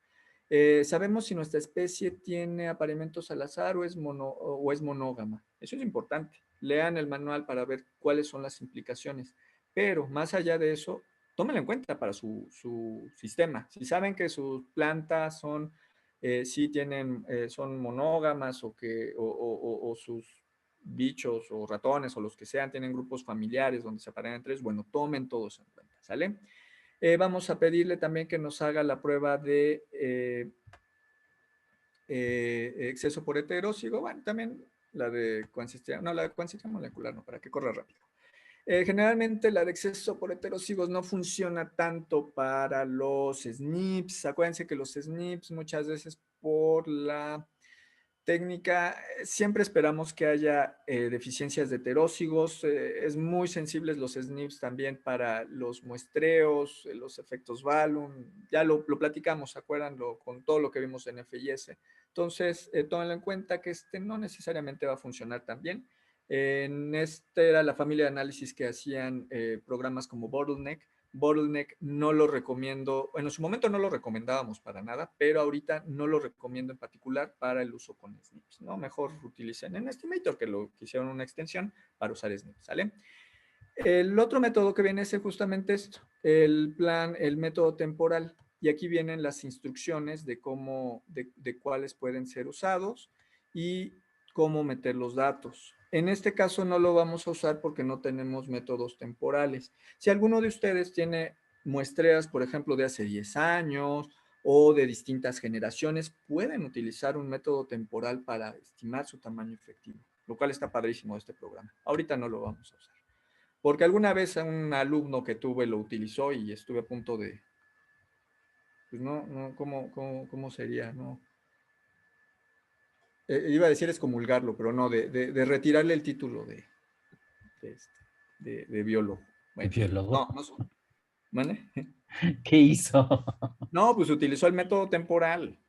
¿Sabemos si nuestra especie tiene apareamientos al azar o es monógama? Eso es importante. Lean el manual para ver cuáles son las implicaciones. Pero más allá de eso, tómenlo en cuenta para su sistema. Si saben que sus plantas son, sí tienen, son monógamas o sus bichos o ratones o los que sean tienen grupos familiares donde se aparean entre ellos, bueno, tomen todos en cuenta, ¿sale? Vamos a pedirle también que nos haga la prueba de exceso por heterócigo. Bueno, también la de coincidencia, no, la de coincidencia molecular, no, para que corra rápido. Generalmente la de exceso por heterocigos no funciona tanto para los SNPs. Acuérdense que los SNPs muchas veces por la técnica, siempre esperamos que haya deficiencias de heterócigos. Es muy sensibles los SNPs también para los muestreos, los efectos Balloon. Ya lo platicamos, ¿se acuerdan? Con todo lo que vimos en FIS. Entonces, tómenlo en cuenta que no necesariamente va a funcionar tan bien. Era la familia de análisis que hacían programas como Bottleneck. Bottleneck no lo recomiendo, en su momento no lo recomendábamos para nada, pero ahorita no lo recomiendo en particular para el uso con SNPs, ¿no? Mejor utilicen NStimator, que hicieron una extensión para usar SNPs, ¿sale? El otro método que viene es justamente esto, el método temporal, y aquí vienen las instrucciones de cuáles pueden ser usados y cómo meter los datos. En este caso no lo vamos a usar porque no tenemos métodos temporales. Si alguno de ustedes tiene muestreas, por ejemplo, de hace 10 años o de distintas generaciones, pueden utilizar un método temporal para estimar su tamaño efectivo, lo cual está padrísimo de este programa. Ahorita no lo vamos a usar. Porque alguna vez un alumno que tuve lo utilizó y estuve a punto de, pues ¿cómo sería? No. Iba a decir excomulgarlo, pero no, de retirarle el título de biólogo. Bueno, ¿De biólogo? No. ¿Vale? ¿Qué hizo? No, pues utilizó el método temporal,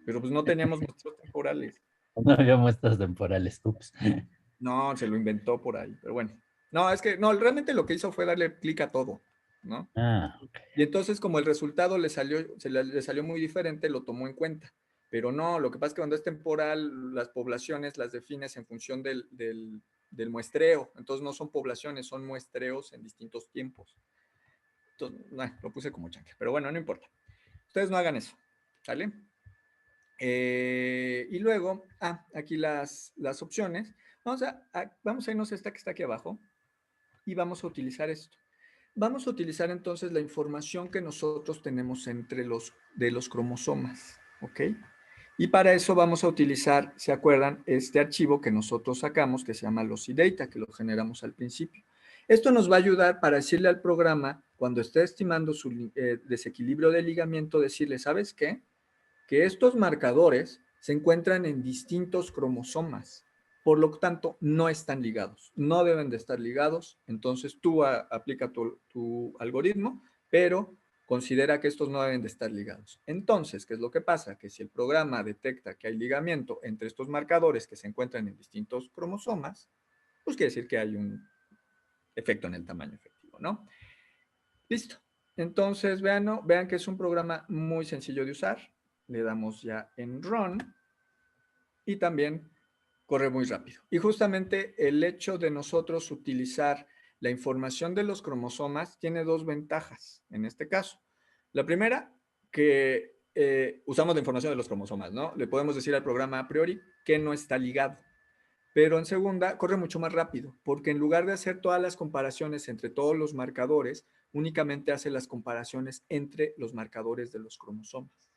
pero pues no teníamos muestros temporales. No había muestras temporales, ups. No, se lo inventó por ahí, pero bueno. No, es que, no, realmente lo que hizo fue darle clic a todo, ¿no? Ah, ok. Y entonces, como el resultado le salió muy diferente, lo tomó en cuenta. Pero no, lo que pasa es que cuando es temporal, las poblaciones las defines en función del muestreo. Entonces, no son poblaciones, son muestreos en distintos tiempos. Entonces, lo puse como chanque. Pero bueno, no importa. Ustedes no hagan eso, ¿sale? Y luego, aquí las opciones. Vamos a irnos a esta que está aquí abajo y vamos a utilizar esto. Vamos a utilizar entonces la información que nosotros tenemos de los cromosomas. ¿ok? Y para eso vamos a utilizar, ¿se acuerdan? Este archivo que nosotros sacamos que se llama lossy data, que lo generamos al principio. Esto nos va a ayudar para decirle al programa, cuando esté estimando su desequilibrio de ligamiento, decirle, ¿sabes qué? Que estos marcadores se encuentran en distintos cromosomas. Por lo tanto, no están ligados. No deben de estar ligados. Entonces, tú aplica tu algoritmo, pero considera que estos no deben de estar ligados. Entonces, ¿qué es lo que pasa? Que si el programa detecta que hay ligamiento entre estos marcadores que se encuentran en distintos cromosomas, pues quiere decir que hay un efecto en el tamaño efectivo, ¿no? Listo. Entonces, vean que es un programa muy sencillo de usar. Le damos ya en Run y también corre muy rápido. Y justamente el hecho de nosotros utilizar la información de los cromosomas tiene dos ventajas en este caso. La primera, que usamos la información de los cromosomas, ¿no? Le podemos decir al programa a priori que no está ligado. Pero en segunda, corre mucho más rápido, porque en lugar de hacer todas las comparaciones entre todos los marcadores, únicamente hace las comparaciones entre los marcadores de los cromosomas.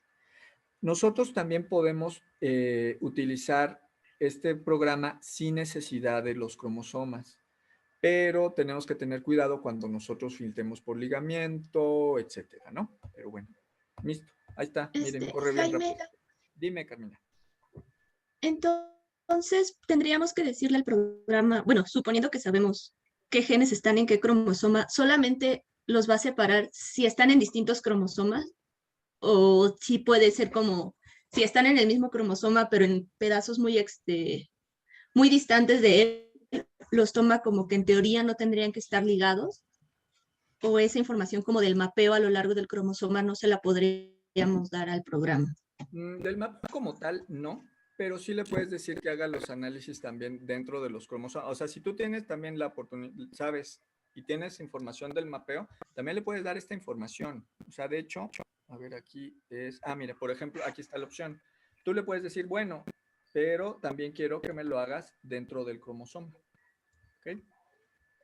Nosotros también podemos utilizar este programa sin necesidad de los cromosomas, pero tenemos que tener cuidado cuando nosotros filtremos por ligamiento, etcétera, ¿no? Pero bueno, listo. Ahí está, miren, corre bien Jaime, rápido. Dime, Carmina. entonces tendríamos que decirle al programa, bueno, suponiendo que sabemos qué genes están en qué cromosoma, solamente los va a separar si están en distintos cromosomas o si puede ser como si están en el mismo cromosoma, pero en pedazos muy distantes de él, los toma como que en teoría no tendrían que estar ligados, o esa información como del mapeo a lo largo del cromosoma no se la podríamos dar al programa. Del mapa como tal, no, pero sí le puedes decir que haga los análisis también dentro de los cromosomas. O sea, si tú tienes también la oportunidad, sabes, y tienes información del mapeo, también le puedes dar esta información. O sea, de hecho, a ver, aquí es, mira, por ejemplo, aquí está la opción. Tú le puedes decir, bueno, pero también quiero que me lo hagas dentro del cromosoma. ¿Ok?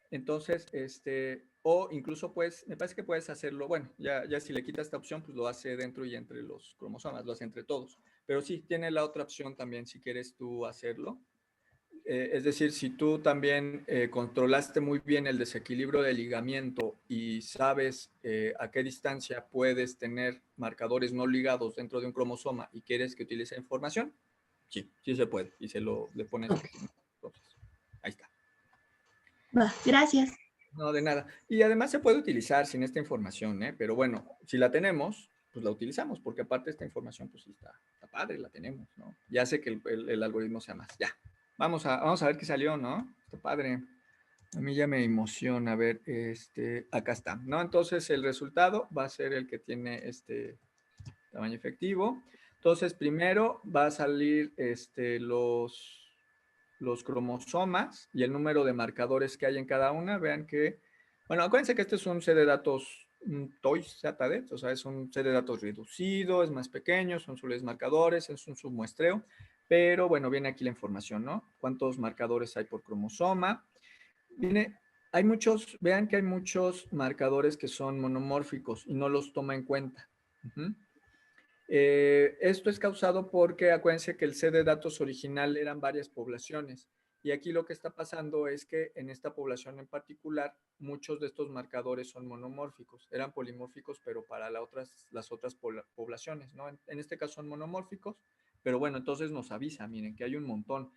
Entonces, o incluso pues, me parece que puedes hacerlo, bueno, ya si le quitas esta opción, pues lo hace dentro y entre los cromosomas, lo hace entre todos. Pero sí, tiene la otra opción también si quieres tú hacerlo. Es decir, si tú también controlaste muy bien el desequilibrio del ligamiento y sabes a qué distancia puedes tener marcadores no ligados dentro de un cromosoma y quieres que utilice información, sí, sí se puede. Y le pones Ok. aquí. Entonces, ahí está. Va, gracias. No, de nada. Y además se puede utilizar sin esta información, ¿eh? Pero bueno, si la tenemos, pues la utilizamos, porque aparte esta información, pues sí está padre, la tenemos, ¿no? Ya sé que el algoritmo sea más. Ya. Vamos a ver qué salió, ¿no? Está padre. A mí ya me emociona ver, acá está, ¿no? Entonces el resultado va a ser el que tiene este tamaño efectivo. Entonces primero va a salir los cromosomas y el número de marcadores que hay en cada una. Vean que, bueno, acuérdense que este es un set de datos TOIS ZD, o sea, es un set de datos reducido, es más pequeño, son solo marcadores, es un submuestreo, pero bueno, viene aquí la información, ¿no? ¿Cuántos marcadores hay por cromosoma? Viene, hay muchos, vean que hay muchos marcadores que son monomórficos y no los toma en cuenta. Esto es causado porque acuérdense que el set de datos original eran varias poblaciones y aquí lo que está pasando es que en esta población en particular muchos de estos marcadores son monomórficos, eran polimórficos pero para las otras poblaciones, ¿no? En este caso son monomórficos, pero bueno, entonces nos avisa, miren que hay un montón.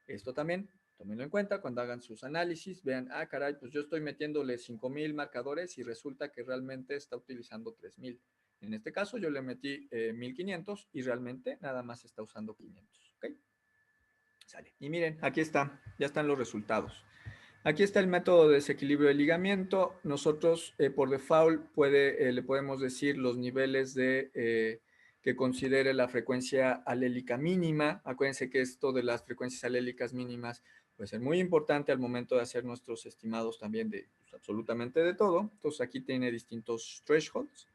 Esto también, tómenlo en cuenta cuando hagan sus análisis, vean, caray, pues yo estoy metiéndole 5,000 marcadores y resulta que realmente está utilizando 3,000. En este caso yo le metí 1,500 y realmente nada más está usando 500. ¿Ok? Sale. Y miren, aquí está, ya están los resultados. Aquí está el método de desequilibrio de ligamiento. Nosotros por default le podemos decir los niveles que considere la frecuencia alélica mínima. Acuérdense que esto de las frecuencias alélicas mínimas puede ser muy importante al momento de hacer nuestros estimados también de pues, absolutamente de todo. Entonces aquí tiene distintos thresholds.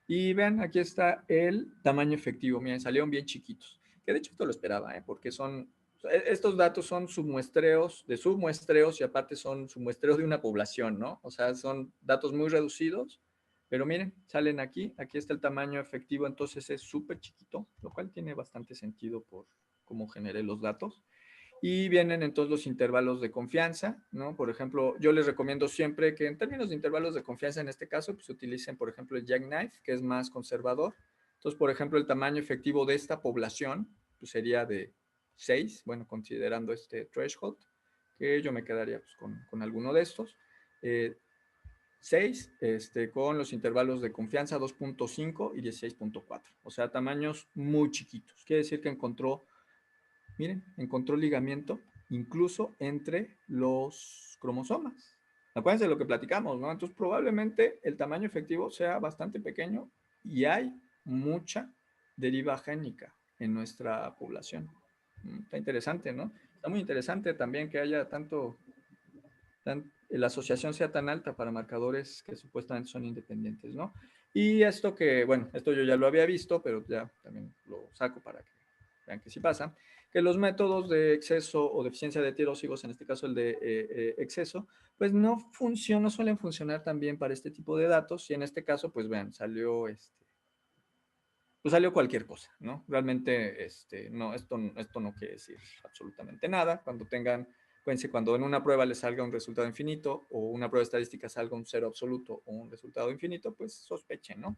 Y vean, aquí está el tamaño efectivo. Miren, salieron bien chiquitos. Que de hecho esto lo esperaba, porque estos datos son submuestreos y aparte son submuestreos de una población, ¿no? O sea, son datos muy reducidos, Pero miren, salen aquí está el tamaño efectivo, entonces es súper chiquito, lo cual tiene bastante sentido por cómo generé los datos. Y vienen entonces los intervalos de confianza, ¿no? Por ejemplo, yo les recomiendo siempre que en términos de intervalos de confianza, en este caso, pues utilicen, por ejemplo, el Jackknife, que es más conservador. Entonces, por ejemplo, el tamaño efectivo de esta población pues, sería de 6, bueno, considerando este threshold, que yo me quedaría pues, con alguno de estos. 6, con los intervalos de confianza 2.5 y 16.4. O sea, tamaños muy chiquitos. Quiere decir que miren, encontró ligamiento incluso entre los cromosomas. Acuérdense de lo que platicamos, ¿no? Entonces, probablemente el tamaño efectivo sea bastante pequeño y hay mucha deriva génica en nuestra población. Está interesante, ¿no? Está muy interesante también que haya la asociación sea tan alta para marcadores que supuestamente son independientes, ¿no? Y esto que, bueno, esto yo ya lo había visto, pero ya también lo saco para que vean que sí pasa, que los métodos de exceso o deficiencia de tirócigos, en este caso el de exceso, pues no suelen funcionar tan bien para este tipo de datos, y en este caso, pues vean, pues salió cualquier cosa, ¿no? Realmente, no, esto no quiere decir absolutamente nada. Cuando en una prueba les salga un resultado infinito o una prueba estadística salga un cero absoluto o un resultado infinito, pues sospechen, ¿no?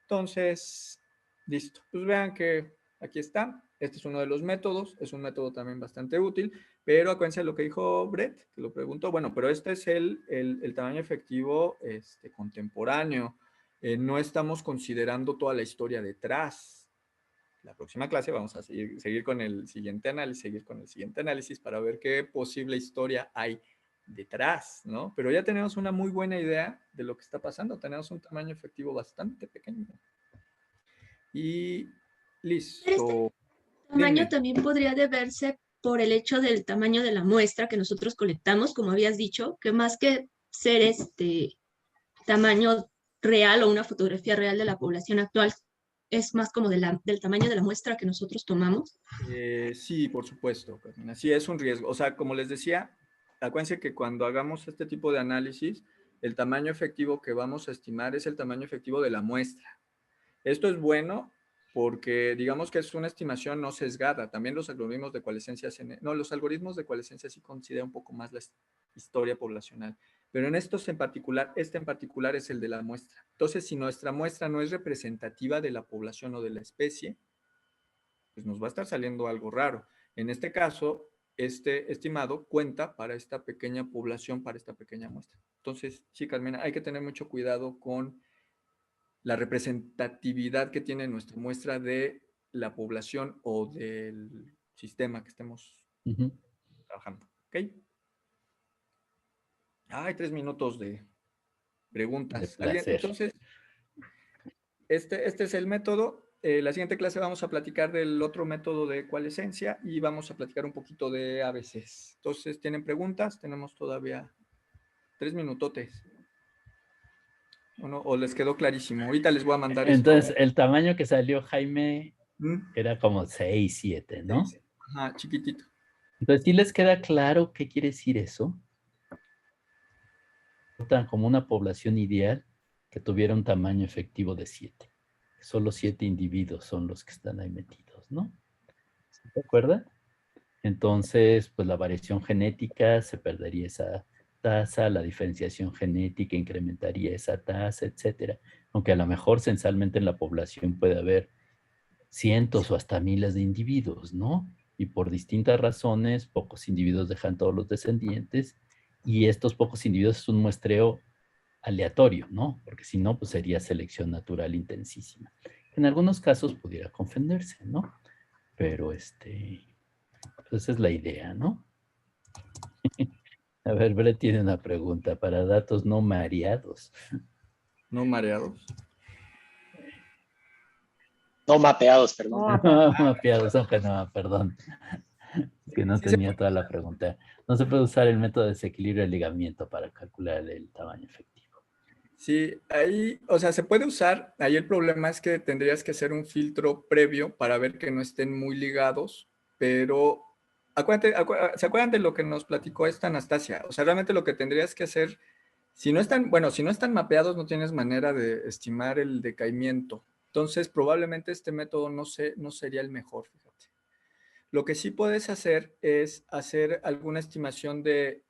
Entonces, listo. Pues vean que aquí está. Este es uno de los métodos. Es un método también bastante útil, pero acuérdense de lo que dijo Brett, que lo preguntó. Bueno, pero este es el tamaño efectivo contemporáneo. No estamos considerando toda la historia detrás. La próxima clase vamos a seguir con el siguiente análisis para ver qué posible historia hay detrás, ¿no? Pero ya tenemos una muy buena idea de lo que está pasando. Tenemos un tamaño efectivo bastante pequeño. Y Pero este listo. tamaño Dime. también podría deberse por el hecho del tamaño de la muestra que nosotros colectamos, como habías dicho, que más que ser tamaño real o una fotografía real de la población actual, es más como del tamaño de la muestra que nosotros tomamos. Sí, por supuesto, Carmina. Sí, es un riesgo. O sea, como les decía, acuérdense que cuando hagamos este tipo de análisis, el tamaño efectivo que vamos a estimar es el tamaño efectivo de la muestra. Esto es bueno porque digamos que es una estimación no sesgada. También los algoritmos de coalescencia, los algoritmos de coalescencia sí consideran un poco más la historia poblacional. Pero en estos en particular, este en particular es el de la muestra. Entonces, si nuestra muestra no es representativa de la población o de la especie, pues nos va a estar saliendo algo raro. En este caso, este estimado cuenta para esta pequeña población, para esta pequeña muestra. Entonces, sí, Carmena, hay que tener mucho cuidado con la representatividad que tiene nuestra muestra de la población o del sistema que estemos trabajando. ¿Ok? Hay 3 minutos de preguntas. De placer. Entonces, este es el método. La siguiente clase vamos a platicar del otro método de coalescencia y vamos a platicar un poquito de ABCs. Entonces, ¿tienen preguntas? Tenemos todavía 3 minutotes. ¿O les quedó clarísimo? Ahorita les voy a mandar Entonces, esto. el tamaño que salió Jaime era como 6, 7, ¿no? Ajá, chiquitito. Entonces, ¿sí les queda claro qué quiere decir eso? Como una población ideal que tuviera un tamaño efectivo de 7. Solo 7 individuos son los que están ahí metidos, ¿no? ¿Se acuerdan? Entonces, pues la variación genética se perdería esa tasa, la diferenciación genética incrementaría esa tasa, etcétera. Aunque a lo mejor censalmente en la población puede haber cientos o hasta miles de individuos, ¿no? Y por distintas razones, pocos individuos dejan todos los descendientes y estos pocos individuos es un muestreo aleatorio, ¿no? Porque si no, pues sería selección natural intensísima. En algunos casos pudiera confundirse, ¿no? Pero pues esa es la idea, ¿no? A ver, Brett tiene una pregunta para datos no mareados. ¿No mareados? No mapeados, perdón. No mapeados, aunque no, perdón. Es que no Sí se tenía puede. toda la pregunta. No se puede usar el método de desequilibrio del ligamiento para calcular el tamaño efectivo. Sí, ahí, o sea, se puede usar. Ahí el problema es que tendrías que hacer un filtro previo para ver que no estén muy ligados, pero ¿se acuerdan de lo que nos platicó esta Anastasia? O sea, realmente lo que tendrías que hacer Si no están, bueno, si no están mapeados, no tienes manera de estimar el decaimiento. Entonces, probablemente este método no sería el mejor, fíjate. Lo que sí puedes hacer es hacer alguna estimación de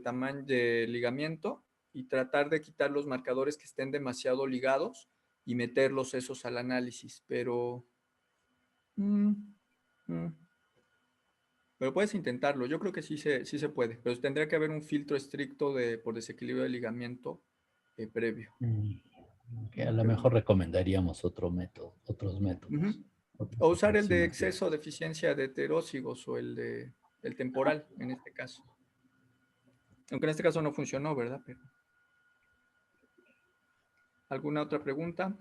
tamaño de ligamiento y tratar de quitar los marcadores que estén demasiado ligados y meterlos esos al análisis, pero puedes intentarlo. Yo creo que sí se puede, pero tendría que haber un filtro estricto por desequilibrio de ligamiento previo. Que a lo mejor recomendaríamos otros métodos. O usar el de exceso o deficiencia de heterócigos o el temporal, en este caso. Aunque en este caso no funcionó, ¿verdad? Pero... ¿Alguna otra pregunta?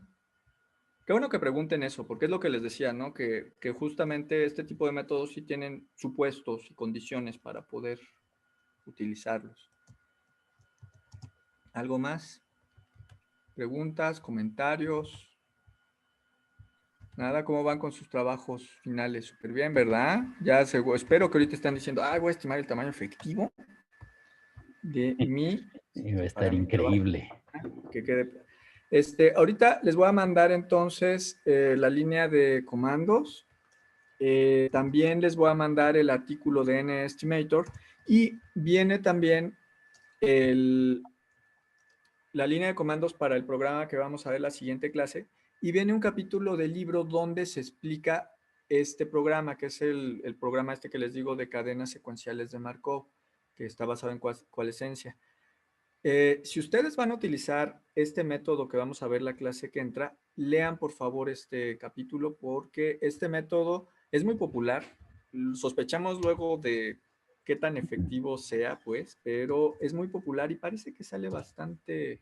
Qué bueno que pregunten eso, porque es lo que les decía, ¿no? Que justamente este tipo de métodos sí tienen supuestos y condiciones para poder utilizarlos. ¿Algo más? ¿Preguntas? ¿Comentarios? Nada, ¿cómo van con sus trabajos finales? Súper bien, ¿verdad? Ya espero que ahorita están diciendo, voy a estimar el tamaño efectivo de mi... Va a estar increíble. Que quede... ahorita les voy a mandar entonces la línea de comandos. También les voy a mandar el artículo de NEstimator y viene también la línea de comandos para el programa que vamos a ver la siguiente clase y viene un capítulo del libro donde se explica este programa, que es el programa que les digo de cadenas secuenciales de Markov, que está basado en coalescencia. Si ustedes van a utilizar este método que vamos a ver la clase que entra, lean por favor este capítulo porque este método es muy popular. Sospechamos luego de qué tan efectivo sea, pues, pero es muy popular y parece que sale bastante...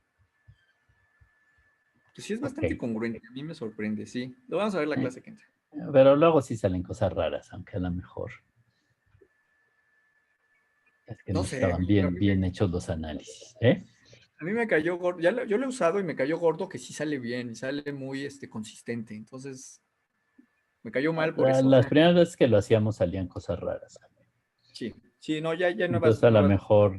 Pues sí, es bastante congruente. A mí me sorprende, sí. Lo vamos a ver la clase que entra. Pero luego sí salen cosas raras, aunque a lo mejor es que no estaban bien hechos los análisis. A mí me cayó gordo. Yo lo he usado y me cayó gordo que sí sale bien y sale muy consistente. Entonces, me cayó mal por eso. Las primeras veces que lo hacíamos salían cosas raras. Sí, no, ya no Entonces a lo mejor